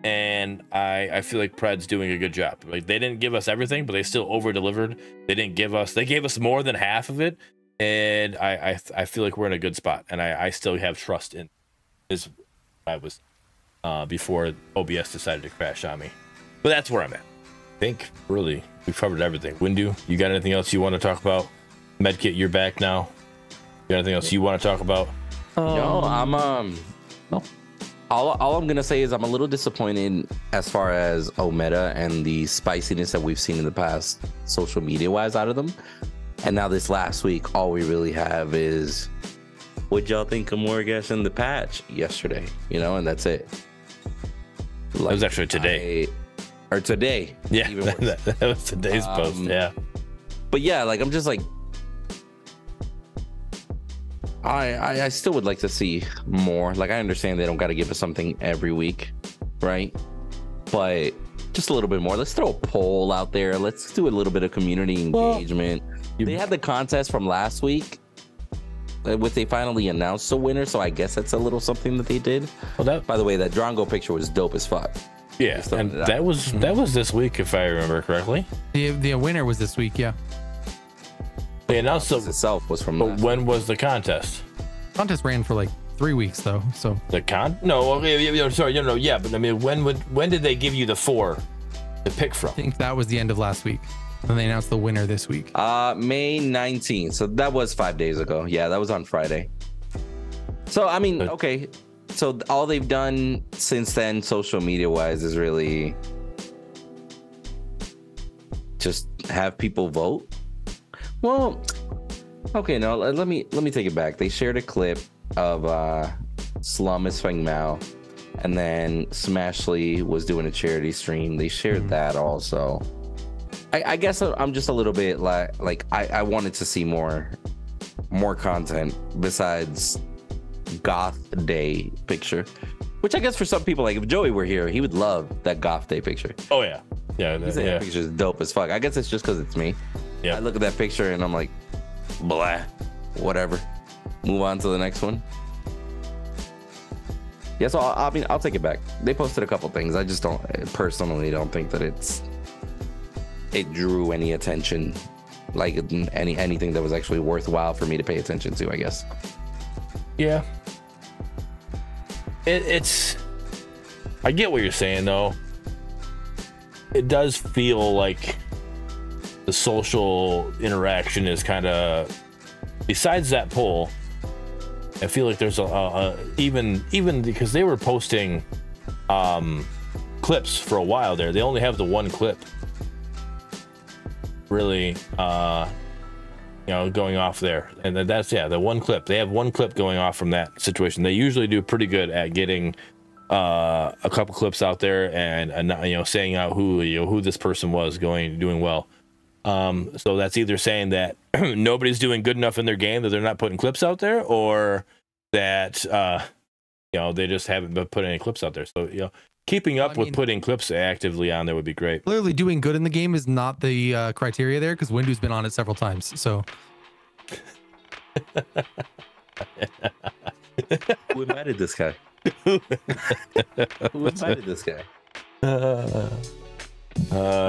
and I feel like Pred's doing a good job. Like, they didn't give us everything, but they still over-delivered. They gave us more than half of it, and I feel like we're in a good spot, and I still have trust in this. I was before OBS decided to crash on me, but that's where I'm at. I think really we've covered everything. Windu, you got anything else you want to talk about? Medkit, you're back now. You got anything else you want to talk about? No, I'm no. All I'm gonna say is I'm a little disappointed as far as Omega and the spiciness that we've seen in the past, social media wise, out of them. And now this last week, all we really have is what y'all think of Morgash and the patch yesterday, and that's it. Like, that was actually today. Or today. Yeah, that was today's post. Yeah. But yeah, like, I'm just like, I still would like to see more. Like, I understand they don't got to give us something every week, right? But just a little bit more. Let's throw a poll out there. Let's do a little bit of community engagement. They had the contest from last week, which they finally announced the winner, so I guess that's a little something that they did. Well, by the way, that Drongo picture was dope as fuck. Yeah, and that was this week, if I remember correctly. The winner was this week, yeah. They announced itself was from. But when was the contest? Contest ran for like 3 weeks though. So no, sorry, yeah, but I mean, when did they give you the 4 to pick from? I think that was the end of last week. And they announced the winner this week. May 19th. So that was 5 days ago. Yeah, that was on Friday. So I mean, okay. So all they've done since then, social media wise, is really just have people vote. Well, okay, no, let me take it back. They shared a clip of Slum is Feng Mao, and then Smashly was doing a charity stream. They shared that also. I guess I'm just a little bit like I wanted to see more content besides Goth Day picture, which I guess for some people, like if Joey were here, he would love that Goth Day picture. Oh yeah, Yeah, That picture's dope as fuck. I guess it's just because it's me. Yeah. I look at that picture and I'm like, blah, whatever. Move on to the next one. Yeah, so I'll take it back. They posted a couple things. I just personally don't think that it drew any attention, like anything that was actually worthwhile for me to pay attention to, I guess. Yeah. It's I get what you're saying though. It does feel like the social interaction is kind of, besides that poll, I feel like there's even because they were posting clips for a while there. They only have the one clip really going off there, and that's the one clip. They have one clip going off from that situation. They usually do pretty good at getting a couple clips out there and saying out who this person was doing well. So that's either saying that nobody's doing good enough in their game that they're not putting clips out there, or that they just haven't been putting any clips out there. So keeping up with putting clips actively on there would be great. Clearly, doing good in the game is not the criteria there, because Windu's been on it several times. So who invited this guy? Who invited this guy?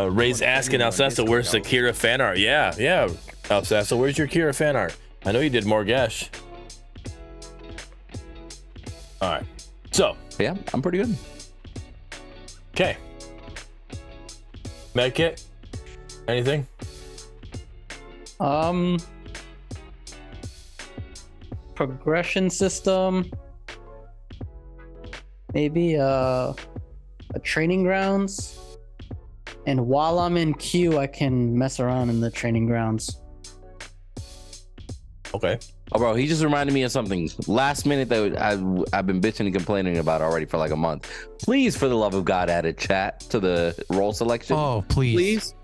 Ray's asking Alcessa, where's the Kira fan art? Yeah, Alcessa, where's your Kira fan art? I know you did Morgesh. All right, so yeah, I'm pretty good. Okay. Medkit? Anything? Progression system. Maybe a training grounds. And while I'm in queue, I can mess around in the training grounds. Okay. Oh, bro, he just reminded me of something last minute that I've been bitching and complaining about already for like a month. Please, for the love of God, add a chat to the role selection. Oh, please.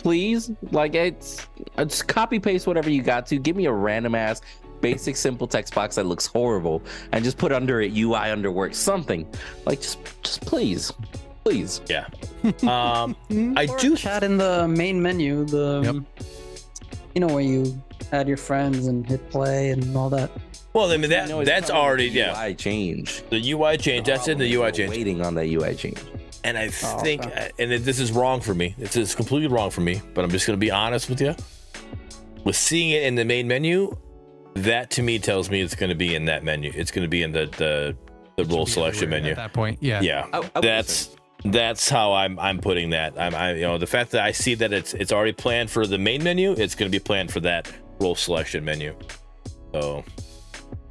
Like it's copy paste whatever you got to. Give me a random ass basic simple text box that looks horrible and just put under it UI under work something. Like just please. Yeah. I do chat in the main menu. Where you add your friends and hit play and all that. Well, I mean that's already UI change. The UI change. That's in the UI change. Waiting on that UI change. And I think, and this is wrong for me. It's completely wrong for me. But I'm just gonna be honest with you. With seeing it in the main menu, that to me tells me it's gonna be in that menu. It's gonna be in the role selection menu. At that point, yeah. Yeah. That's how I'm putting that. The fact that I see that it's already planned for the main menu, it's going to be planned for that role selection menu. So,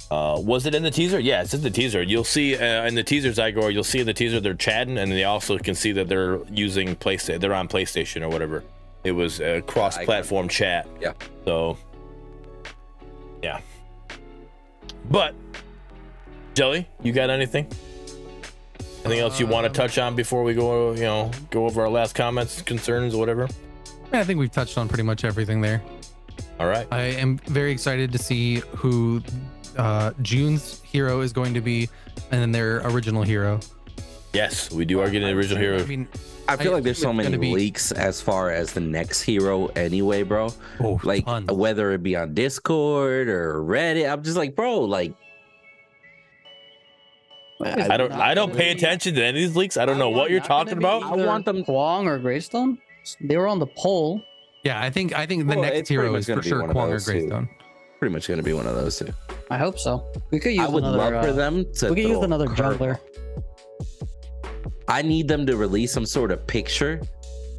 was it in the teaser? Yeah, it's in the teaser. You'll see in the teasers, Igor. You'll see in the teaser they're chatting, and they also can see that they're using PlayStation. They're on PlayStation or whatever. It was a cross-platform chat. Yeah. So, yeah. But Jelly, you got anything? Anything else you want to touch on before we go over our last comments, concerns, or whatever? I think we've touched on pretty much everything there. All right. I am very excited to see who June's hero is going to be, and then their original hero. Yes, we are getting the original hero. I mean, I feel like there's so many leaks as far as the next hero anyway, bro. Oh, like tons. Whether it be on Discord or Reddit, I'm just like, bro, like. I don't pay attention to any of these leaks. I don't know what you're talking about. I want them Kwong or Greystone. They were on the poll. Yeah, I think the next hero is for sure Kwong or Greystone. Pretty much going to be one of those two. I hope so. We could use. I would love for them to. We could use another jungler. I need them to release some sort of picture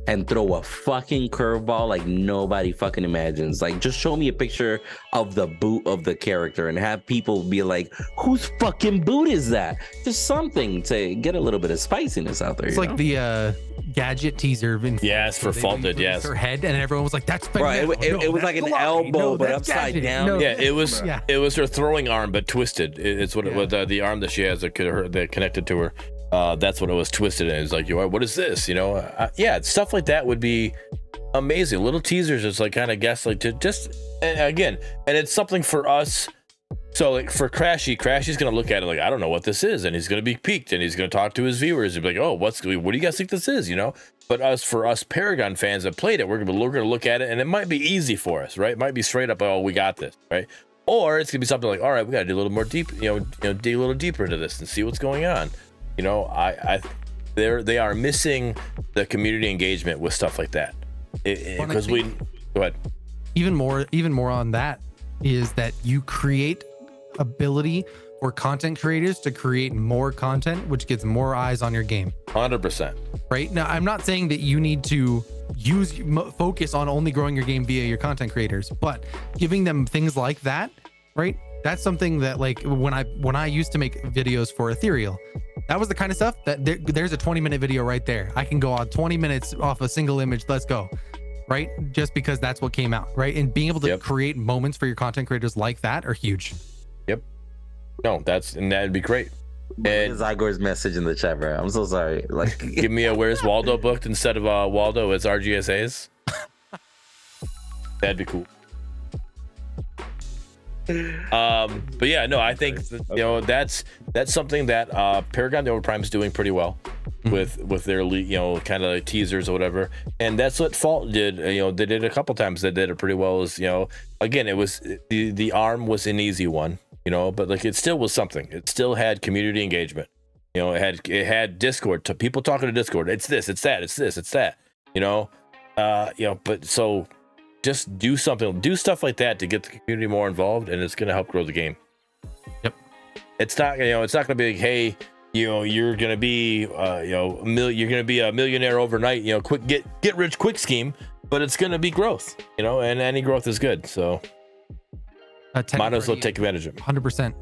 and throw a fucking curveball like nobody fucking imagines. Like, just show me a picture of the boot of the character and have people be like, whose fucking boot is that? Just something to get a little bit of spiciness out there. It's like the gadget teaser. Yes, for faulted, yes. Her head, and everyone was like, that's right. It was like an elbow, but upside down. No, yeah, it was her throwing arm, but twisted. It's what it was, the arm that she has that connected to her. That's what it was twisted, and it's like, what is this? Yeah, stuff like that would be amazing. Little teasers, just like kind of guess, like to just again, and it's something for us So like for Crashy's gonna look at it like, I don't know what this is, and he's gonna be piqued, and he's gonna talk to his viewers and be like, oh, what do you guys think this is, you know? But for us Paragon fans that played it, we're gonna look at it, and it might be easy for us, right? It might be straight up, oh, we got this, right? Or it's gonna be something like, all right, we gotta do a little more deep, dig a little deeper into this and see what's going on. You know, they are missing the community engagement with stuff like that. Because go ahead. Even more on that is that you create ability for content creators to create more content, which gets more eyes on your game. 100%. Right now, I'm not saying that you need to focus on only growing your game via your content creators, but giving them things like that, right? That's something that, like, when I used to make videos for Ethereal, that was the kind of stuff that there's a 20-minute video right there. I can go on 20 minutes off a single image. Let's go. Right? Just because that's what came out, right? And being able to create moments for your content creators like that are huge. Yep. No, that'd be great. And Zygor's message in the chat, bro. I'm so sorry. Like, give me a Where's Waldo booked instead of Waldo as RGSAs. That'd be cool. But yeah, no, I think that's something that Paragon the Overprime is doing pretty well with their kind of like teasers or whatever, and that's what Fault did. They did a couple times. They did it pretty well. As again, it was the ARM was an easy one, but like it still was something. It still had community engagement. It had Discord, to people talking to Discord. It's this, it's that, it's this, it's that. But so. Just do stuff like that to get the community more involved, and it's going to help grow the game. Yep. It's not going to be like, hey, you're going to be, you're going to be a millionaire overnight, quick get rich quick scheme, but it's going to be growth, and any growth is good. So might as well take advantage of it. 100%.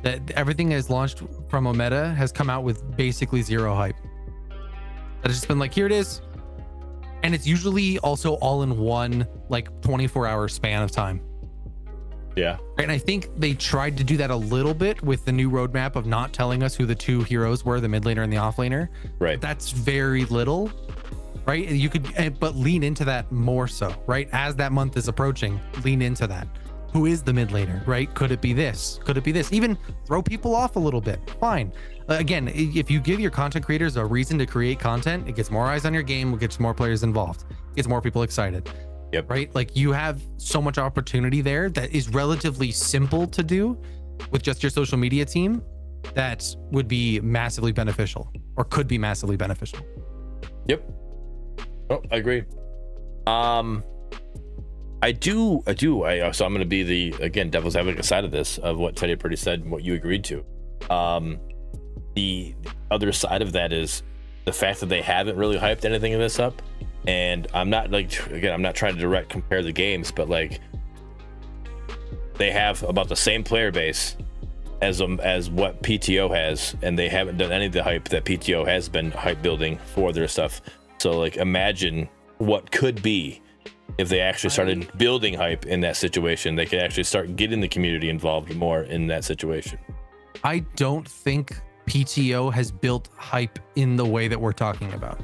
That everything has launched from Omega has come out with basically zero hype. That has just been like, here it is. And it's usually also all in one, like 24-hour span of time. Yeah. And I think they tried to do that a little bit with the new roadmap of not telling us who the two heroes were, the mid laner and the off laner. Right. That's very little, right? You could, but lean into that more so, right? As that month is approaching, lean into that. Who is the mid laner, right? Could it be this? Could it be this? Even throw people off a little bit. Fine. Again, if you give your content creators a reason to create content, it gets more eyes on your game, it gets more players involved, it gets more people excited. Yep. Right? Like, you have so much opportunity there that is relatively simple to do with just your social media team that would be massively beneficial, or could be massively beneficial. Yep. Oh, I agree. I do. So I'm going to be the devil's advocate side of this, of what Teddy pretty said and what you agreed to. The other side of that is the fact that they haven't really hyped anything of this up. And I'm not I'm not trying to direct compare the games, but like they have about the same player base as what PTO has, and they haven't done any of the hype that PTO has been hype building for their stuff. So like, imagine what could be if they actually started building hype in that situation. They could actually start getting the community involved more in that situation. I don't think PTO has built hype in the way that we're talking about.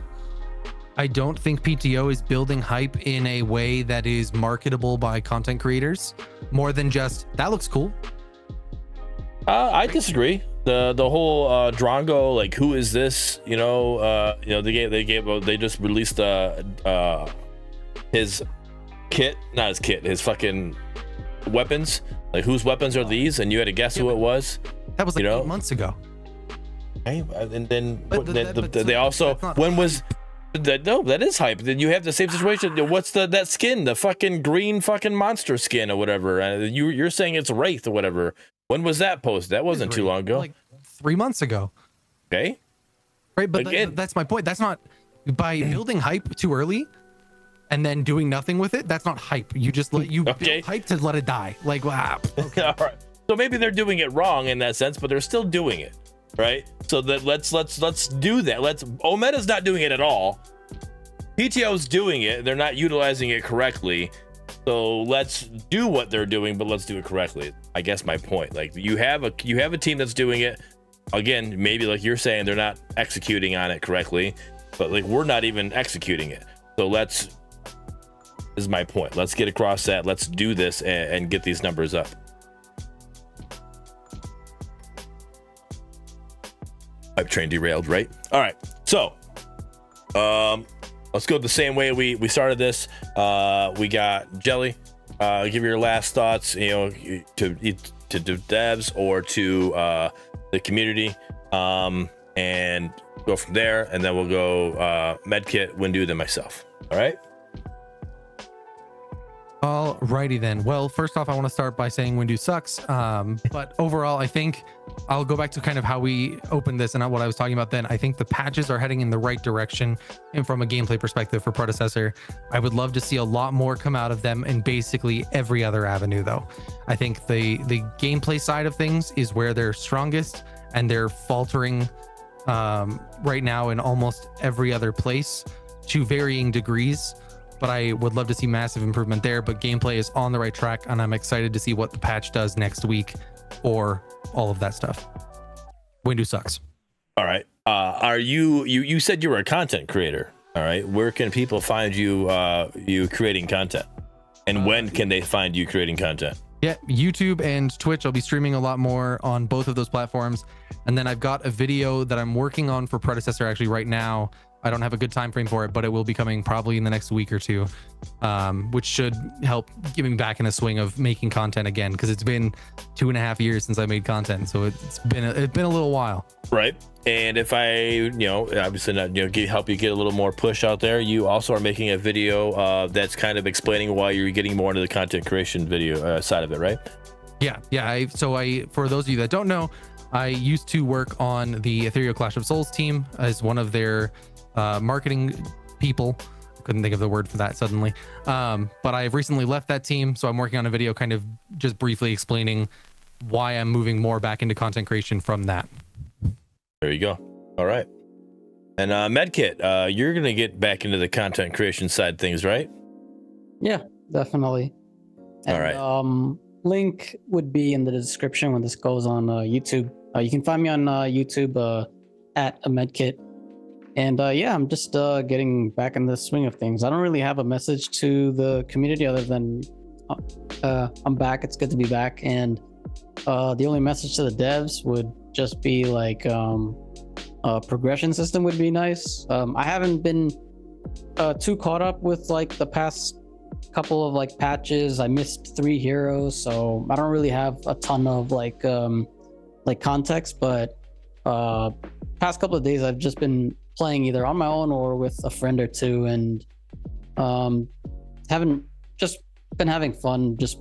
I don't think PTO is building hype in a way that is marketable by content creators, more than just, that looks cool. I disagree. The whole Drongo, like, who is this? They just released his kit, not his kit, his fucking weapons. Like, whose weapons are these? And you had to guess who it was. That was like 8 months ago. Okay, and then they also, when was that? No, that is hype. Then you have the same situation. What's that skin? The fucking green fucking monster skin or whatever. You're saying it's Wraith or whatever. When was that posted? That wasn't too long ago. Like 3 months ago. Okay. Right, but that's my point. That's not, by building hype too early and then doing nothing with it. That's not hype. You just build hype to let it die. Like, wow. Okay. All right. So maybe they're doing it wrong in that sense, but they're still doing it, right? So that let's do that. Omeda's not doing it at all. PTO's doing it. They're not utilizing it correctly. So let's do what they're doing, but let's do it correctly. I guess my point. Like, you have a team that's doing it. Again, maybe like you're saying, they're not executing on it correctly, but like, we're not even executing it. So this is my point. Let's get across that. Let's do this and get these numbers up. Hype train derailed, right? All right, so let's go the same way we started this. We got Jelly. Give your last thoughts, you know, to devs or to the community, and go from there, and then we'll go Medkit, Windu, then myself. All right. Alrighty then. Well, first off, I want to start by saying Windu sucks. But overall, I think I'll go back to kind of how we opened this and what I was talking about then. I think the patches are heading in the right direction, and from a gameplay perspective for Predecessor, I would love to see a lot more come out of them in basically every other avenue though. I think the gameplay side of things is where they're strongest, and they're faltering right now in almost every other place to varying degrees. But I would love to see massive improvement there. But gameplay is on the right track, and I'm excited to see what the patch does next week or all of that stuff. Windu sucks. All right. Are you said you were a content creator? All right. Where can people find you creating content, and when can they find you creating content? Yeah, YouTube and Twitch. I'll be streaming a lot more on both of those platforms. And then I've got a video that I'm working on for Predecessor actually right now. I don't have a good time frame for it, but it will be coming probably in the next week or two, which should help get me back in a swing of making content again, because it's been 2.5 years since I made content, so it's been a little while. Right. And if I, obviously not, help you get a little more push out there, you also are making a video that's kind of explaining why you're getting more into the content creation video side of it, right? Yeah. So for those of you that don't know, I used to work on the Ethereal Clash of Souls team as one of their marketing people. Couldn't think of the word for that suddenly. But I've recently left that team, so I'm working on a video kind of just briefly explaining why I'm moving more back into content creation from that. There you go. All right. And Medkit, you're gonna get back into the content creation side things, right? Yeah, definitely. And, all right. Link would be in the description when this goes on YouTube. You can find me on YouTube at a Medkit. And yeah, I'm just getting back in the swing of things. I don't really have a message to the community other than I'm back. It's good to be back. And the only message to the devs would just be like a progression system would be nice. I haven't been too caught up with like the past couple of like patches. I missed 3 heroes, so I don't really have a ton of like context. But past couple of days, I've just been playing either on my own or with a friend or two, and haven't just been having fun just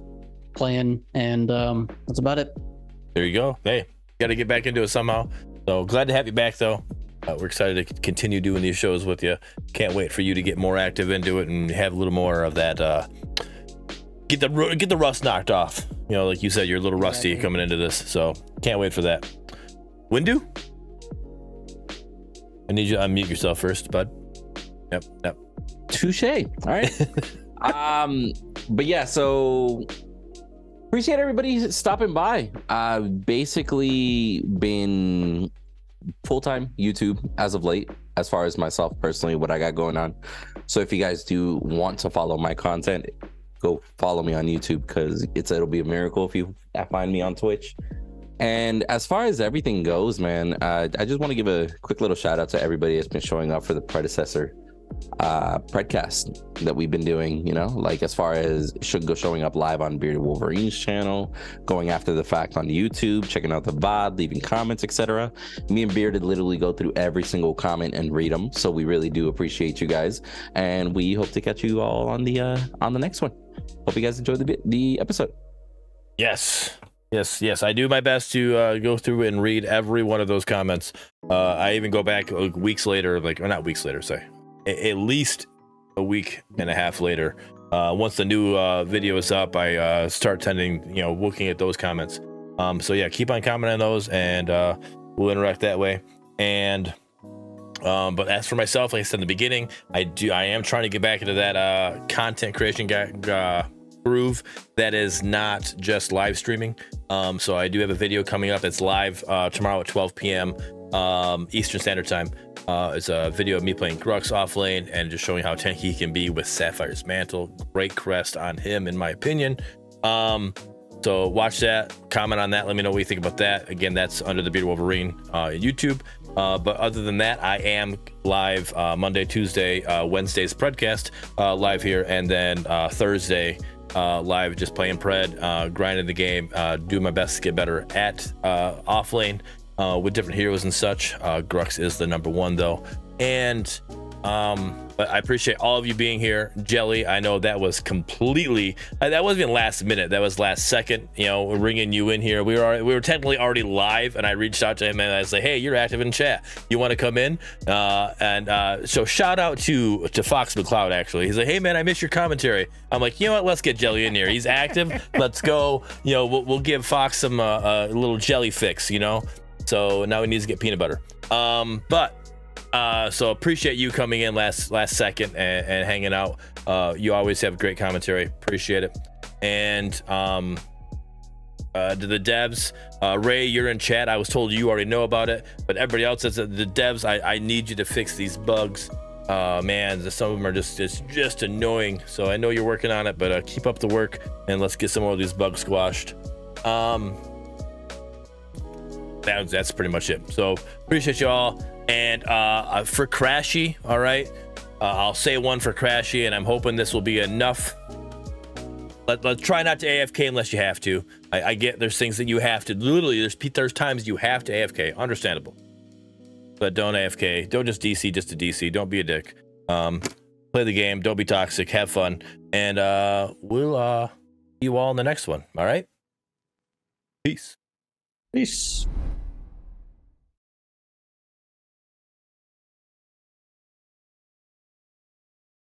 playing, and that's about it. There you go. Hey, got to get back into it somehow. So glad to have you back though. We're excited to continue doing these shows with you. Can't wait for you to get more active into it and have a little more of that get the rust knocked off. Like you said, you're a little rusty coming into this, so can't wait for that. Windu, I need you to unmute yourself first, bud. Yep. Touche. All right. But yeah, so appreciate everybody stopping by. I've basically been full-time YouTube as of late, as far as myself personally, what I got going on. So if you guys do want to follow my content, go follow me on YouTube, because it'll be a miracle if you find me on Twitch. And as far as everything goes, man, I just want to give a quick little shout out to everybody that's been showing up for the Predecessor Predcast that we've been doing, like as far as showing up live on Bearded Wolverine's channel, going after the fact on YouTube, checking out the VOD, leaving comments, etc. Me and Bearded literally go through every single comment and read them, so we really do appreciate you guys, and we hope to catch you all on the next one. Hope you guys enjoyed the episode. Yes, I do my best to go through and read every one of those comments. I even go back weeks later, or not weeks later, sorry, at least a week and a half later. Once the new video is up, I start looking at those comments. So yeah, keep on commenting on those, and we'll interact that way. And but as for myself, like I said in the beginning, I am trying to get back into that content creation groove that is not just live streaming. So I do have a video coming up. It's live tomorrow at 12 p.m. Eastern Standard Time. It's a video of me playing Grux off lane and just showing how tanky he can be with Sapphire's Mantle. Great crest on him, in my opinion. So watch that, comment on that, let me know what you think about that. Again, that's under the Bearded Wolverine YouTube. But other than that, I am live Monday, Tuesday, Wednesday's Predcast live here, and then Thursday live just playing Pred, grinding the game, doing my best to get better at off lane with different heroes and such. Grux is the #1 though, and but I appreciate all of you being here. Jelly, I know that was completely, that wasn't even last minute, that was last second, you know, ringing you in here. We were technically already live, and I reached out to him and I said, hey, you're active in chat, you want to come in? So shout out to Fox McCloud. Actually, he's like, hey man, I missed your commentary. I'm like, you know what, let's get Jelly in here, he's active, let's go. You know, we'll give Fox some a little jelly fix, you know. So now he needs to get peanut butter. So appreciate you coming in last second and hanging out. You always have great commentary, appreciate it. And to the devs, Ray, you're in chat. I was told you already know about it, but everybody else says that the devs, I need you to fix these bugs. Man, some of them are just annoying. So I know you're working on it, but keep up the work and let's get some more of these bugs squashed. That's pretty much it. So appreciate you all. And for Crashy, all right, I'll say one for Crashy, and I'm hoping this will be enough. Let's try not to AFK unless you have to. I get there's things that you have to, literally there's times you have to AFK, understandable, but don't AFK. Don't just DC just to DC. Don't be a dick. Play the game, don't be toxic, have fun, and we'll see you all in the next one. All right, peace.